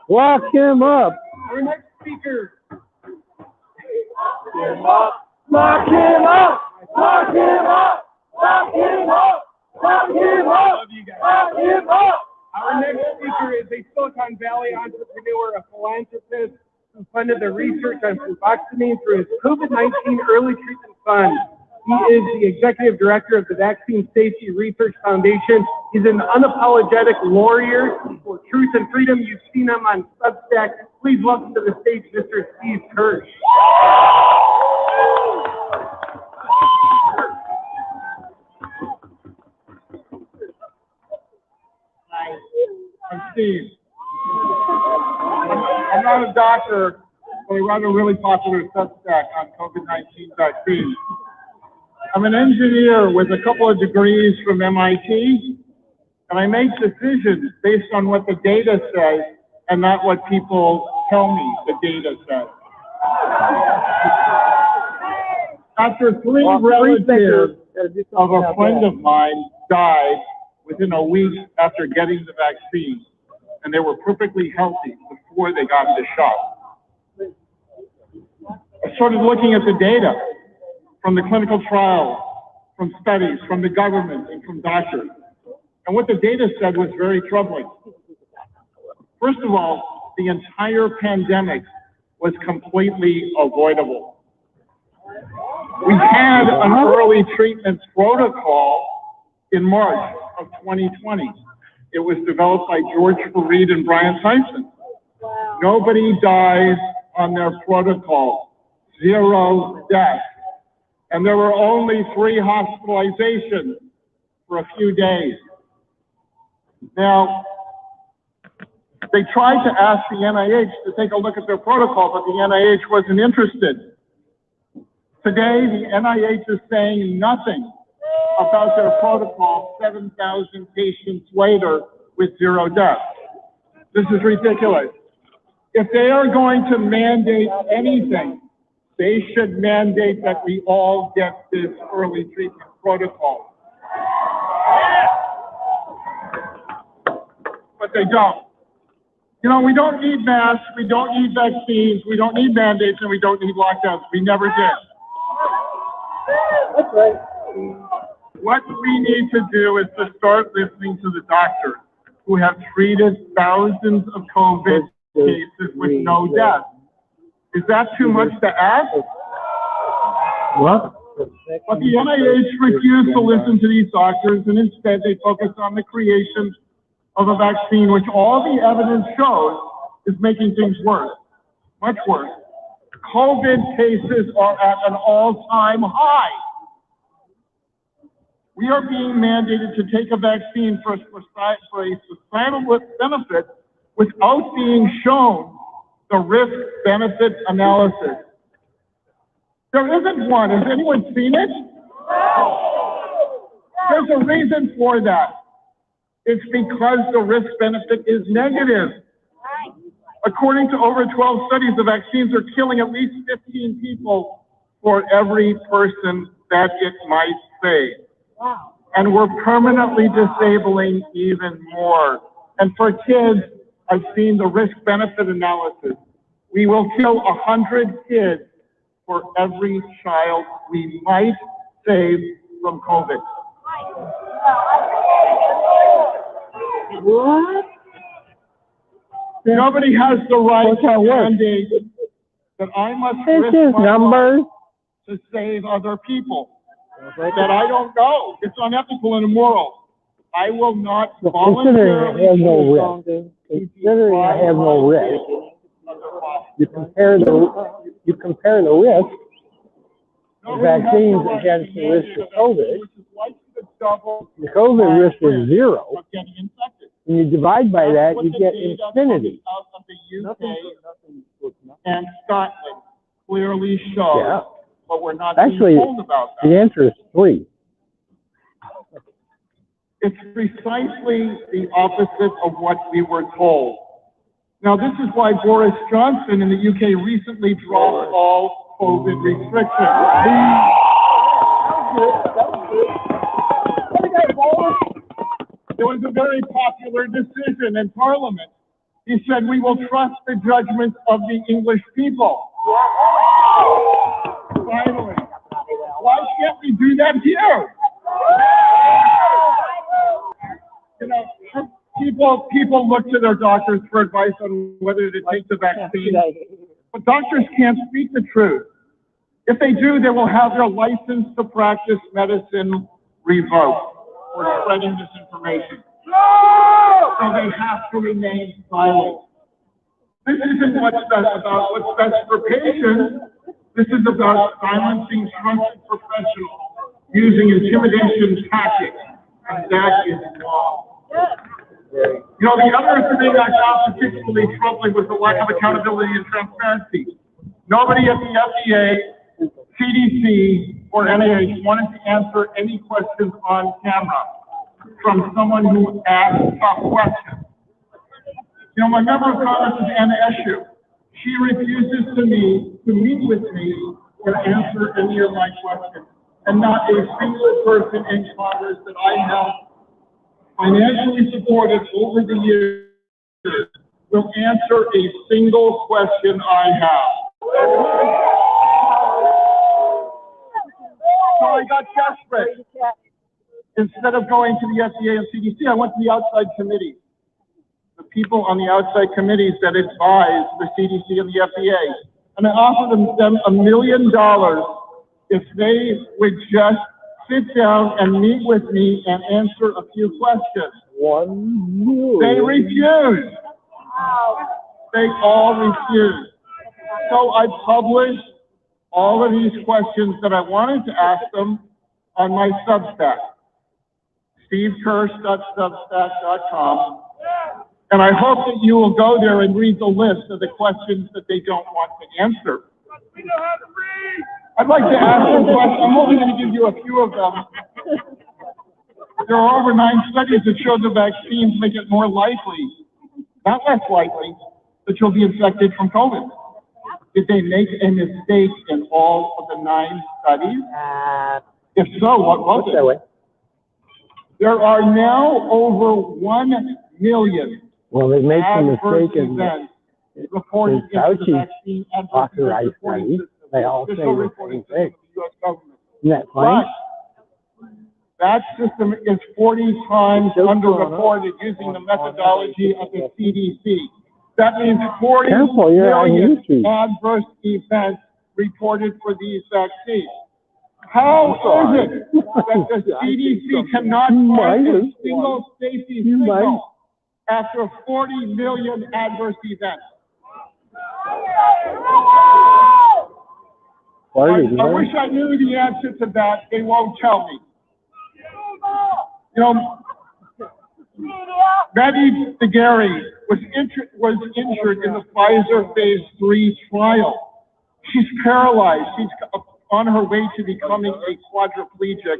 Lock him up. Our next speaker. Lock him up. Lock him up. Lock him up. Lock him up. Lock him up. Our next speaker is a Silicon Valley entrepreneur, a philanthropist who funded the research on fluvoxamine through his COVID-19 early treatment fund. He is the executive director of the Vaccine Safety Research Foundation. He's an unapologetic warrior for truth and freedom. You've seen him on Substack. Please welcome to the stage Mr. Steve Kirsch. I'm Steve. I'm not a doctor, but I run a really popular Substack on COVID-19 vaccines. I'm an engineer with a couple of degrees from MIT, and I make decisions based on what the data says and not what people tell me the data says. After three relatives of a friend of mine died within a week after getting the vaccine, and they were perfectly healthy before they got the shot. I started looking at the data from the clinical trials, from studies, from the government, and from doctors. And what the data said was very troubling. First of all, the entire pandemic was completely avoidable. We had an early treatment protocol in March of 2020. It was developed by George Fareed and Brian Tyson. Nobody dies on their protocol, 0 deaths. And there were only 3 hospitalizations for a few days. Now, they tried to ask the NIH to take a look at their protocol, but the NIH wasn't interested. Today, the NIH is saying nothing about their protocol 7,000 patients later with 0 deaths. This is ridiculous. If they are going to mandate anything, they should mandate that we all get this early treatment protocol. But they don't. You know, we don't need masks, we don't need vaccines, we don't need mandates, and we don't need lockdowns. We never did. That's right. What we need to do is to start listening to the doctors who have treated thousands of COVID cases with no death. Is that too much to ask? What? But the NIH refused to listen to these doctors, and instead they focused on the creation of a vaccine, which all the evidence shows is making things worse, much worse. COVID cases are at an all-time high. We are being mandated to take a vaccine for a societal benefit without being shown the risk-benefit analysis. There isn't one. Has anyone seen it? There's a reason for that. It's because the risk-benefit is negative. According to over 12 studies, the vaccines are killing at least 15 people for every person that it might save. Wow. And we're permanently disabling even more. And for kids, I've seen the risk-benefit analysis. We will kill 100 kids for every child we might save from COVID. What? Nobody has the right to mandate that I must risk my life to save other people. That I don't know. It's unethical and immoral. I will not voluntarily Considering I have no risk. Considering I have no risk. You compare the risk of vaccines against the risk of COVID. the double The COVID risk is zero. of getting infected. When you divide by that, That's what you the get data infinity. out of the UK and Scotland clearly shows, Yeah. but we're not Actually, being told about that. the answer is 3. It's precisely the opposite of what we were told. Now, this is why Boris Johnson in the UK recently dropped all COVID restrictions. It was a very popular decision in Parliament. He said, we will trust the judgment of the English people. Finally. Why can't we do that here? You know, people look to their doctors for advice on whether to take the vaccine, but doctors can't speak the truth. If they do, they will have their license to practice medicine revoked for spreading disinformation. So they have to remain silent. This isn't what's best about what's best for patients. This is about silencing trusted professionals using intimidation tactics, and that is wrong. You know, the other thing I found particularly troubling was the lack of accountability and transparency. Nobody at the FDA, CDC, or NIH wanted to answer any questions on camera from someone who asked tough questions. You know, my member of Congress is Anna Eshoo. She refuses to meet with me or answer any of my questions. And not a single person in Congress that I have financially supported over the years will answer a single question I have. So I got desperate. Instead of going to the FDA and CDC, I went to the outside committees. The people on the outside committees that advise the CDC and the FDA. And I offered them $1 million if they would just sit down and meet with me and answer a few questions. $1 million. They refused. They all refused. So I published all of these questions that I wanted to ask them on my Substack, stevekirsch.substack.com. And I hope that you will go there and read the list of the questions that they don't want to answer. I'd like to ask them questions. I'm only going to give you a few of them. There are over 9 studies that show the vaccines make it more likely, not less likely, that you'll be infected from COVID. Did they make a mistake in all of the 9 studies? If so, what was it? There are now over 1 million Well, they made some adverse mistake in events reported in the Fauci vaccine adverse authorized event reporting study. system. They all say Official the reporting same thing. system of the U.S. government. Isn't that funny? But that system is 40 times underreported using the methodology of the CDC. That means 40 Careful, you're on million YouTube. adverse events reported for these vaccines. How is it that the CDC cannot find a single safety signal after 40 million adverse events? I wish I knew the answer to that. They won't tell me. You know, Betty Daguerre was injured in the Pfizer phase 3 trial. She's paralyzed. She's on her way to becoming a quadriplegic.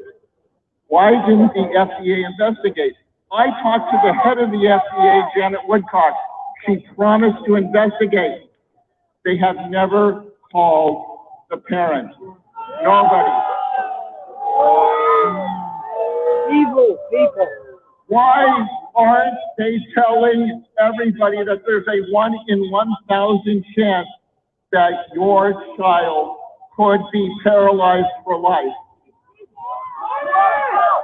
Why didn't the FDA investigate? I talked to the head of the FDA, Janet Woodcock. She promised to investigate. They have never called the parents. Nobody. Evil people. Why aren't they telling everybody that there's a 1 in 1,000 chance that your child could be paralyzed for life?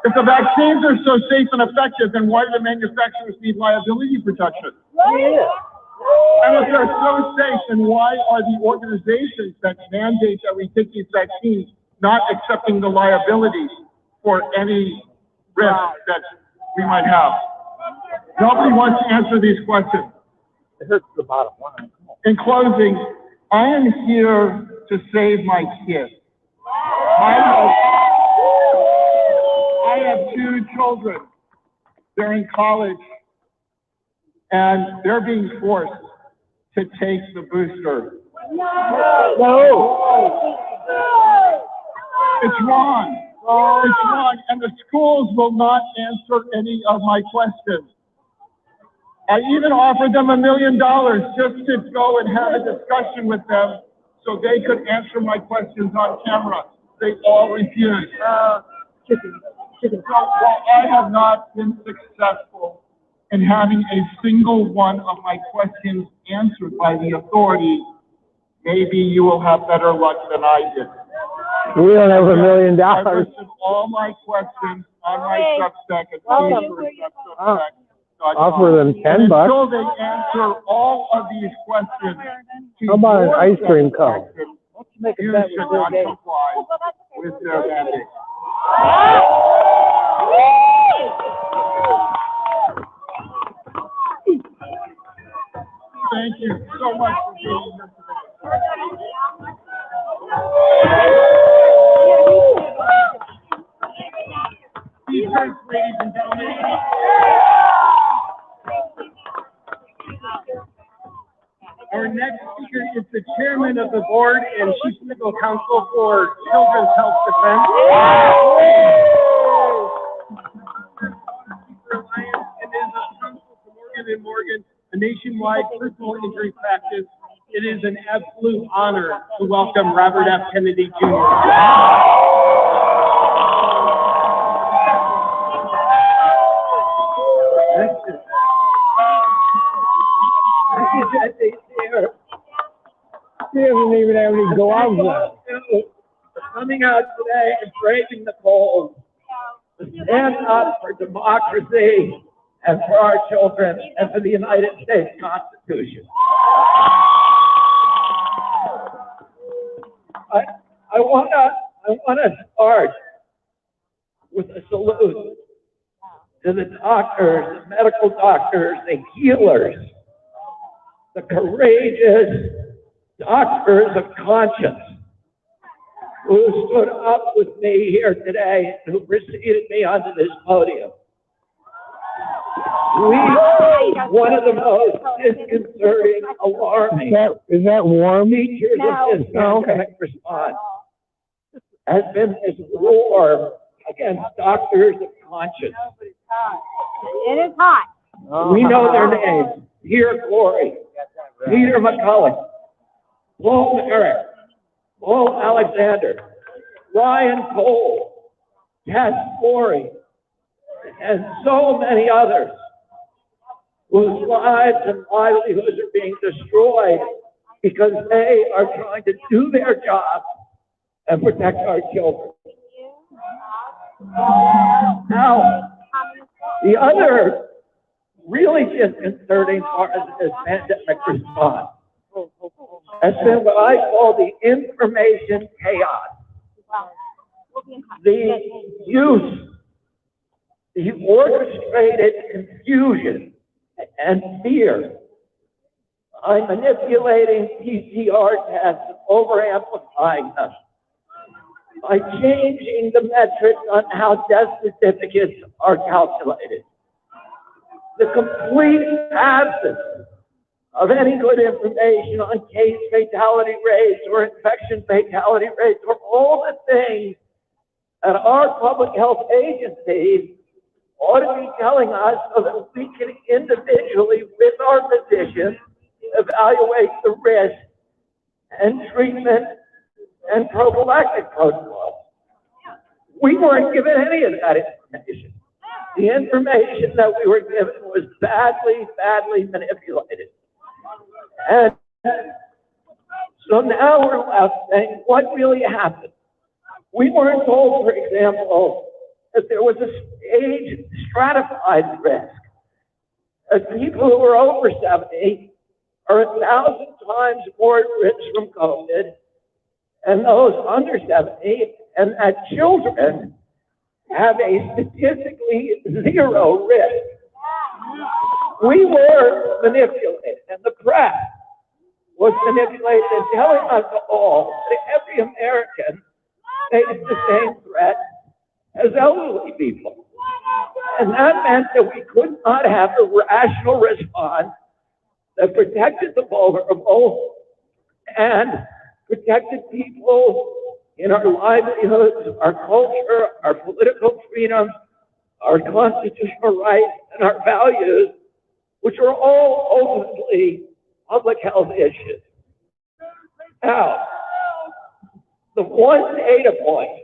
If the vaccines are so safe and effective, then why do the manufacturers need liability protection? And if they're so safe, then why are the organizations that mandate that we take these vaccines not accepting the liability for any risk that we might have? Nobody wants to answer these questions. It hurts the bottom line. In closing, I am here to save my kids. I have children, they're in college, and they're being forced to take the booster. No. It's wrong. It's wrong, and the schools will not answer any of my questions. I even offered them $1 million just to go and have a discussion with them so they could answer my questions on camera. They all refused. So while I have not been successful in having a single one of my questions answered by the authorities, maybe you will have better luck than I did. We don't have $1 million. I listed all my questions on my Substack at Substack. Offer them $10. Until they answer all of these questions. How about an ice cream cone? You should not comply with their mandate. Thank you so much for being here today. Speakers, ladies and gentlemen. Our next speaker is the chairman of the board and chief legal counsel for Children's Health Defense. Alliance and is a counsel to Morgan & Morgan, a nationwide personal injury practice. It is an absolute honor to welcome Robert F. Kennedy Jr. He doesn't even have any gloves on. Coming out today and braving the cold to stand up for democracy and for our children and for the United States Constitution. I wanna start with a salute to the doctors, the medical doctors, the healers, the courageous doctors of conscience who stood up with me here today and who preceded me onto this podium. One of the most disconcerting, alarming Is that warm? features of this pandemic response has been this war against doctors of conscience. It is hot. We know their names: Peter Corey, Peter McCullough, Paul Merrick, Paul Alexander, Ryan Cole, Ted Corey, and so many others whose lives and livelihoods are being destroyed because they are trying to do their job and protect our children. Now, the other really disconcerting part of this pandemic response has been what I call the information chaos. The use, the orchestrated confusion and fear by manipulating PCR tests and over-amplifying them, by changing the metrics on how death certificates are calculated. The complete absence of any good information on case fatality rates or infection fatality rates or all the things that our public health agencies ought to be telling us so that we can individually, with our physicians, evaluate the risk and treatment and prophylactic protocols. We weren't given any of that information. The information that we were given was badly, badly manipulated. And so now we're left saying, what really happened? We weren't told, for example, that there was a age stratified risk. That people who are over 70 are 1,000 times more at risk from COVID, and those under 70, and that children have a statistically zero risk. We were manipulated, and the press was manipulated in telling us all that every American faces the same threat as elderly people. And that meant that we could not have a rational response that protected the vulnerable and protected people in our livelihoods, our culture, our political freedoms, our constitutional rights, and our values, which are all ultimately public health issues. Now, the one data point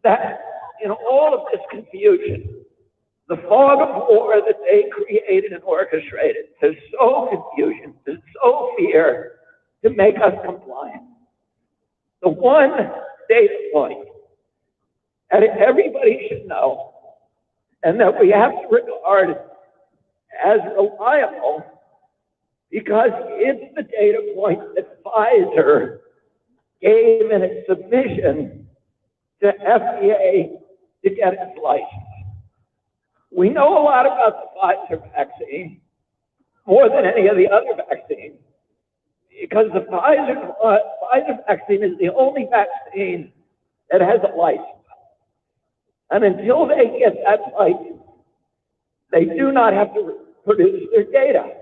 that in all of this confusion, the fog of war that they created and orchestrated to sow confusion, to sow fear, to make us compliant. The one data point that everybody should know and that we have to regard as reliable because it's the data point that Pfizer gave in its submission to FDA to get its license. We know a lot about the Pfizer vaccine, more than any of the other vaccines, because the Pfizer vaccine is the only vaccine that has a license. And until they get that license, they do not have to produce their data.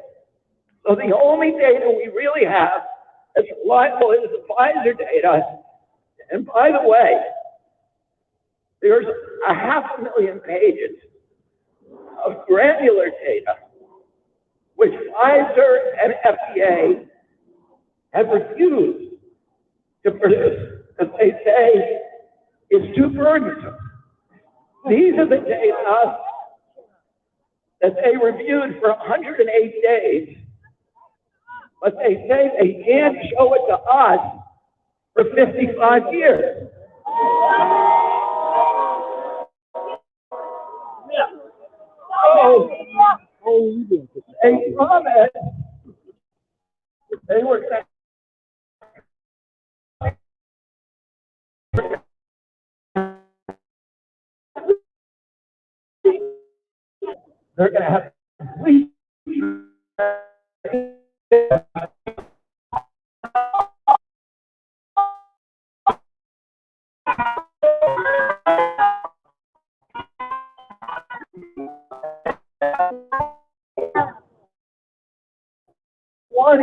So the only data we really have that's reliable is the Pfizer data. And by the way, there's 500,000 pages of granular data, which Pfizer and FDA have refused to produce, because they say it's too burdensome. These are the data that they reviewed for 108 days, but they say they can't show it to us for 55 years. So, they promised they were going they're going to have complete one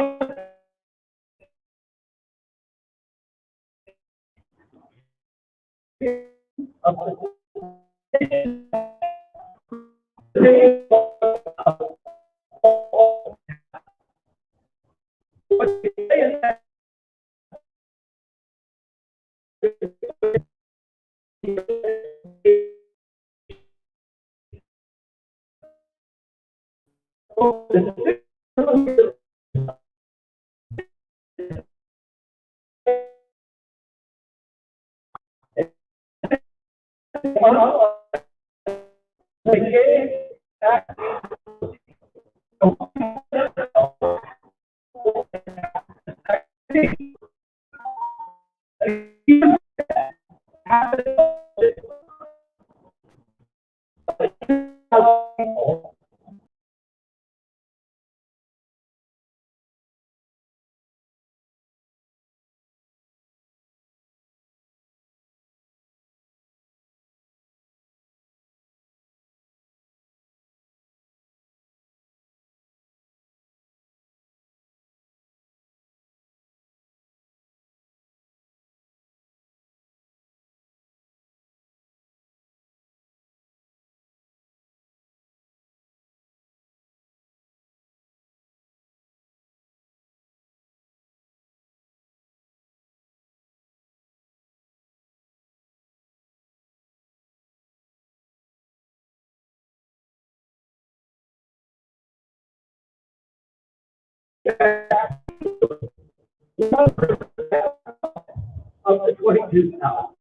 of the 22,000.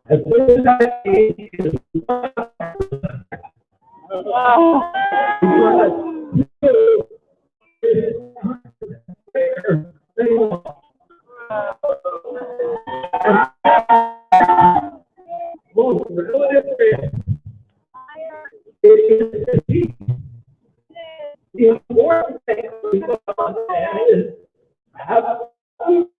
As soon as that age is most relative risk. It is The important thing we don't understand is have absolute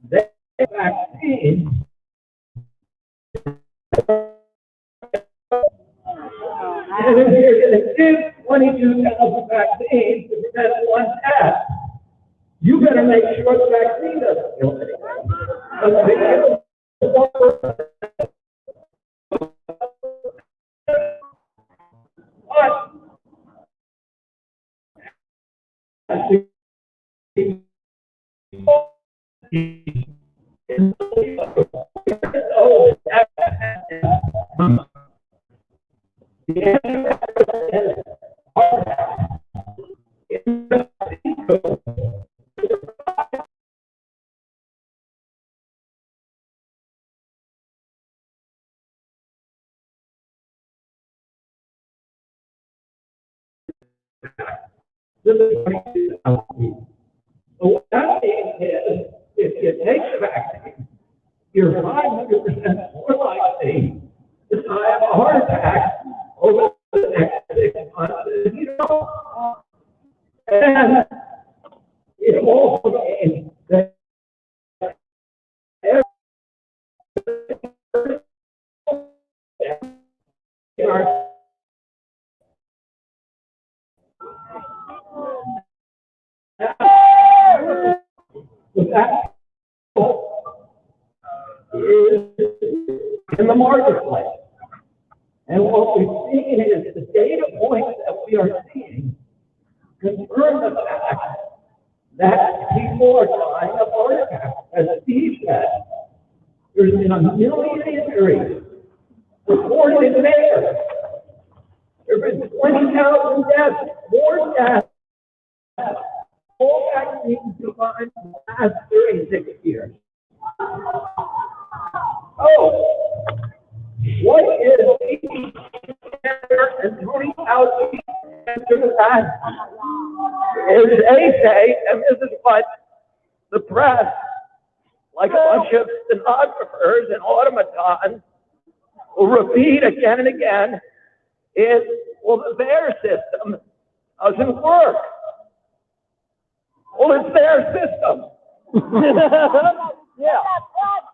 the vaccine and if you're going to give 22,000 vaccines to prevent one death, you better make sure the vaccine doesn't kill anyone. So what that means is, if you take the vaccine, you're 500% more likely to die of a heart attack over the next 6 months than you don't. And it also means that that is in the marketplace. And what we've seen is the data points that we are seeing confirm the fact that people are dying of heart attacks. As Steve said, there's been 1 million injuries reported in there. There have been 20,000 deaths, more deaths. All vaccines combined in the last 36 years. Oh, what is and 20,000 after that? As they say, and this is what the press, like a bunch of stenographers and automatons, will repeat again and again, is, well, the VAERS system doesn't work. Well, it's their system. Yeah.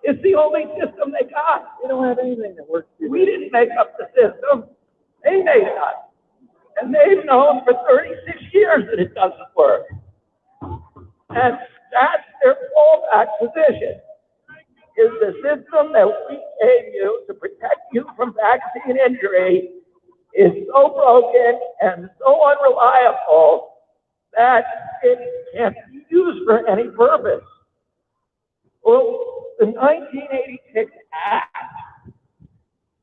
It's the only system they got. They don't have anything that works. We didn't make up the system. They made it up. And they've known for 36 years that it doesn't work. And that's their fallback position, is the system that we gave you to protect you from vaccine injury is so broken and so unreliable that it can't be used for any purpose. Well, the 1986 Act,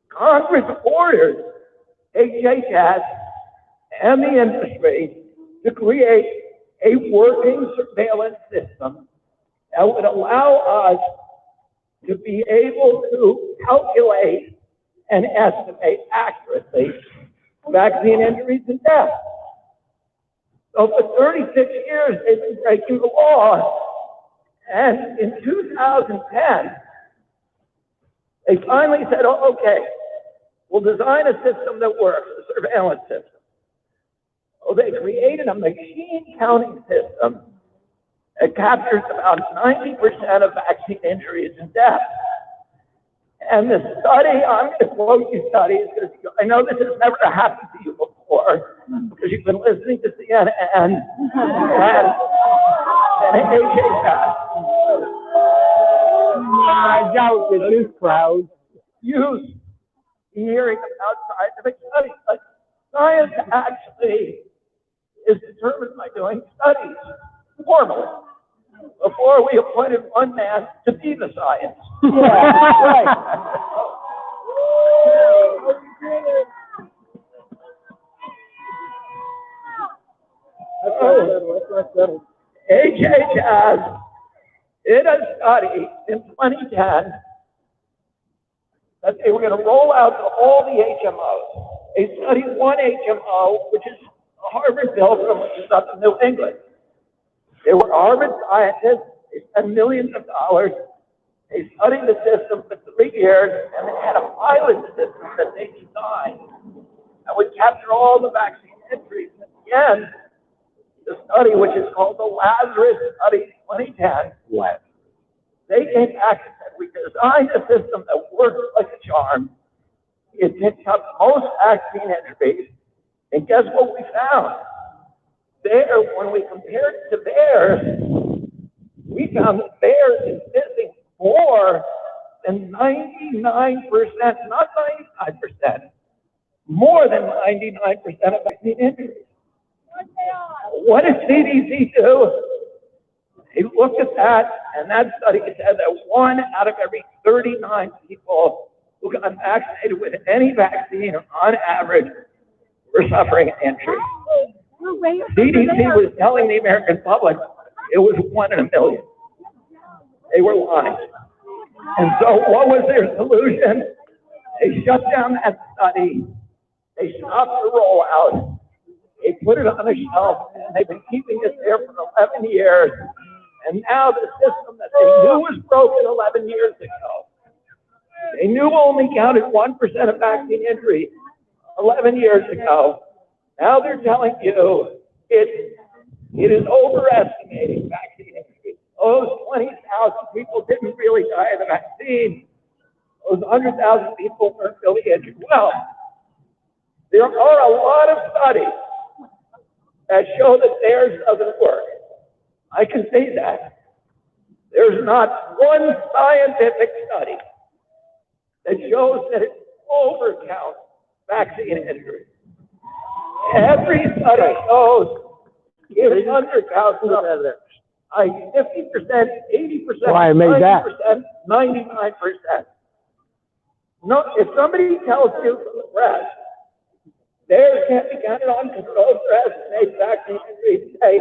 Congress ordered HHS and the industry to create a working surveillance system that would allow us to be able to calculate and estimate accurately vaccine injuries and deaths. So for 36 years, they've been breaking the law. And in 2010, they finally said, oh, okay, we'll design a system that works, a surveillance system. So they created a machine counting system that captures about 90% of vaccine injuries and deaths. And the study, I'm going to quote you studies, because I know this has never happened to you before, because you've been listening to CNN and HHS. I doubt that this crowd Use hearing about scientific studies, but science actually is determined by doing studies formally before we appointed one man to be the science. Yeah, right. HHS did a study in 2010 that they were going to roll out to all the HMOs. They studied one HMO, which is Harvard-Pilgrim, which is up in New England. They were Harvard scientists. They spent millions of dollars. They studied the system for 3 years, and they had a pilot system that they designed that would capture all the vaccine entries. At the end, the study, which is called the Lazarus Study 2010, they came back and said, we designed a system that works like a charm. It picked up most vaccine entries, and guess what we found? There, when we compared it to theirs, we found that theirs is missing more than 99%, not 95%, more than 99% of vaccine entries. What did CDC do? They looked at that, and that study said that 1 out of every 39 people who got vaccinated with any vaccine, on average, were suffering an injury. CDC was telling the American public it was 1 in a million. They were lying. And so what was their solution? They shut down that study. They stopped the rollout. They put it on a shelf, and they've been keeping it there for 11 years. And now the system that they knew was broken 11 years ago, they knew only counted 1% of vaccine injury 11 years ago. Now they're telling you it is overestimating vaccine injury. Those 20,000 people didn't really die of the vaccine. Those 100,000 people weren't really injured. Well, there are a lot of studies that show that theirs doesn't work. I can say that. There's not one scientific study that shows that it overcounts vaccine injury. Every study shows it undercounts them. 50%, 80%, Why I made that. 90%, 99%. No, if somebody tells you from the press, theirs can't be counted on controlled press and they vaccine injury, say,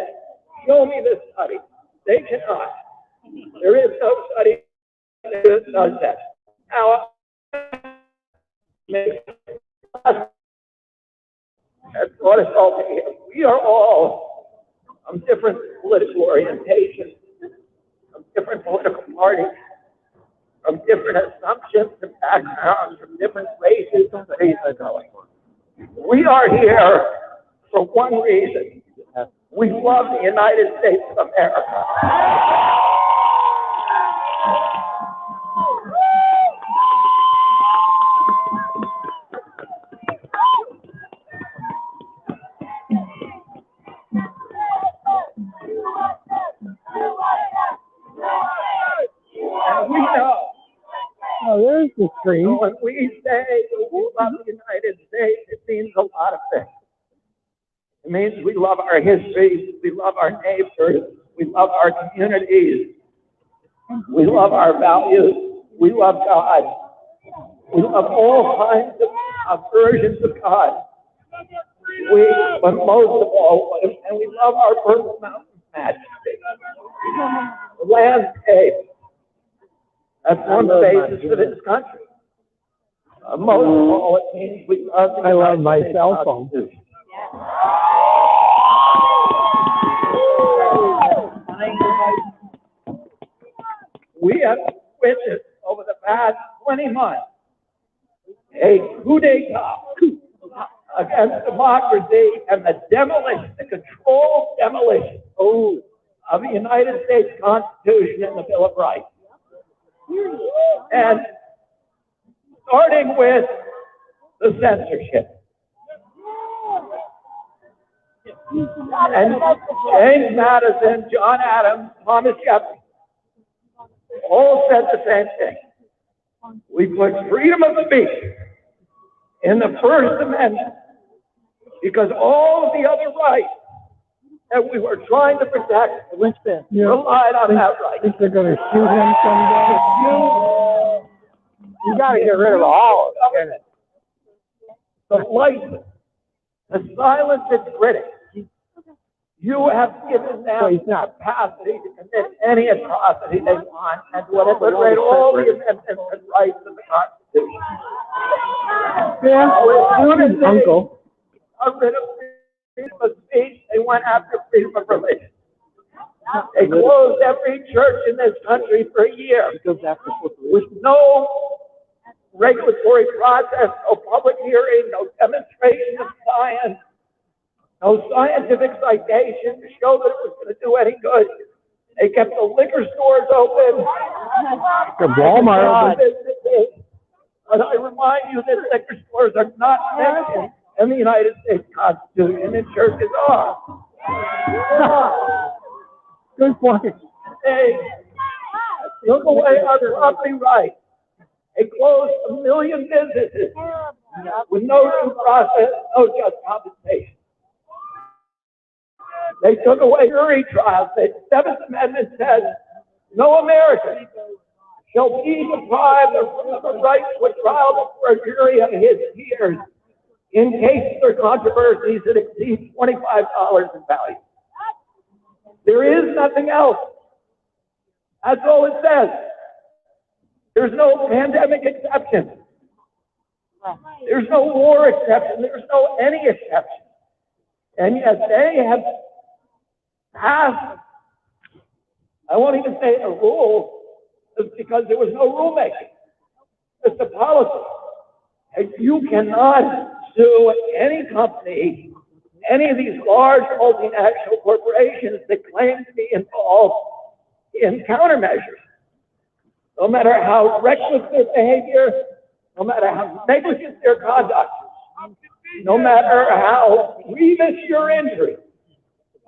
show me this study. They cannot. There is no study that does that. Now, that's what it's all here. We are all from different political orientations, from different political parties, from different assumptions and backgrounds, from different races and we are here for one reason. We love the United States of America. And we know. Oh, there's the screen. When we say we love the United States, it means a lot of things. It means we love our history, we love our neighbors, we love our communities, we love our values, we love God, we love all kinds of versions of God. But most of all, and we love our Purple Mountain majesty, the landscape. That's one of the basis of this country. Most of all, it means we love the love my States cell phone. Constitution. We have witnessed over the past 20 months a coup d'etat against democracy and the demolition, the controlled demolition of the United States Constitution and the Bill of Rights. And starting with the censorship. And James Madison, John Adams, Thomas Jefferson all said the same thing. We put freedom of speech in the First Amendment because all of the other rights that we were trying to protect relied on that right. Think they're going to shoot him someday? You got to get rid of all of it. The license to silence its critics. You have given them capacity to commit any atrocity they want and to obliterate all the amendments and rights of the Constitution. Yeah, Uncle. Got rid of freedom of speech, they went after freedom of religion. They closed every church in this country for a year with no regulatory process, no public hearing, no demonstration of science, no scientific citation to show that it was going to do any good. They kept the liquor stores open. The Walmart open. But I remind you that liquor stores are not mentioned in the United States Constitution, and churches are. Good point. They took away our property rights. They closed 1 million businesses with no due process, no just compensation. They took away jury trials. The Seventh Amendment says no American shall be deprived of the right to a trial before a jury of his peers in cases or controversies that exceed $25 in value. There is nothing else. That's all it says. There's no pandemic exception. There's no war exception. There's no any exception. And yet they have passed, I won't even say a rule, because there was no rulemaking. It's a policy. And you cannot sue any company, any of these large multinational corporations that claim to be involved in countermeasures. No matter how reckless their behavior, no matter how negligent their conduct, no matter how grievous your injury,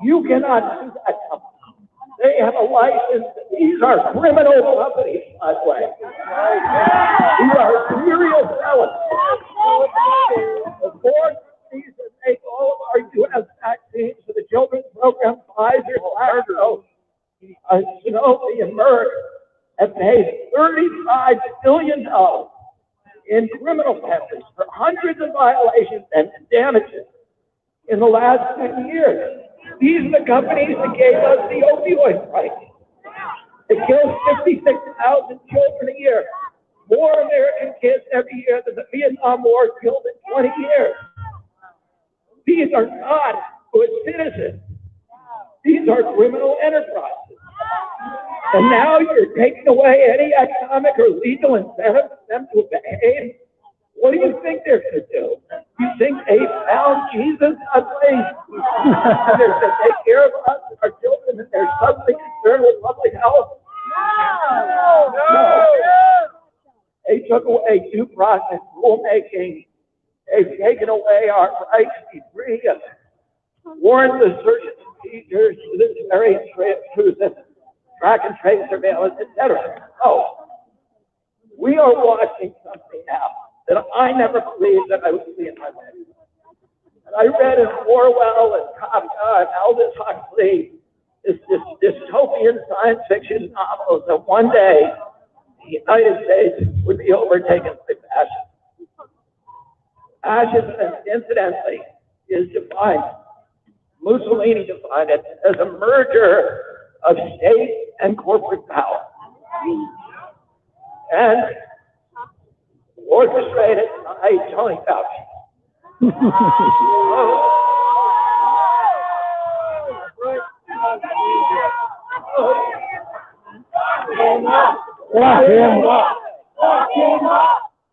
you cannot sue that company. They have a license. These are criminal companies, by the way. These are serial felons. The four companies that make all of our U.S. vaccines for the children's program, Pfizer, Glaxo, Sanofi, and Merck, have paid $35 billion in criminal penalties for hundreds of violations and damages in the last 10 years. These are the companies that gave us the opioid crisis. It kills 56,000 children a year. More American kids every year than the Vietnam War killed in 20 years. These are not good citizens. These are criminal enterprises. And now you're taking away any economic or legal incentive for them to behave. What do you think they're going to do? You think they found Jesus ugly? And they're going to take care of us and our children, and they're suddenly concerned with public health? No. They took away due process rulemaking. They've taken away our right to be free of warrant the search and procedures to this very intrusive track and trace surveillance, etc. Oh, we are watching something now that I never believed that I would see in my life. And I read in Orwell and Kafka and Aldous Huxley this dystopian science fiction novels that one day the United States would be overtaken by fascism. Fascism, incidentally, is defined, Mussolini defined it as a merger of state and corporate power. And orchestrated by Tony Fauci. Lock him up. Lock him up.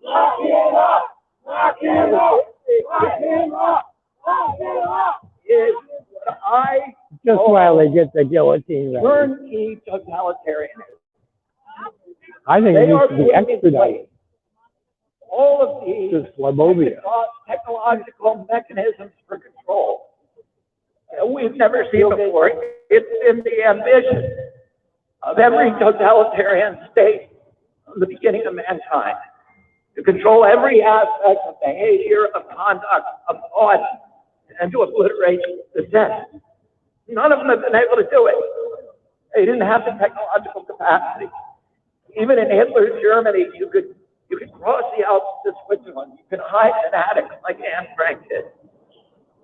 Lock him up. Lock him up. Lock him up. Lock him up. Is what I just while they get the guillotine ready. turnkey totalitarianism. I think it needs to be expedited. All of these Islamobia. technological mechanisms for control that we've never seen before. It's been the ambition of every totalitarian state from the beginning of mankind to control every aspect of behavior, of conduct, of thought, and to obliterate dissent. None of them have been able to do it. They didn't have the technological capacity. Even in Hitler's Germany, you could cross the Alps to Switzerland. You could hide in an attic like Anne Frank did.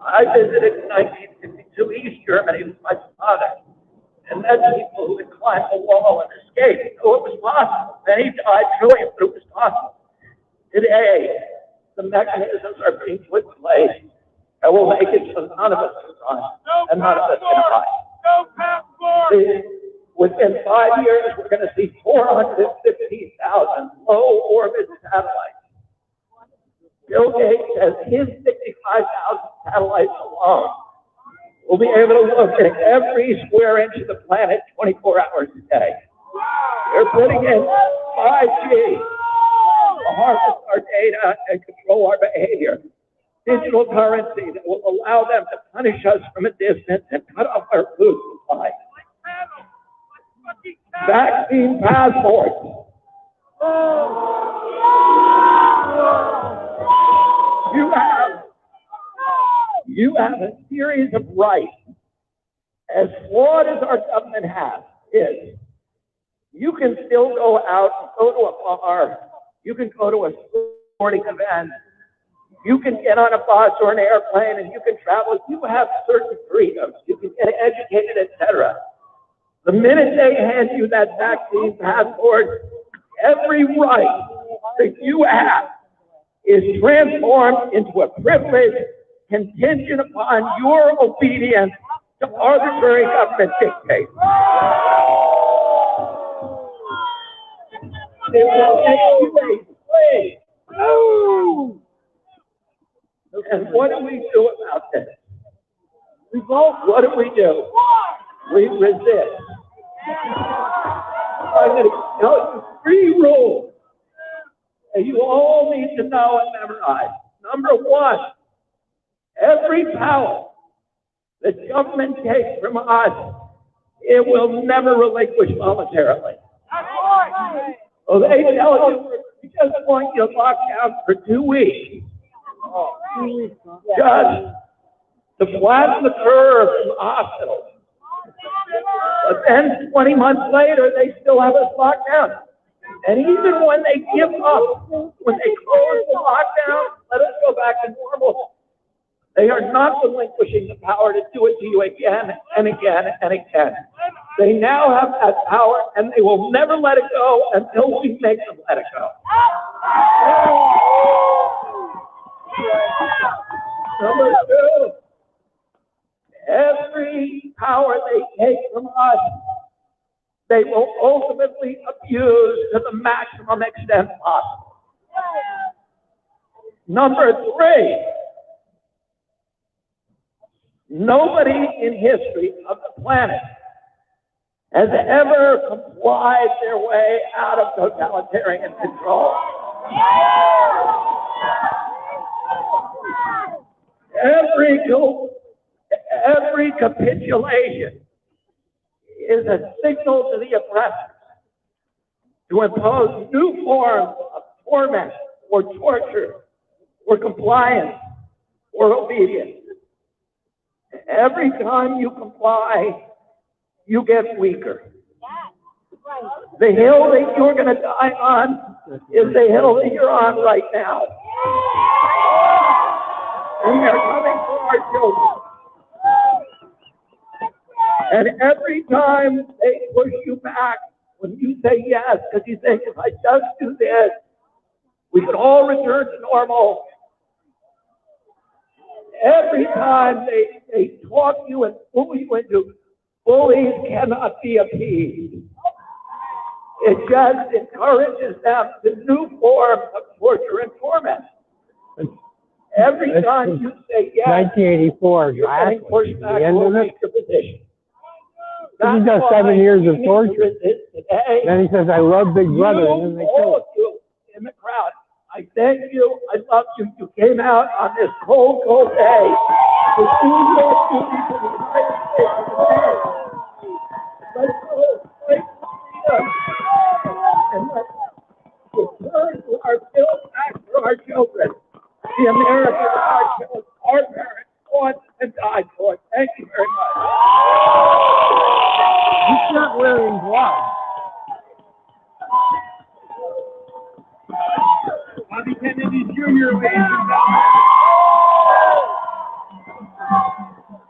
I visited in 1952 East Germany with my father and met people who had climbed the wall and escaped. So it was possible. Many died doing it, but it was possible. Today, the mechanisms are being put in place that will make it so none of us can run and none of us can hide. No passport. Within 5 years, we're going to see 450,000 low orbit satellites Bill Gates has his 65,000 satellites alone. We'll be able to look at every square inch of the planet 24 hours a day. They're putting in 5G to harvest our data and control our behavior. Digital currency that will allow them to punish us from a distance and cut off our food supply. Vaccine passports. You have a series of rights, as flawed as our government is. You can still go out and go to a bar. You can go to a sporting event. You can get on a bus or an airplane and you can travel. You have certain freedoms. You can get educated, etc. The minute they hand you that vaccine passport, every right that you have is transformed into a privilege contingent upon your obedience to arbitrary government dictates. It will make you a slave. Oh! And what do we do about this? We vote. What do? We resist. I'm going to tell you 3 rules that you all need to know and memorize. Number 1, every power that government takes from us, it will never relinquish voluntarily. So they tell you, we just want you locked down for 2 weeks. Just to flatten the curve in the hospitals. But then 20 months later, they still have us locked down. And even when they give up, when they close the lockdown, let us go back to normal, they are not relinquishing the power to do it to you again and again and again. They now have that power, and they will never let it go until we make them let it go. Number 2, every power they take from us, they will ultimately abuse to the maximum extent possible. Number 3, nobody in history of the planet has ever complied their way out of totalitarian control. Every capitulation is a signal to the oppressors to impose new forms of torment or torture or compliance or obedience. Every time you comply, you get weaker. The hill that you're going to die on is the hill that you're on right now. And they're coming for our children. And every time they push you back, when you say yes, because you think, if I just do this, we can all return to normal. Every time they talk you and fool you into, bullies cannot be appeased. It just encourages them to new forms of torture and torment. Every time you say yes, 1984, you're getting pushed back to a weaker position. He does 7 years of torture. Then he says, I love Big Brother, and then they kill all of you in the crowd, I thank you, I love you. You came out on this cold, cold day to do your duty to the United States of America. Let's go fight for freedom. And let's return to our build back for our children. The America that our parents fought and died for. Thank you very much. He's not wearing gloves. Bobby Kennedy Jr., ladies and gentlemen.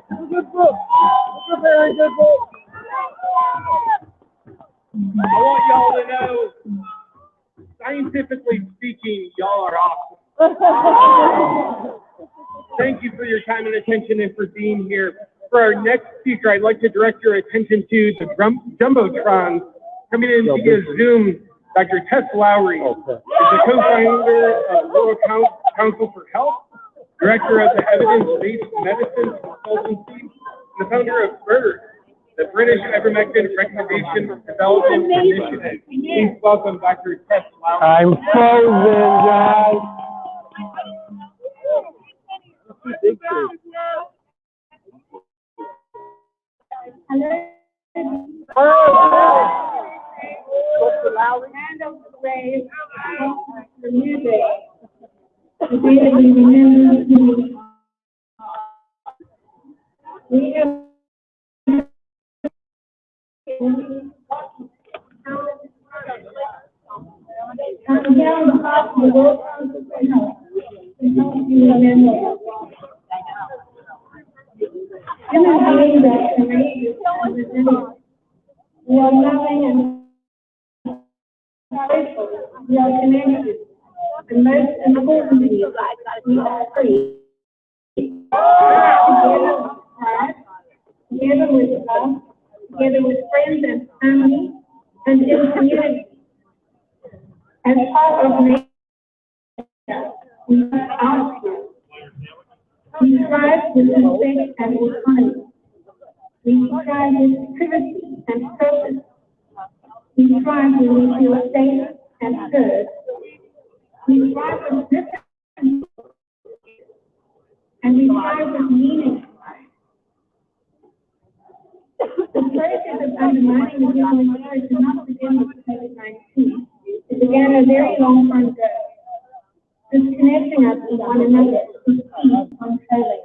It's a good book. It's a very good book. I want y'all to know, scientifically speaking, y'all are awesome. Thank you for your time and attention and for being here. For our next speaker, I'd like to direct your attention to the Jumbotron coming in via Zoom. Dr. Tess Lowry is the co-founder of Rural Council Council for Health, Director of the Evidence-Based Medicine Consultancy, and the founder of BIRD, the British Ivermectin Recommendation Development Initiative. Please welcome Dr. Tess Lowry. I'm frozen, guys. Dr. Lowry, hand over the way the music. Today we remember to we have come down the hospital. Human beings are courageous and resilient. We are loving and grateful. We are connected. And most importantly, we are free. Together with love, together with friends and family, and in community. As part of nature, we must outgrow. We strive with respect and autonomy. We strive with privacy and purpose. We strive when we feel safe and heard. We strive with discipline. And we strive with meaning. The process of undermining the human marriage did not begin with COVID-19. It began a very long time ago. Disconnecting us from one another is key on trailing.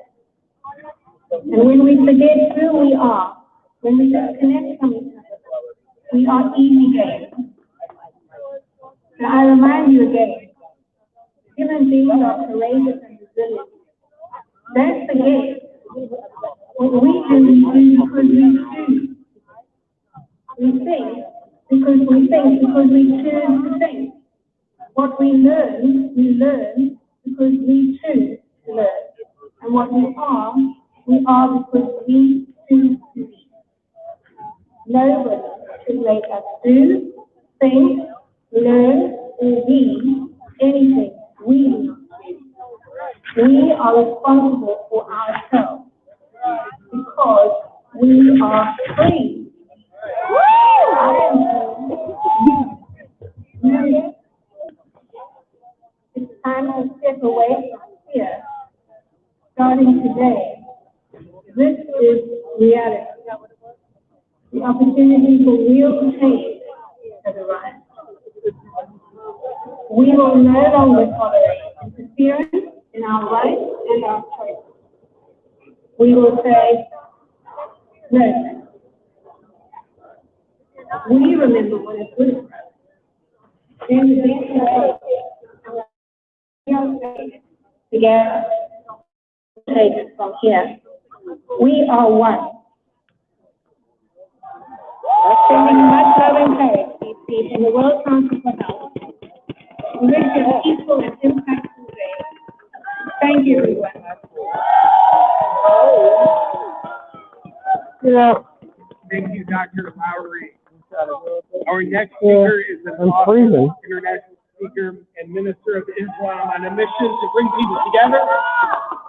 And when we forget who we are, when we disconnect from each other, we are easy game. So I remind you again, human beings are courageous and resilient. Don't forget, what we do because we choose. We think because we think, because we choose to think. What we learn because we choose to learn. And what we are because we choose to be. Nobody should make us do, think, learn, or be anything we do not do. We are responsible for ourselves because we are free. It's time to step away from fear. Starting today, this is reality. The opportunity for real change has arrived. We will no longer tolerate interference in our rights and our choices. We will say, no. We remember what is good for us. Then together, take it from here. We are one. Sending much love and courage from the World Council for Health. We wish you a peaceful and impactful day. Thank you, everyone. Thank you, Dr. Lowry. Our next speaker is an awesome international speaker and minister of Islam on a mission to bring people together,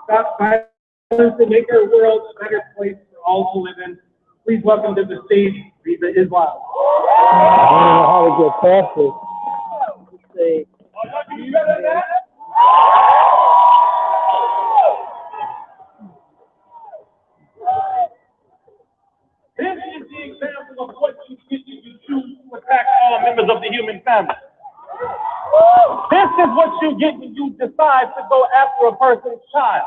stop violence, and make our world a better place for all to live in. Please welcome to the stage, Reba Islam. I don't know how to get past this. Let's see. This is the example of what you get if you choose to attack all members of the human family. This is what you get when you decide to go after a person's child.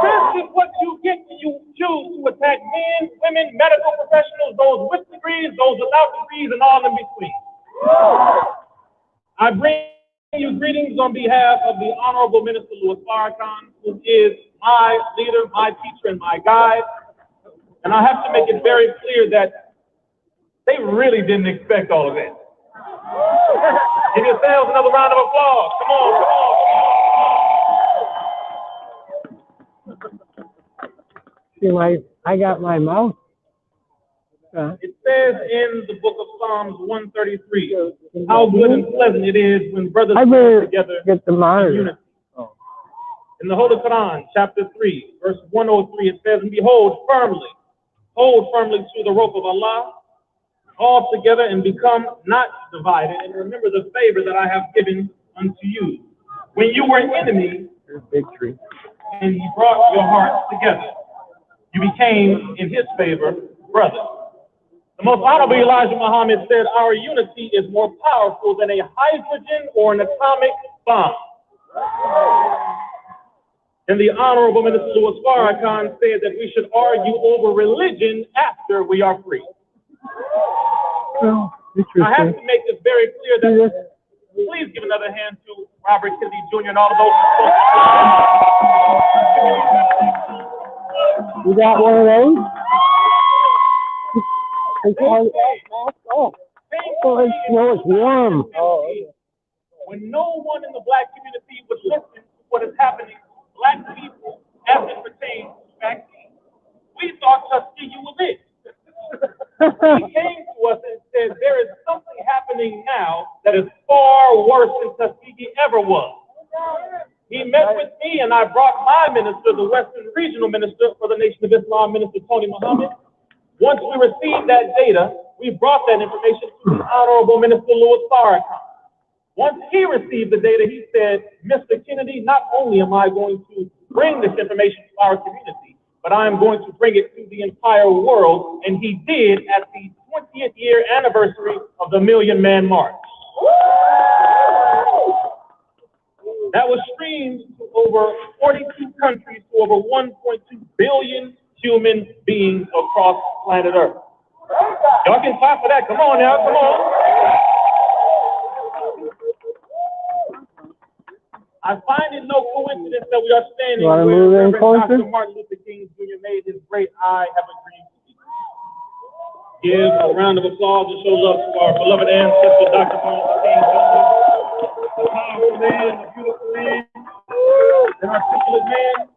This is what you get when you choose to attack men, women, medical professionals, those with degrees, those without degrees, and all in between. I bring you greetings on behalf of the Honorable Minister Louis Farrakhan, who is my leader, my teacher, and my guide. And I have to make it very clear that they really didn't expect all of this. Give yourselves another round of applause. Come on, come on. See, I got my mouth. It says in the book of Psalms 133, how good and pleasant it is when brothers come together get the monitor. in unity. In the Holy Quran, chapter 3, verse 103, it says, and behold, hold firmly to the rope of Allah, all together and become not divided, and remember the favor that I have given unto you. When you were enemies, victory, and he brought your hearts together, you became, in his favor, brothers. The most honorable Elijah Muhammad said, our unity is more powerful than a hydrogen or an atomic bomb. And the Honorable Minister Louis Farrakhan said that we should argue over religion after we are free. Well, I have to make this very clear that please give another hand to Robert Kennedy Jr. and all of those. You got one of those? It's on. No, it's warm. When no one in the black community would listen to what is happening to black people as it pertains to vaccines, we thought Tuskegee was it. He came to us and said, there is something happening now that is far worse than Tuskegee ever was. He met with me and I brought my minister, the Western Regional Minister for the Nation of Islam, Minister Tony Muhammad. Once we received that data, we brought that information to the Honorable Minister Louis Farrakhan. Once he received the data, he said, Mr. Kennedy, not only am I going to bring this information to our community, but I am going to bring it to the entire world. And he did at the 20th year anniversary of the Million Man March. That was streamed to over 42 countries to over 1.2 billion human beings across planet Earth. Y'all can clap for that. Come on now, come on. I find it no coincidence that we are standing where Reverend Dr. Martin Luther King Jr. made his great I Have a Dream speech. Give a round of applause to show love to our beloved ancestor, Dr. Martin Luther King Jr. A powerful man, a beautiful man, an articulate man.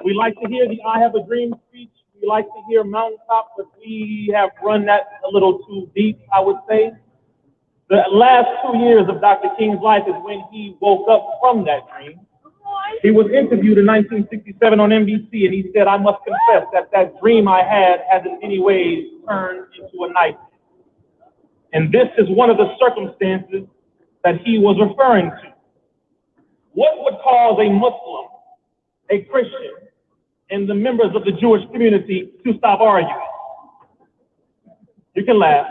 We like to hear the I Have a Dream speech. We like to hear Mountaintop, but we have run that a little too deep, I would say. The last 2 years of Dr. King's life is when he woke up from that dream. He was interviewed in 1967 on NBC, and he said, I must confess that that dream I had has in many ways turned into a nightmare. And this is one of the circumstances that he was referring to. What would cause a Muslim, a Christian, and the members of the Jewish community to stop arguing? You can laugh.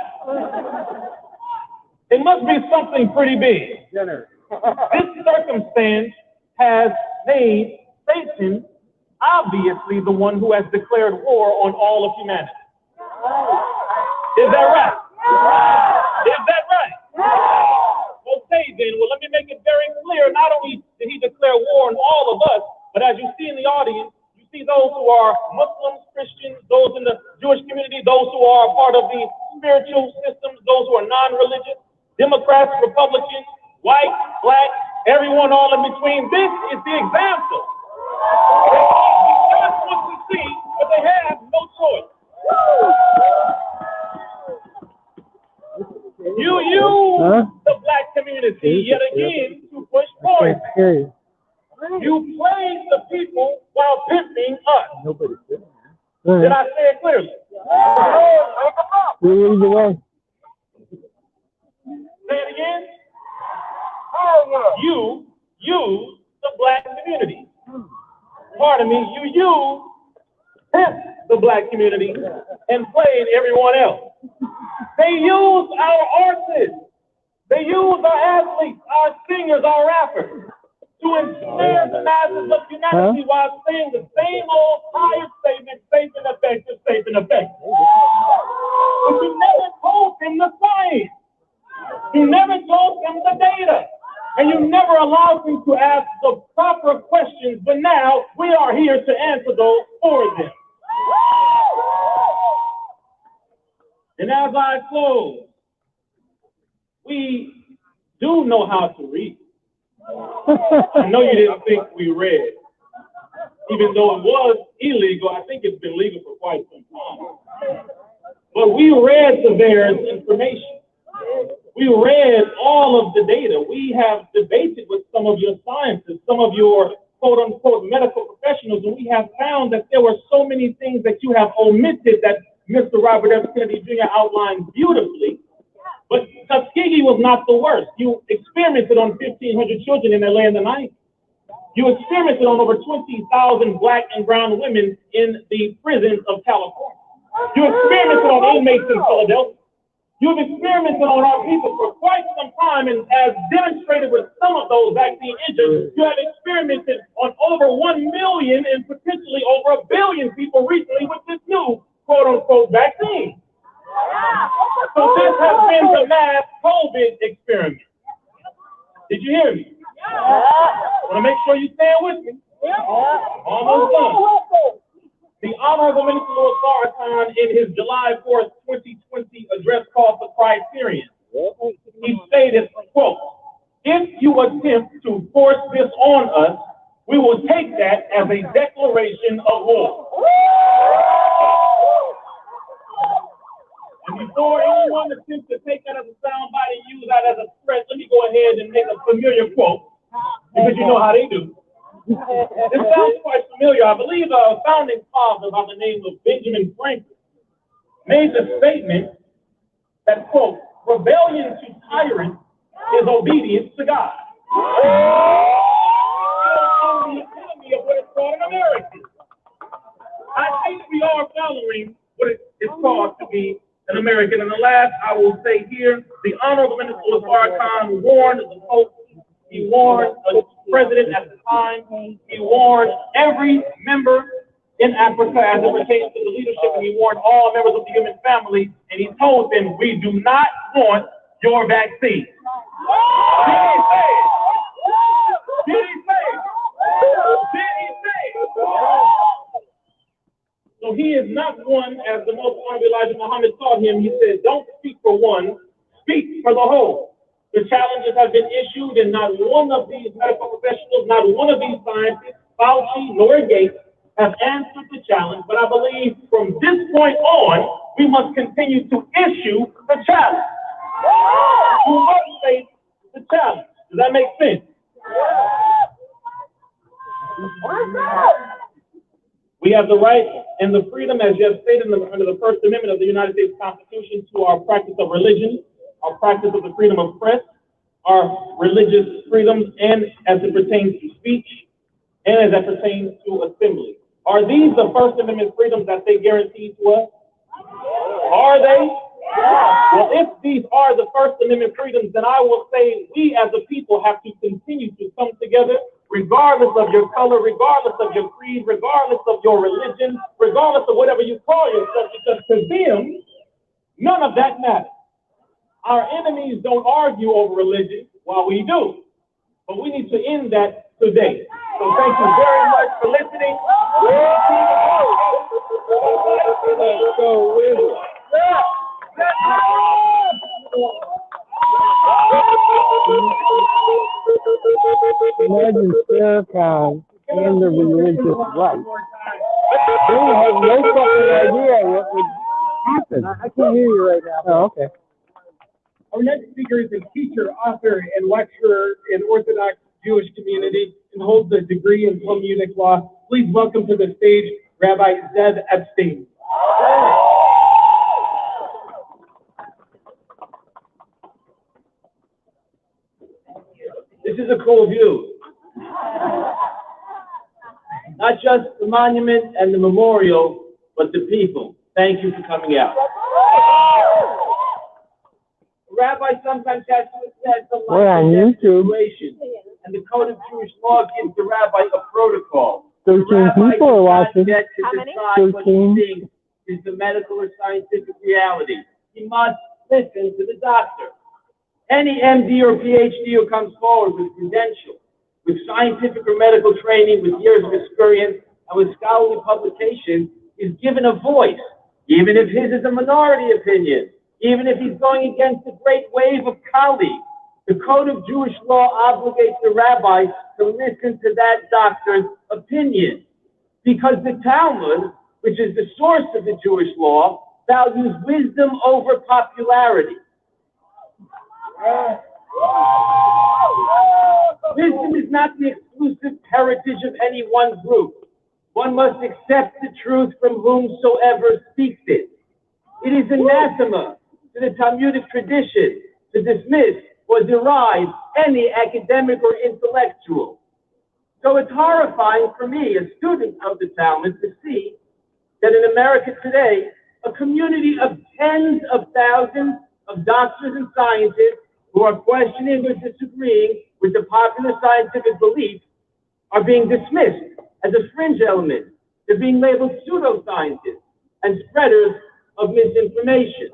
It must be something pretty big. This circumstance has made Satan obviously the one who has declared war on all of humanity. Is that right? Is that right? Okay then, well let me make it very clear. Not only did he declare war on all of us, but as you see in the audience, you see those who are Muslims, Christians, those in the Jewish community, those who are part of the spiritual systems, those who are non-religious, Democrats, Republicans, white, black, everyone all in between. This is the example. They just want to see, but they have no choice. You use the black community yet again to push points. You play the people while pimping us. Did I say it clearly? Say it again. You use the black community. Pardon me, you use the black community and played everyone else. They use our artists. They use our athletes, our singers, our rappers to ensnare the masses of humanity while saying the same old tired statement, safe and effective, safe and effective. But you never told them the science. You never told them the data. And you never allowed them to ask the proper questions, but now we are here to answer those for them. And as I close, we do know how to read. I know you didn't think we read. Even though it was illegal, I think it's been legal for quite some time. But we read the various information. We read all of the data. We have debated with some of your scientists, some of your quote unquote medical professionals, and we have found that there were so many things that you have omitted that Mr. Robert F. Kennedy Jr. outlined beautifully. But Tuskegee was not the worst. You experimented on 1,500 children in LA in the 90s. You experimented on over 20,000 black and brown women in the prisons of California. You experimented on inmates in Philadelphia. You've experimented on our people for quite some time, and as demonstrated with some of those vaccine injured, you have experimented on over 1 million and potentially over 1 billion people recently with this new quote-unquote vaccine. So this has been the mass COVID experiment. Did you hear me? I want to make sure you stand with me. Almost done. The Honorable Minister Louis Farrakhan, in his July 4th, 2020 address called for Criterion, he stated, quote, "If you attempt to force this on us, we will take that as a declaration of war." And before anyone attempts to take that as a soundbite and use that as a threat, let me go ahead and make a familiar quote, because you know how they do. This sounds quite familiar. I believe a founding father by the name of Benjamin Franklin made the statement that, quote, "Rebellion to tyrants is obedience to God." The epitome of what is called an American. I think we are following what it is called to be an American. And the last I will say here, the Honorable Minister Louis Farrakhan warned the Pope. He warned the president at the time. He warned every member in Africa as it pertains to the leadership, and he warned all members of the human family, and he told them, "We do not want your vaccine." Did he say it? Did he say it? Did he say it? So he is not one, as the Most Honorable Elijah Muhammad taught him. He said, "Don't speak for one, speak for the whole." The challenges have been issued, and not one of these medical professionals, not one of these scientists, Fauci nor Gates, have answered the challenge. But I believe from this point on, we must continue to issue the challenge. We must face the challenge. Does that make sense? We have the right and the freedom, as you have stated under the First Amendment of the United States Constitution, to our practice of religion, our practice of the freedom of press, our religious freedoms, and as it pertains to speech, and as it pertains to assembly. Are these the First Amendment freedoms that they guarantee to us? Are they? Well, if these are the First Amendment freedoms, then I will say we as a people have to continue to come together, regardless of your color, regardless of your creed, regardless of your religion, regardless of whatever you call yourself, because to them, none of that matters. Our enemies don't argue over religion, while we do. But we need to end that today. So thank you very much for listening. Let's go with it. Imagine Farrakhan and the religious right. They have no fucking idea what would happen. I can't hear you right now. Oh, okay. Our next speaker is a teacher, author, and lecturer in Orthodox Jewish community and holds a degree in Talmudic law. Please welcome to the stage Rabbi Zev Epstein. This is a cool view. Not just the monument and the memorial, but the people. Thank you for coming out. A rabbi sometimes has to assess the life situation, and the Code of Jewish Law gives the rabbi a protocol. 13 people are watching. How many? 13. Is the medical or scientific reality. He must listen to the doctor. Any MD or PhD who comes forward with credentials, with scientific or medical training, with years of experience, and with scholarly publication is given a voice, even if his is a minority opinion, even if he's going against a great wave of colleagues. The Code of Jewish Law obligates the rabbi to listen to that doctor's opinion, because the Talmud, which is the source of the Jewish law, values wisdom over popularity. Wisdom is not the exclusive heritage of any one group. One must accept the truth from whomsoever speaks it. It is anathema to the Talmudic tradition to dismiss or deride any academic or intellectual. So it's horrifying for me, a student of the Talmud, to see that in America today, a community of tens of thousands of doctors and scientists who are questioning or disagreeing with the popular scientific beliefs are being dismissed as a fringe element. They're being labeled pseudoscientists and spreaders of misinformation.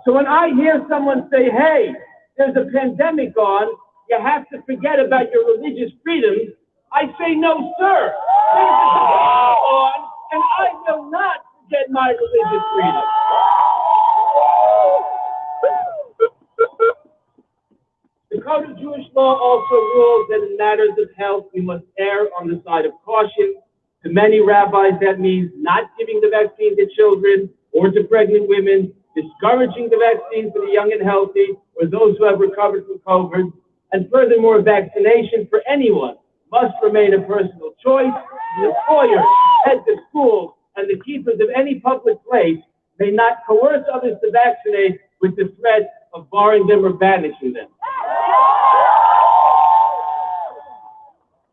So when I hear someone say, hey, there's a pandemic on, you have to forget about your religious freedoms, I say, no, sir. There's a pandemic on, and I will not forget my religious freedom. The Code of Jewish Law also rules that in matters of health, we must err on the side of caution. To many rabbis, that means not giving the vaccine to children or to pregnant women, discouraging the vaccine for the young and healthy or those who have recovered from COVID. And furthermore, vaccination for anyone must remain a personal choice. The employers, heads of schools, and the keepers of any public place may not coerce others to vaccinate with the threat of barring them or banishing them.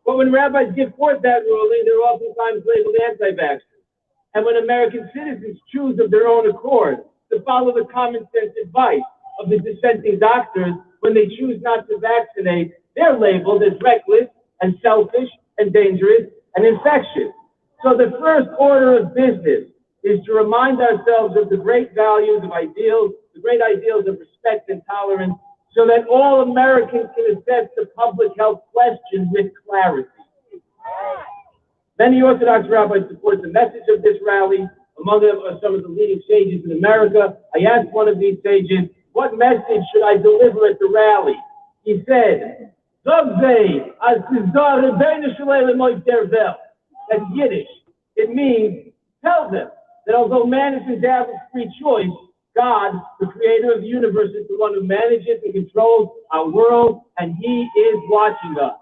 But when rabbis give forth that ruling, they're oftentimes labeled anti-vaxxers. And when American citizens choose of their own accord to follow the common sense advice of the dissenting doctors, when they choose not to vaccinate, they're labeled as reckless and selfish and dangerous and infectious. So the first order of business is to remind ourselves of the great values of ideals, the great ideals of respect and tolerance, so that all Americans can assess the public health question with clarity. Many Orthodox rabbis support the message of this rally. Among them are some of the leading sages in America. I asked one of these sages, what message should I deliver at the rally? He said, that's Yiddish. It means, tell them that although man is endowed with free choice, God, the creator of the universe, is the one who manages and controls our world, and he is watching us.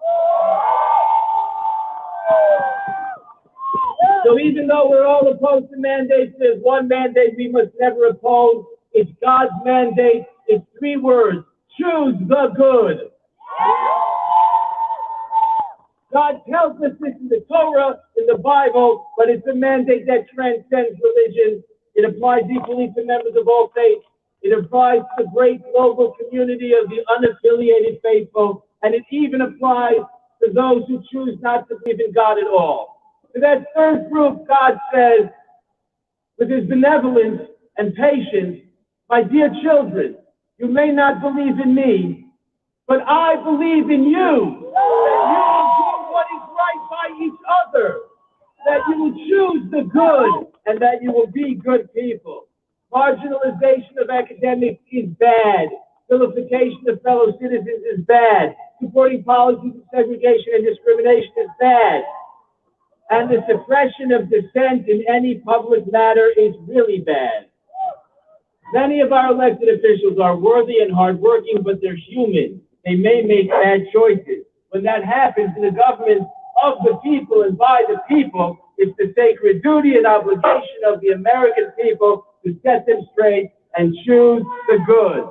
So even though we're all opposed to mandates, there's one mandate we must never oppose. It's God's mandate. It's 3 words. Choose the good. God tells us this in the Torah, in the Bible, but it's a mandate that transcends religion. It applies equally to members of all faiths. It applies to the great global community of the unaffiliated faithful, and it even applies to those who choose not to believe in God at all. To that third group, God says, with his benevolence and patience, my dear children, you may not believe in me, but I believe in you, that you will do what is right by each other, that you will choose the good, and that you will be good people. Marginalization of academics is bad. Vilification of fellow citizens is bad. Supporting policies of segregation and discrimination is bad. And the suppression of dissent in any public matter is really bad. Many of our elected officials are worthy and hardworking, but they're human. They may make bad choices. When that happens in a government of the people and by the people, it's the sacred duty and obligation of the American people to set them straight and choose the good.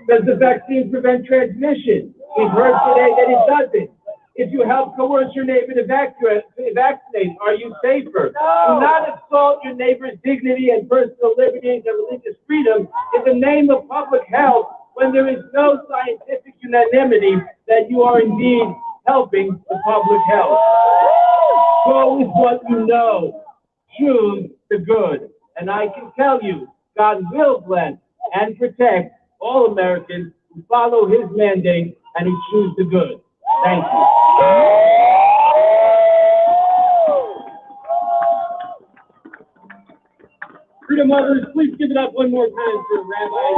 Does the vaccine prevent transmission? We've heard today that it doesn't. If you help coerce your neighbor to vaccinate, are you safer? Do not assault your neighbor's dignity and personal liberties and religious freedom in the name of public health when there is no scientific unanimity that you are indeed helping the public health. Go with what you know. Choose the good. And I can tell you, God will bless and protect all Americans who follow his mandate and who choose the good. Thank you. Freedom lovers, please give it up one more time for Rabbi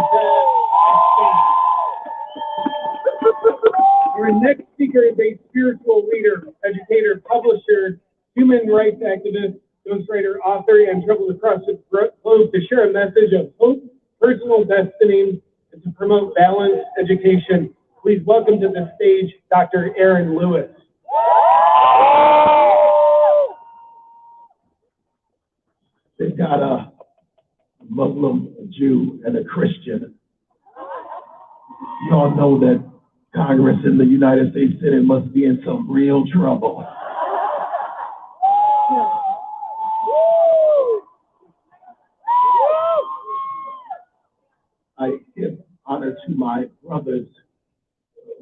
Our next speaker is a spiritual leader, educator, publisher, human rights activist, ghostwriter, author, and traveled across the globe to share a message of hope, personal destiny, and to promote balanced education. Please welcome to the stage Dr. Aaron Lewis. They've got a Muslim, a Jew, and a Christian. You all know that Congress in the United States Senate must be in some real trouble. I give honor to my brothers,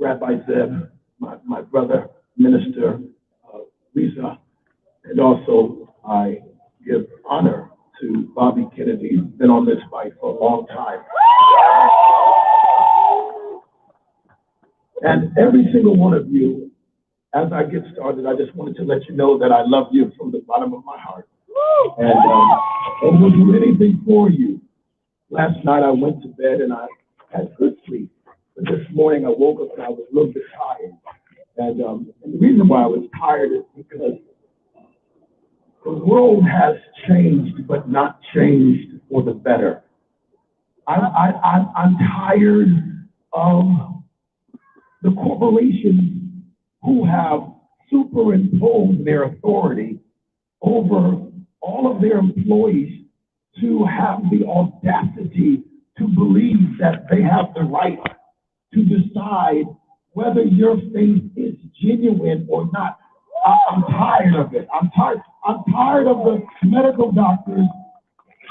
Rabbi Zeb, my brother, Minister Lisa, and also I give honor to Bobby Kennedy, who's been on this fight for a long time. And every single one of you, as I get started, I just wanted to let you know that I love you from the bottom of my heart. And will do anything for you. Last night I went to bed and I had good sleep. But this morning I woke up and I was a little bit tired. And the reason why I was tired is because the world has changed, but not changed for the better. I'm tired of the corporations who have superimposed their authority over all of their employees to have the audacity to believe that they have the right to decide whether your faith is genuine or not. I'm tired of it. I'm tired of the medical doctors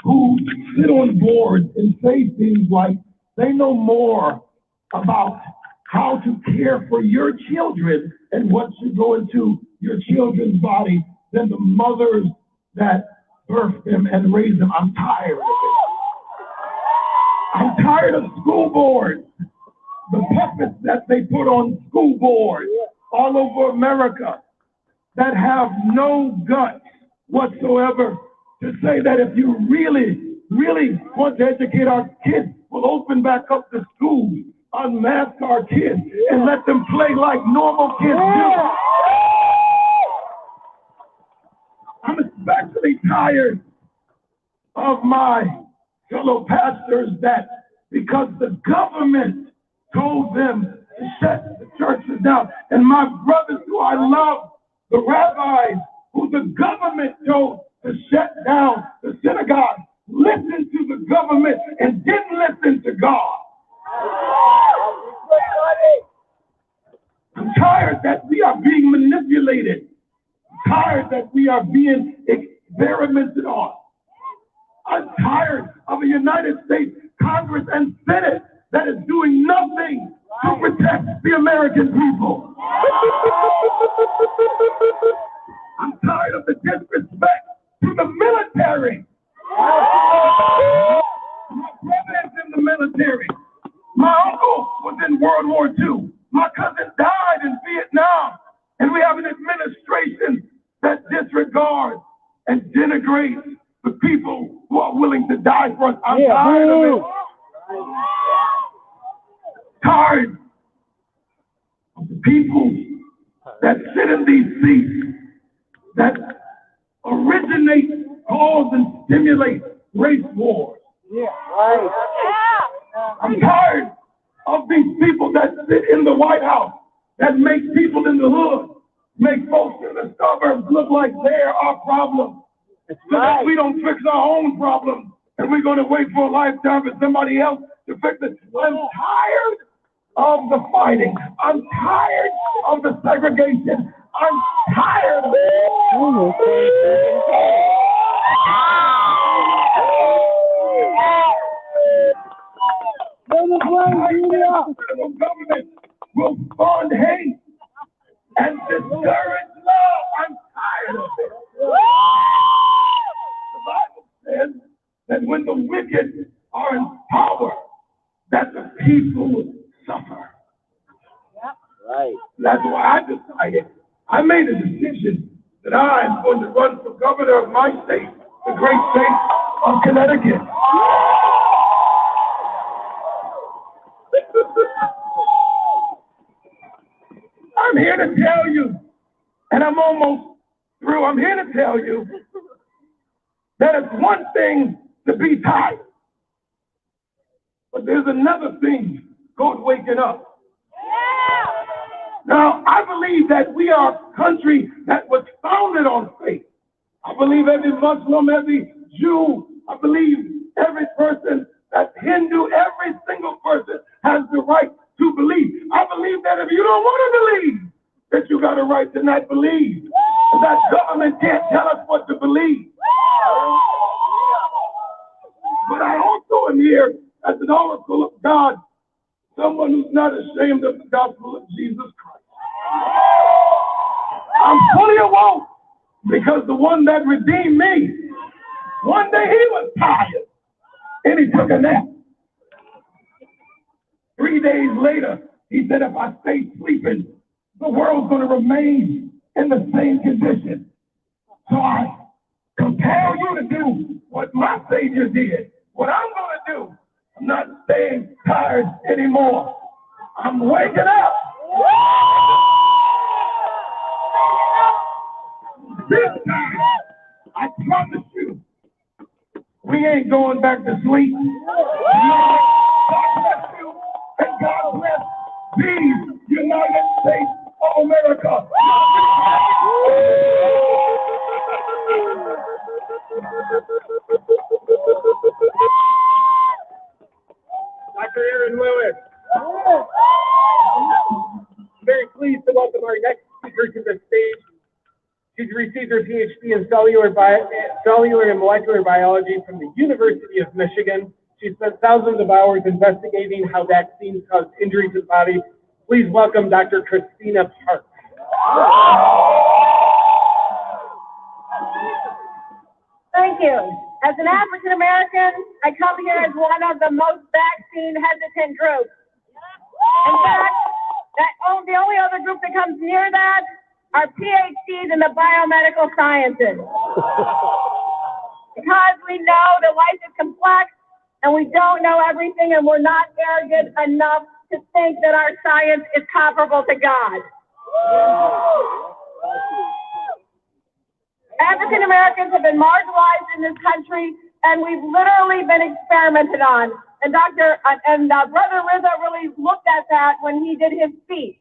who sit on boards and say things like they know more about how to care for your children and what should go into your children's body than the mothers that birthed them and raised them. I'm tired of it. I'm tired of school boards, the puppets that they put on school boards all over America that have no guts whatsoever to say that if you really, really want to educate our kids, we'll open back up the schools, unmask our kids, and let them play like normal kids do. I'm especially tired of my fellow pastors that because the government told them to shut the churches down, and my brothers who I love, the rabbis who the government told to shut down the synagogue, listened to the government and didn't listen to God. I'm tired that we are being manipulated. I'm tired that we are being experimented on. I'm tired of a United States Congress and Senate that is doing nothing to protect the American people. I'm tired of the disrespect to the military. My brother is in the military. My uncle was in World War II. My cousin died in Vietnam. And we have an administration that disregards and denigrates the people who are willing to die for us. I'm tired of it. Tired of the people that sit in these seats that originate, cause, and stimulate race wars. I'm tired of these people that sit in the White House that make people in the hood, make folks in the suburbs look like they're our problem. So that we don't fix our own problems and we're going to wait for a lifetime for somebody else to fix it. I'm tired of the fighting. I'm tired of the segregation. I'm tired of it. The federal government will fund hate and discourage love. I'm tired of it. The Bible says that when the wicked are in power, that the people suffer. Right. That's why I decided, I made a decision that I am going to run for governor of my state, the great state of Connecticut. I'm here to tell you, and I'm almost through, I'm here to tell you that it's one thing to be tired, but there's another thing called waking up. Now, I believe that we are a country that was founded on faith. I believe every Muslim, every Jew, I believe every person that's Hindu, every single person has the right to believe. I believe that if you don't want to believe, that you got a right to not believe. And that government can't tell us what to believe. But I also am here as an oracle of God, someone who's not ashamed of the gospel of Jesus Christ. I'm fully awoke because the one that redeemed me, one day he was tired and he took a nap. 3 days later, he said, if I stay sleeping, the world's going to remain in the same condition. So I compel you to do what my Savior did. What I'm going to do, I'm not staying tired anymore. I'm waking up. This time, I promise you, we ain't going back to sleep. God bless you, and God bless these United States of America. Dr. Aaron Lewis. I'm very pleased to welcome our next speaker to the stage. She's received her PhD in cellular and molecular biology from the University of Michigan. She spent thousands of hours investigating how vaccines cause injury to the body. Please welcome Dr. Christina Park. Thank you. As an African American, I come here as one of the most vaccine hesitant groups. In fact, the only other group that comes near that are PhDs in the biomedical sciences. Because we know that life is complex and we don't know everything and we're not arrogant enough to think that our science is comparable to God. African Americans have been marginalized in this country, and we've literally been experimented on. And Brother Rizzo really looked at that when he did his speech.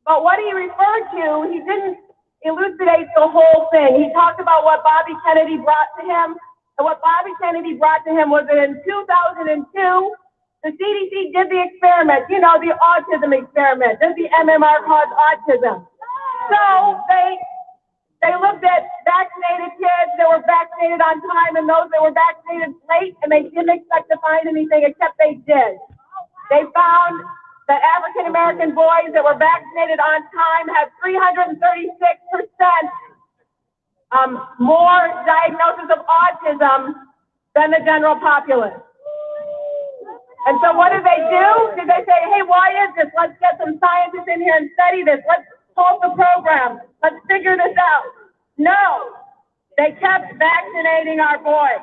But what he referred to, he didn't elucidate the whole thing. He talked about what Bobby Kennedy brought to him, and what Bobby Kennedy brought to him was that in 2002, the CDC did the experiment, you know, the autism experiment. Does the MMR cause autism? So they looked at vaccinated kids that were vaccinated on time and those that were vaccinated late, and they didn't expect to find anything, except they did. They found that African American boys that were vaccinated on time had 336% more diagnosis of autism than the general populace. And so what did they do? Did they say, hey, why is this? Let's get some scientists in here and study this. Let's halt the program. Let's figure this out. No, they kept vaccinating our boys.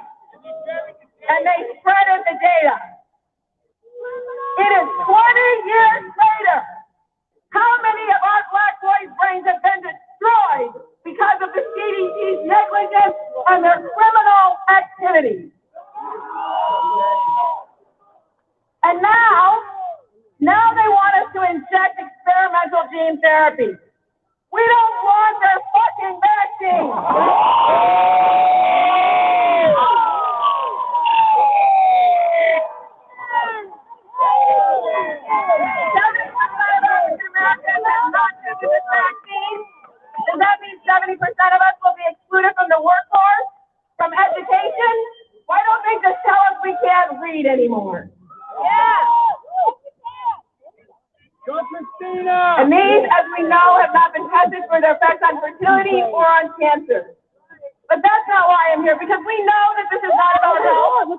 And they spreaded the data. It is 20 years later. How many of our black boys' brains have been destroyed because of the CDC's negligence and their criminal activities? And now they want us to inject experimental gene therapy. We don't want their fucking vaccine. 70% of African Americans have not taken this vaccine. Does that mean 70% of us will be excluded from the workforce, from education? Why don't they just tell us we can't read anymore? Yeah. And these, as we know, have not been tested for their effects on fertility or on cancer. But that's not why I'm here, because we know that this is not about health.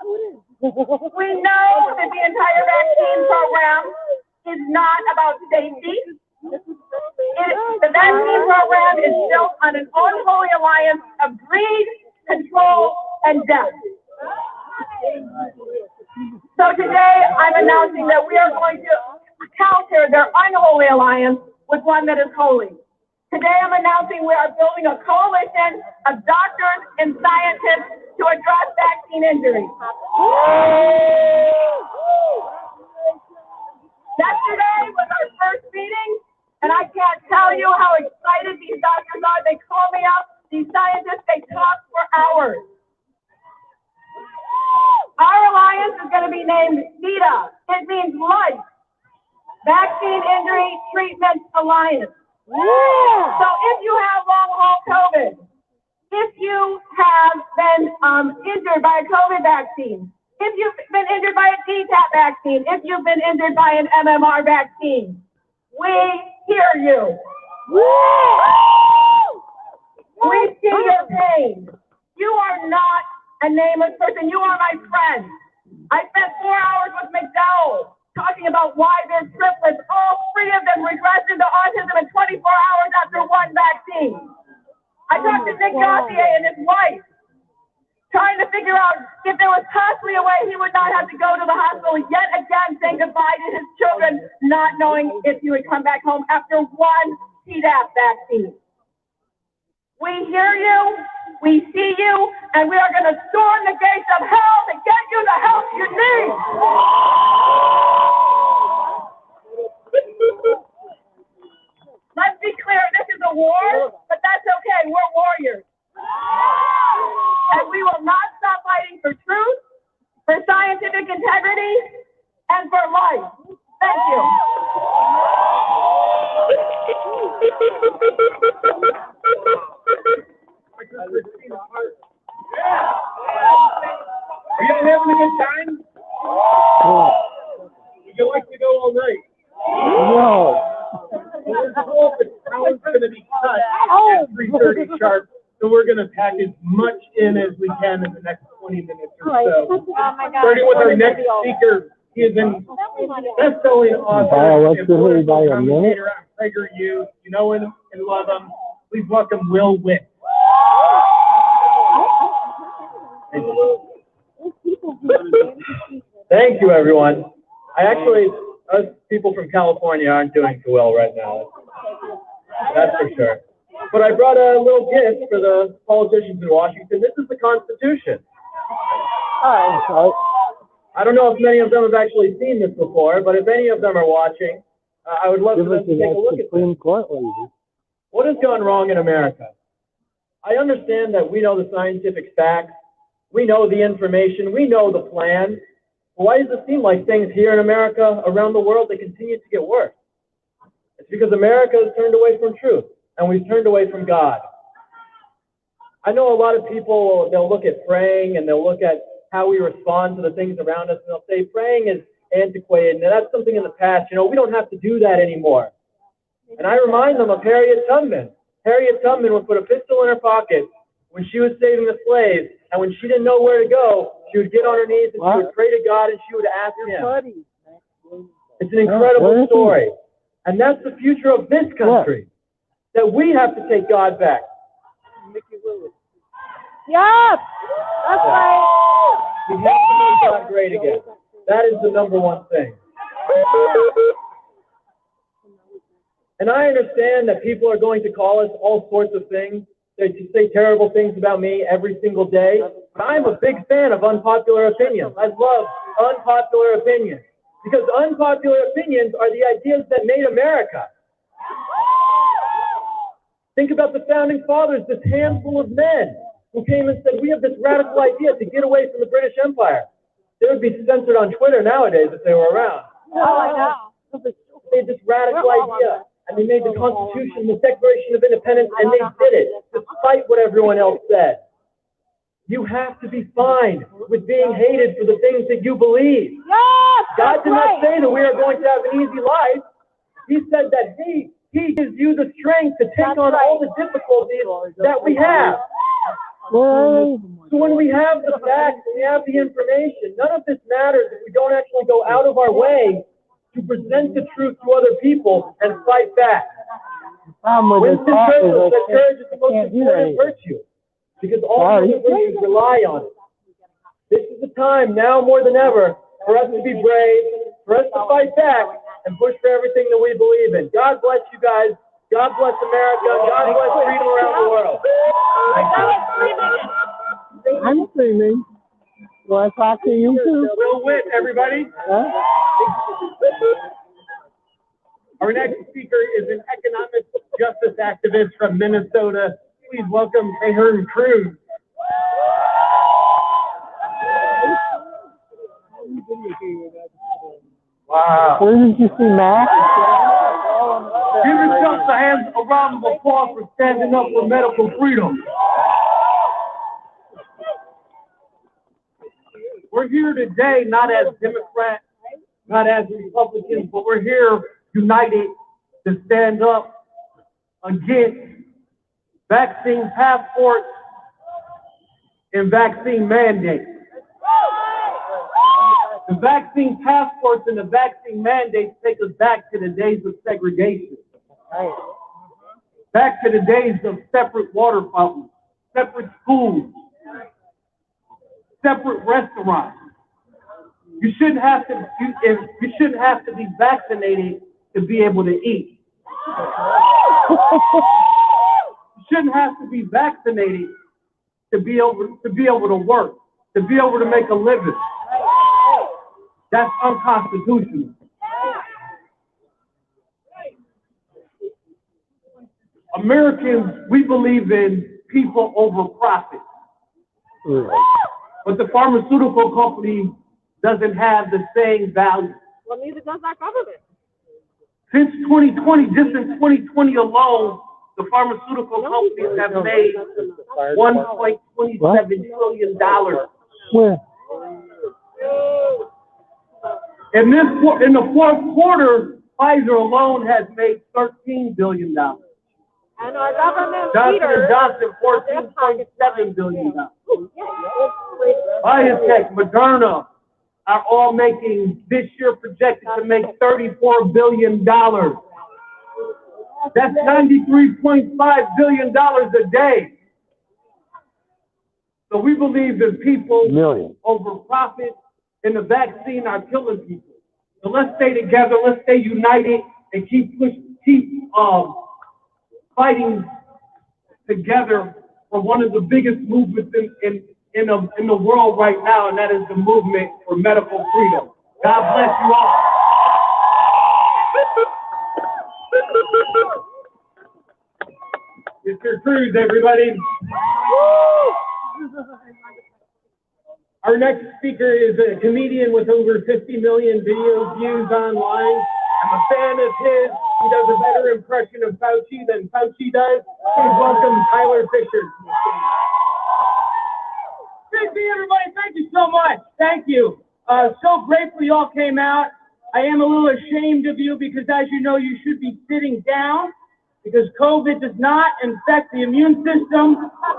We know that the entire vaccine program is not about safety. The vaccine program is built on an unholy alliance of greed, control, and death. So today, I'm announcing that we are going to counter their unholy alliance with one that is holy. Today, I'm announcing we are building a coalition of doctors and scientists to address vaccine injuries. Yesterday was our first meeting, And I can't tell you how excited these doctors are. They call me up, these scientists, they talk for hours. Our alliance is going to be named VITA. It means Life. Vaccine Injury Treatment Alliance. So if you have long-haul COVID, if you have been injured by a COVID vaccine, if you've been injured by a DTaP vaccine, if you've been injured by an MMR vaccine, we hear you. We see your pain. You are not a nameless person. You are my friend. I spent 4 hours with McDowell talking about why their triplets, all 3 of them regressed into autism in 24 hours after 1 vaccine. I talked to Nick Gauthier and his wife, trying to figure out if there was possibly a way he would not have to go to the hospital yet again, saying goodbye to his children, not knowing if he would come back home after 1 Tdap vaccine. We hear you, we see you, and we are going to storm the gates of hell to get you the help you need. Let's be clear, this is a war, but that's okay, we're warriors. And we will not stop fighting for truth, for scientific integrity, and for life. Thank you. Are you having a good time? Would you like to go all night? No. Well, the whole town's going to be cut at 3:30 sharp, so we're going to pack as much in as we can in the next 20 minutes or so. Starting with our next speaker, he is an best-selling author and political commentator on PragerU. You know him and love him. Please welcome Will Witt. Thank you, everyone. Us people from California aren't doing too well right now. That's for sure. But I brought a little gift for the politicians in Washington. This is the Constitution. I don't know if many of them have actually seen this before, but if any of them are watching, I would love for them to take a look at this. What has gone wrong in America? I understand that we know the scientific facts, we know the information, we know the plan. Why does it seem like things here in America, around the world, they continue to get worse? It's because America has turned away from truth, and we've turned away from God. I know a lot of people, they'll look at praying, and they'll look at how we respond to the things around us, and they'll say praying is antiquated, and that's something in the past. You know, we don't have to do that anymore. And I remind them of Harriet Tubman. Harriet Tubman would put a pistol in her pocket when she was saving the slaves, and when she didn't know where to go, she would get on her knees and she would pray to God and she would ask him. It's an incredible story. And that's the future of this country, that we have to take God back. Yes, that's right. We have to make God great again. That is the number one thing. And I understand that people are going to call us all sorts of things. They say terrible things about me every single day. But I'm a big fan of unpopular opinions. I love unpopular opinions. Because unpopular opinions are the ideas that made America. Think about the founding fathers, this handful of men who came and said, we have this radical idea to get away from the British Empire. They would be censored on Twitter nowadays if they were around. Oh, I know. They made this radical idea. And they made the Constitution, the Declaration of Independence, and they did it, despite what everyone else said. You have to be fine with being hated for the things that you believe. Yes, God did not say that we are going to have an easy life. He said that He gives you the strength to take on all the difficulties that we have. So when we have the facts and we have the information, none of this matters if we don't actually go out of our way to present the truth to other people and fight back. Winston Churchill said courage is the most important virtue because all other virtues rely on it. This is the time, now more than ever, for us to be brave, for us to fight back, and push for everything that we believe in. God bless you guys. God bless America. God bless freedom around the world. I'm streaming. Will I talk to you too? Will Witt, everybody. Huh? Our next speaker is an economic justice activist from Minnesota. Please welcome Herm Cruz. Wow. Where did you see Max? Give yourself a round of applause for standing up for medical freedom. We're here today not as Democrats, not as Republicans, but we're here united to stand up against vaccine passports and vaccine mandates. The vaccine passports and the vaccine mandates take us back to the days of segregation. Back to the days of separate water fountains, separate schools, separate restaurants. You shouldn't have to be vaccinated to be able to eat. You shouldn't have to be vaccinated to be able to work, to be able to make a living. That's unconstitutional. Americans, we believe in people over profit. But the pharmaceutical company doesn't have the same value. Well, neither does our government. Since 2020, just in 2020 alone, the pharmaceutical companies have made $1.27 trillion. Where? In the fourth quarter, Pfizer alone has made $13 billion. And our government Johnson & Johnson, $14.7 billion. BioNTech, Moderna are all making, this year projected to make $34 billion. That's $93.5 billion a day. So we believe that people over profit and the vaccine are killing people. So let's stay together, let's stay united, and keep fighting together for one of the biggest movements in the world right now, and that is the movement for medical freedom. God bless you all. Mr. Cruz, everybody. Our next speaker is a comedian with over 50 million video views online. I'm a fan of his. He does a better impression of Fauci than Fauci does. Please welcome Tyler Fisher. Great to see everybody. Thank you so much. Thank you. So grateful you all came out. I am a little ashamed of you because, as you know, you should be sitting down because COVID does not infect the immune system.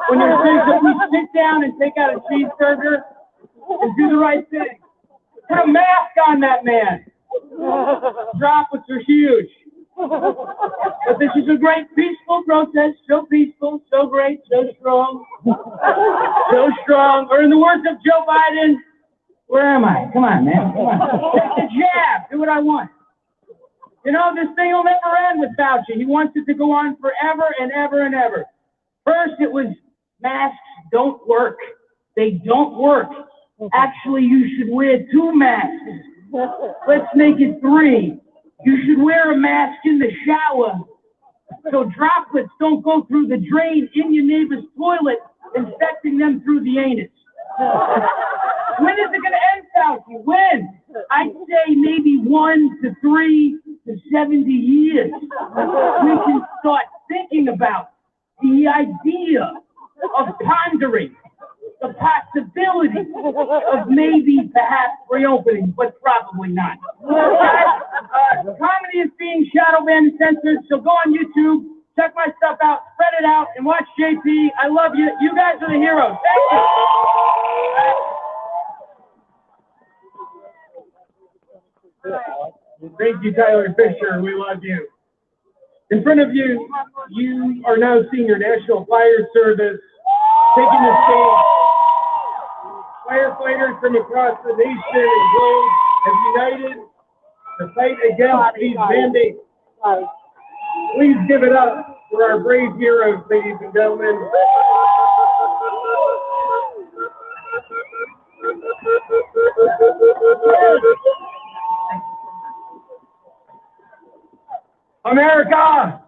When you're sitting, so please sit down and take out a cheeseburger and do the right thing. Put a mask on that man. Droplets are huge. But this is a great peaceful protest. So peaceful, so great, so strong. So strong. Or in the words of Joe Biden, where am I? Come on, man. Come on. Take the jab. Do what I want. You know, this thing will never end with Fauci. He wants it to go on forever and ever and ever. First, it was masks don't work. They don't work. Actually, you should wear 2 masks. Let's make it 3. You should wear a mask in the shower so droplets don't go through the drain in your neighbor's toilet, infecting them through the anus. When is it going to end, Fauci? When? I'd say maybe 1 to 3 to 70 years. We can start thinking about the idea of pondering the possibility of maybe perhaps reopening, but probably not. Comedy is being shadow banned and censored, so go on YouTube, check my stuff out, spread it out, and watch JP. I love you. You guys are the heroes. Thank you. Thank you, Tyler Fisher. We love you. In front of you, you are now seeing your National Fire Service taking the stage. Firefighters from across the nation and globe have united to fight against these mandates. Please give it up for our brave heroes, ladies and gentlemen. America!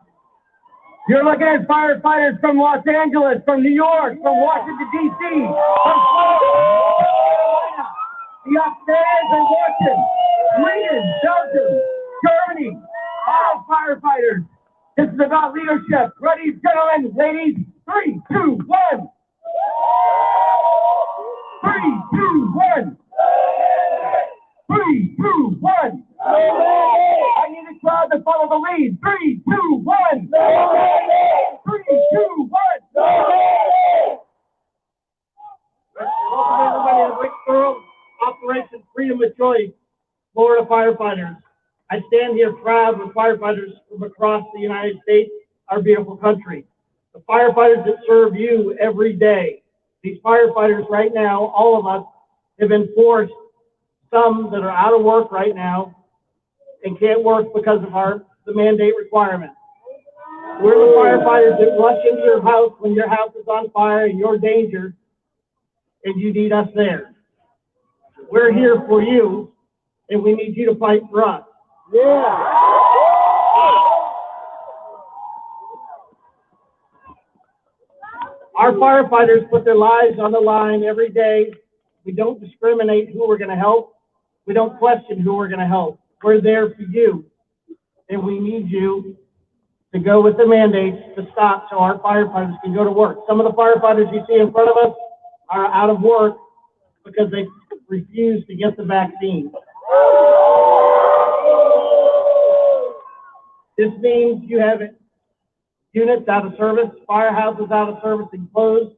You're looking at firefighters from Los Angeles, from New York, from Washington, D.C., from Florida, the upstairs and Washington, Sweden, Belgium, Germany, all firefighters. This is about leadership. Ready, gentlemen, ladies, 3, 2, 1. 3, 2, 1. 3, 2, 1. I need the crowd to follow the lead. 3, 2, 1. 3, 2, 1. Welcome everybody to Rick Operation Freedom of Choice, Florida firefighters. I stand here proud with firefighters from across the United States, our beautiful country. The firefighters that serve you every day. These firefighters right now, all of us, have been forced, some that are out of work right now and can't work because of the mandate requirement. We're the firefighters that rush into your house when your house is on fire and you're in danger and you need us there. We're here for you and we need you to fight for us. Yeah. Our firefighters put their lives on the line every day. We don't discriminate who we're going to help. We don't question who we're going to help. We're there for you. And we need you to go with the mandates to stop so our firefighters can go to work. Some of the firefighters you see in front of us are out of work because they refuse to get the vaccine. This means you have units out of service, firehouses out of service and closed,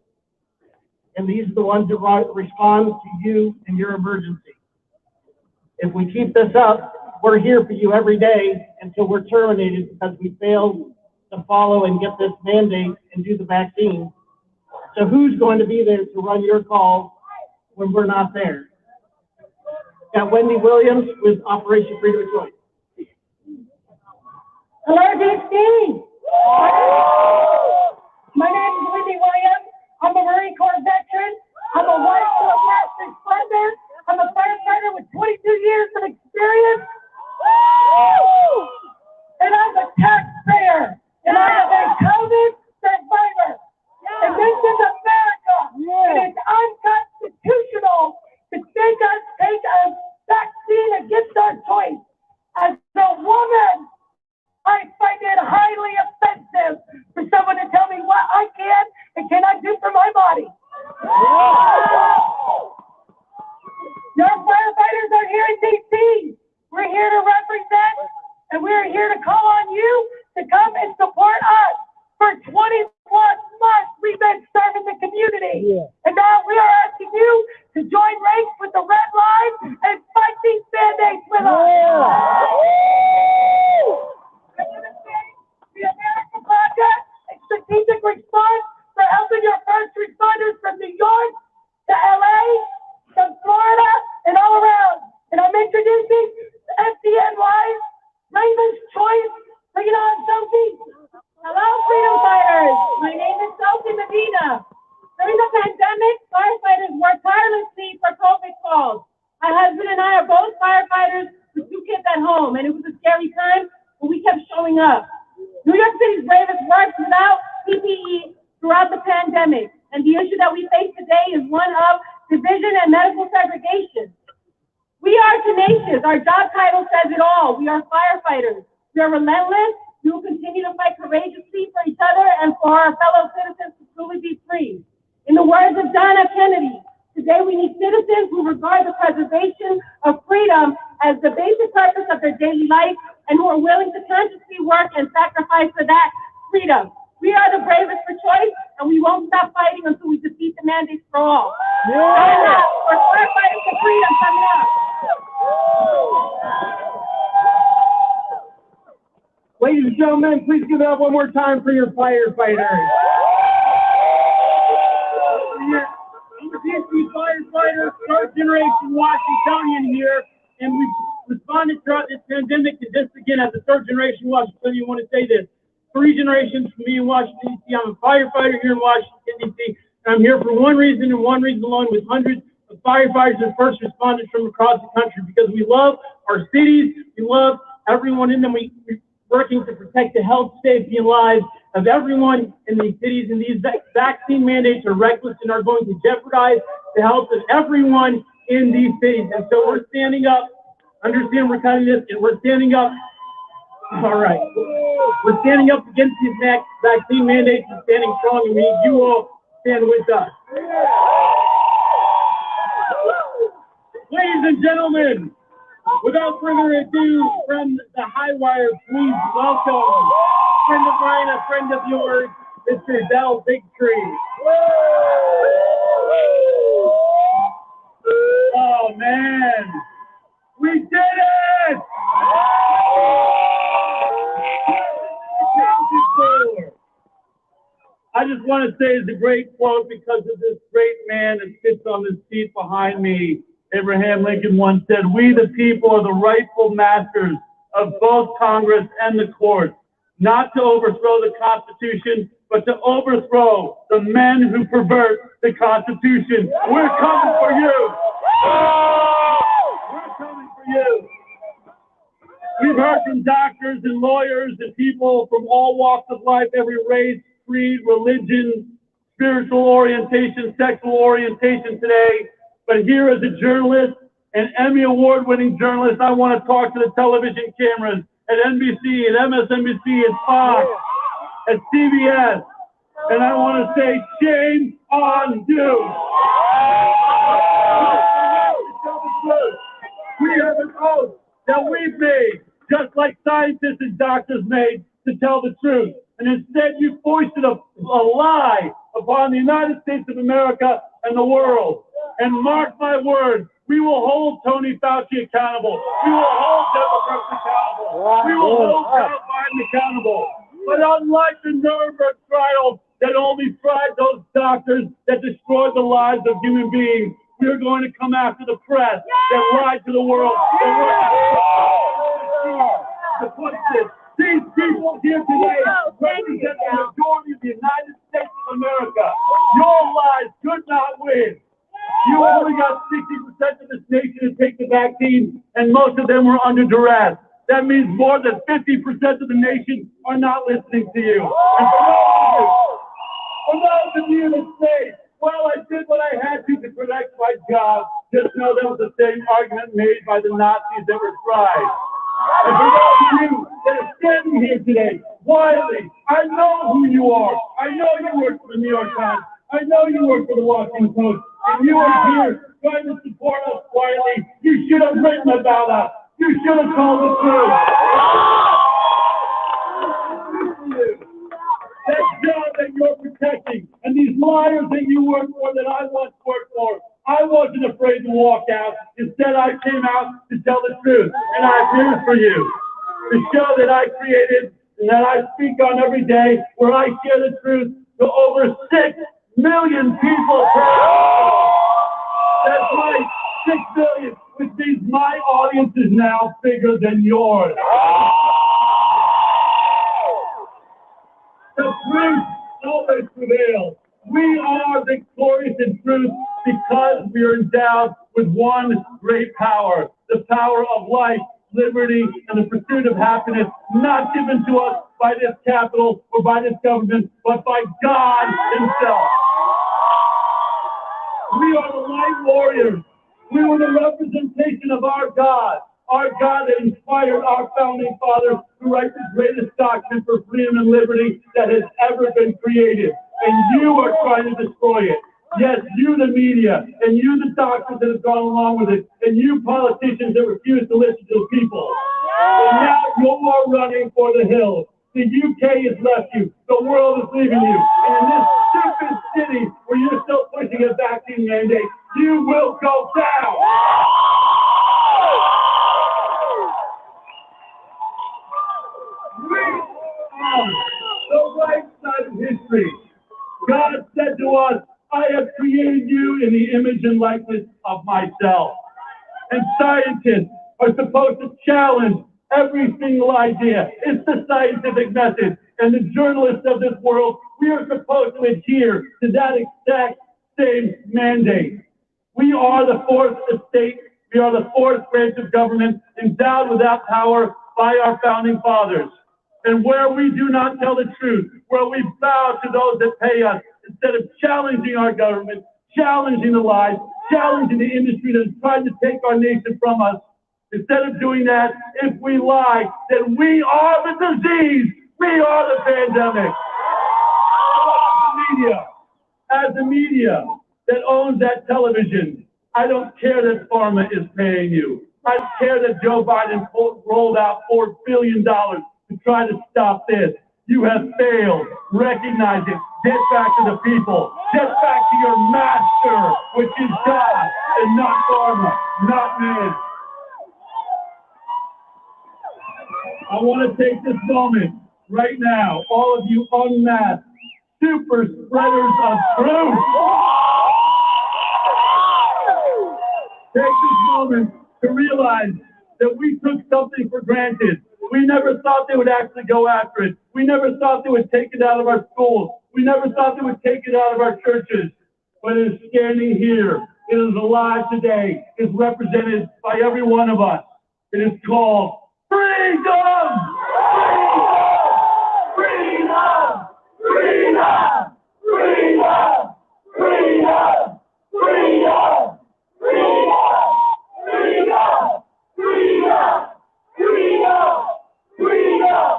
and these are the ones that respond to you in your emergency. If we keep this up, we're here for you every day until we're terminated because we failed to follow and get this mandate and do the vaccine. So who's going to be there to run your call when we're not there? Got Wendy Williams with Operation Freedom of Choice. Hello, DC. My name is Wendy Williams. I'm a Marine Corps veteran. I'm a wife to a first responder. I'm a firefighter with 22 years of experience. And I'm a taxpayer. And I'm a COVID survivor. And this is America. And it's unconstitutional to take a vaccine against our choice. As a woman, I find it highly offensive for someone to tell me what I can and cannot do for my body. Your firefighters are here in D.C. We're here to represent, and we're here to call on you to come and support us. For 20+ months, we've been serving the community. And now we are asking you to join ranks with the Red Line and fight these mandates with us. The American Project, a strategic response for helping your first responders from New York to LA, from Florida, and all around. And I'm introducing FDNY's Raven's Choice Freedom Sophie. Hello, freedom fighters. My name is Sophie Medina. During the pandemic, firefighters worked tirelessly for COVID calls. My husband and I are both firefighters with 2 kids at home, and it was a scary time, but we kept showing up. New York City's bravest worked without PPE throughout the pandemic, and the issue that we face today is one of division and medical segregation. We are tenacious. Our job title says it all. We are firefighters. We are relentless. We will continue to fight courageously for each other and for our fellow citizens to truly be free. In the words of John F. Kennedy, today we need citizens who regard the preservation of freedom as the basic purpose of their daily life and who are willing to consciously work and sacrifice for that freedom. We are the bravest for choice, and we won't stop fighting until we defeat the mandates for all. Yeah. We're fighting for freedom coming up. Ladies and gentlemen, please give it up one more time for your firefighters. I'm a DC firefighter, third generation Washingtonian here, and we've responded throughout this pandemic to this again as a third generation Washingtonian. I want to say this. 3 generations from me in Washington, D.C. I'm a firefighter here in Washington, D.C. And I'm here for one reason and one reason alone with hundreds of firefighters and first responders from across the country because we love our cities, we love everyone in them. We working to protect the health, safety, and lives of everyone in these cities. And these vaccine mandates are reckless and are going to jeopardize the health of everyone in these cities. And so we're standing up. Understand we're cutting this, and we're standing up. All right. We're standing up against these vaccine mandates and standing strong, and we need you all to stand with us. Ladies and gentlemen, without further ado, from the High Wire, please welcome a friend of mine, a friend of yours, Mr. Del Bigtree. Oh, man. We did it! I just want to say it's a great quote because of this great man that sits on the seat behind me. Abraham Lincoln once said, "We the people are the rightful masters of both Congress and the courts, not to overthrow the Constitution, but to overthrow the men who pervert the Constitution." We're coming for you. We're coming for you. We've heard from doctors and lawyers and people from all walks of life, every race, creed, religion, spiritual orientation, sexual orientation today. But here as a journalist, an Emmy Award-winning journalist, I want to talk to the television cameras at NBC, at MSNBC, at Fox, at CBS, and I want to say, shame on you. We have an oath that we've made, just like scientists and doctors made, to tell the truth. And instead you foisted a lie upon the United States of America and the world. And mark my words, we will hold Tony Fauci accountable. We will hold Democrats accountable. We will hold Joe Biden accountable. But unlike the Nuremberg trial that only tried those doctors that destroyed the lives of human beings, we are going to come after the press that lied to the world. To put this, these people here today represent the majority of the United States of America. Your lies could not win. You only got 60% of this nation to take the vaccine, and most of them were under duress. That means more than 50% of the nation are not listening to you. And for those of you that say, well, I did what I had to protect my job, just know that was the same argument made by the Nazis that were tried. And for those of you that are standing here today, quietly, I know who you are. I know you work for the New York Times. I know you work for the Washington Post. And you are here trying to support us quietly. You should have written about us. You should have told the truth. That job that you're protecting and these liars that you work for that I once worked for, I wasn't afraid to walk out. Instead, I came out to tell the truth. And I'm here for you. The show that I created and that I speak on every day, where I share the truth to over 6 million people per hour. That's right, 6 million, which means my audience is now bigger than yours. The truth always prevails. We are victorious in truth because we are endowed with one great power, the power of life, liberty, and the pursuit of happiness, not given to us by this capital or by this government, but by God Himself. We are the light warriors. We were the representation of our God that inspired our founding fathers to write the greatest document for freedom and liberty that has ever been created. And you are trying to destroy it. Yes, you, the media, and you, the doctors that have gone along with it, and you, politicians that refuse to listen to the people. And now you are running for the hills. The UK has left you. The world is leaving you. And in this stupid city where you're still pushing a vaccine mandate, you will go down. We are on the right side of history. God said to us, I have created you in the image and likeness of myself. And scientists are supposed to challenge every single idea. It's the scientific method. And the journalists of this world, we are supposed to adhere to that exact same mandate. We are the fourth estate. We are the fourth branch of government endowed with that power by our founding fathers. And where we do not tell the truth, where we bow to those that pay us, instead of challenging our government, challenging the lies, challenging the industry that is trying to take our nation from us, instead of doing that, if we lie, then we are the disease. We are the pandemic. As the media that owns that television, I don't care that pharma is paying you. I don't care that Joe Biden rolled out $4 billion to try to stop this. You have failed. Recognize it. Get back to the people. Get back to your master, which is God, and not pharma, not man. I want to take this moment right now, all of you unmasked, super spreaders of truth. Take this moment to realize that we took something for granted. We never thought they would actually go after it. We never thought they would take it out of our schools. We never thought they would take it out of our churches. But it is standing here. It is alive today. It is represented by every one of us. It is called freedom! Freedom! Freedom! Freedom! Freedom! Freedom! Freedom! Freedom! Freedom! Freedom! Freedom!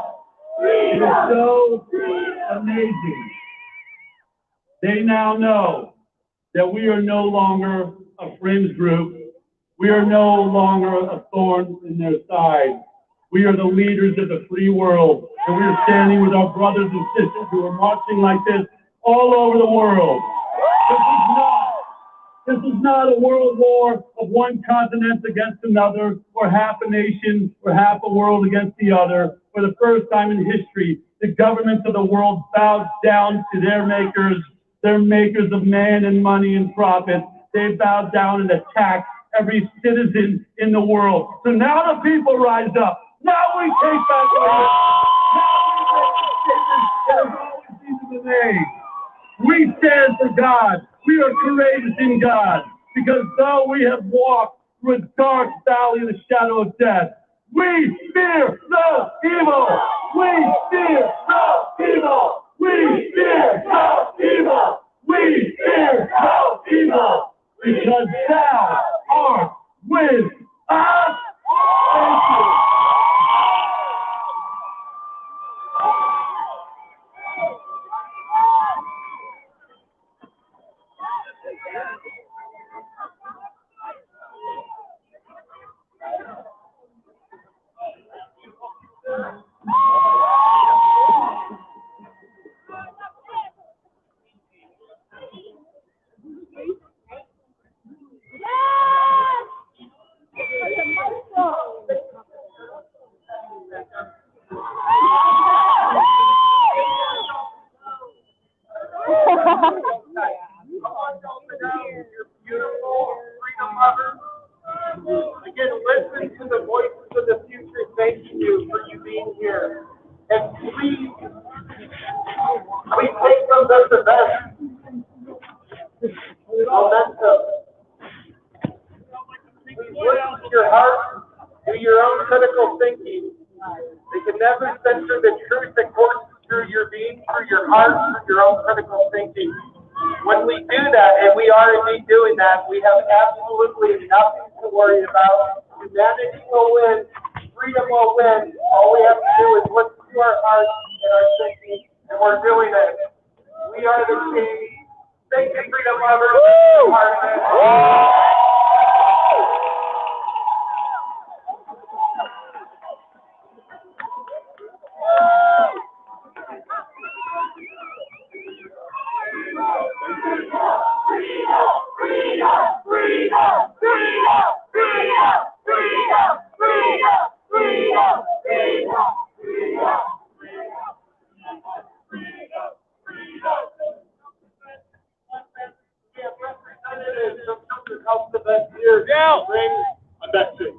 Freedom! It's so amazing. They now know that we are no longer a fringe group. We are no longer a thorn in their side. We are the leaders of the free world, and we are standing with our brothers and sisters who are marching like this all over the world. This is not a world war of one continent against another, or half a nation or half a world against the other. For the first time in history, the governments of the world bowed down to their makers of man and money and profit. They bowed down and attacked every citizen in the world. So now the people rise up. Now we take back our Now we make the statement that has always been made. We stand for God. We are courageous in God, because though we have walked through a dark valley in the shadow of death, we fear no evil. We fear no evil. We fear no evil. We fear no evil, because thou art with us. Thank you. Again, listen to the voices of the future thanking you for you being here. And please, we take them as the best. Momentum. Please listen to your heart, do your own critical thinking. They can never censor the truth that courses through your being, through your heart, through your own critical thinking. When we do that, and we are indeed doing that, we have absolutely nothing to worry about. Humanity will win. Freedom will win. All we have to do is listen to our hearts and our thinking, and we're doing it. We are the king. Thank you, freedom lovers. Now, bring a message.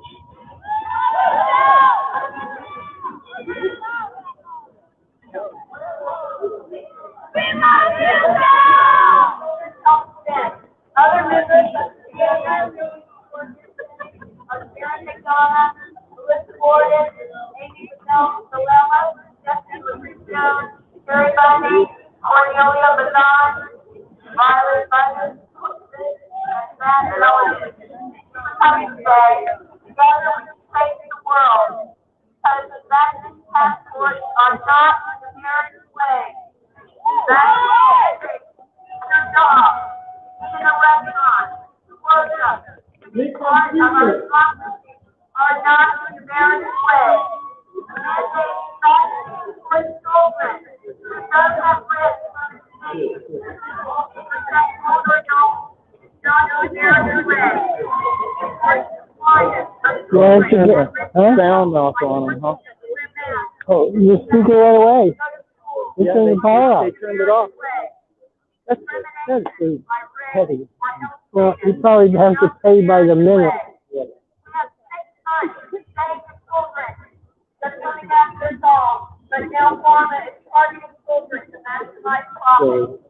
Other members of the CNN, Sarah McDonough, Melissa Gordon, Amy Snell, Dilemma, Jessica Jones, Gary Bundy, Cornelia Bazan, Riley Bundy, and Matt Miller. Coming today, together we can change the world, because the vaccine passports are not the American way. Vaccine your job, in a restaurant, workshop, part of our democracy are not the American way. Mandating vaccines for children who don't have risk of disease. Protect older adults is not the American way. Yeah, it's sound off on them, huh? Oh, you speak it right away. You turn the power off. They turned it off. That's petty. Well, you probably have to pay by the minute. We have 6 months to save the children. They're coming after us all, but now pharma is targeting children to maximize profit.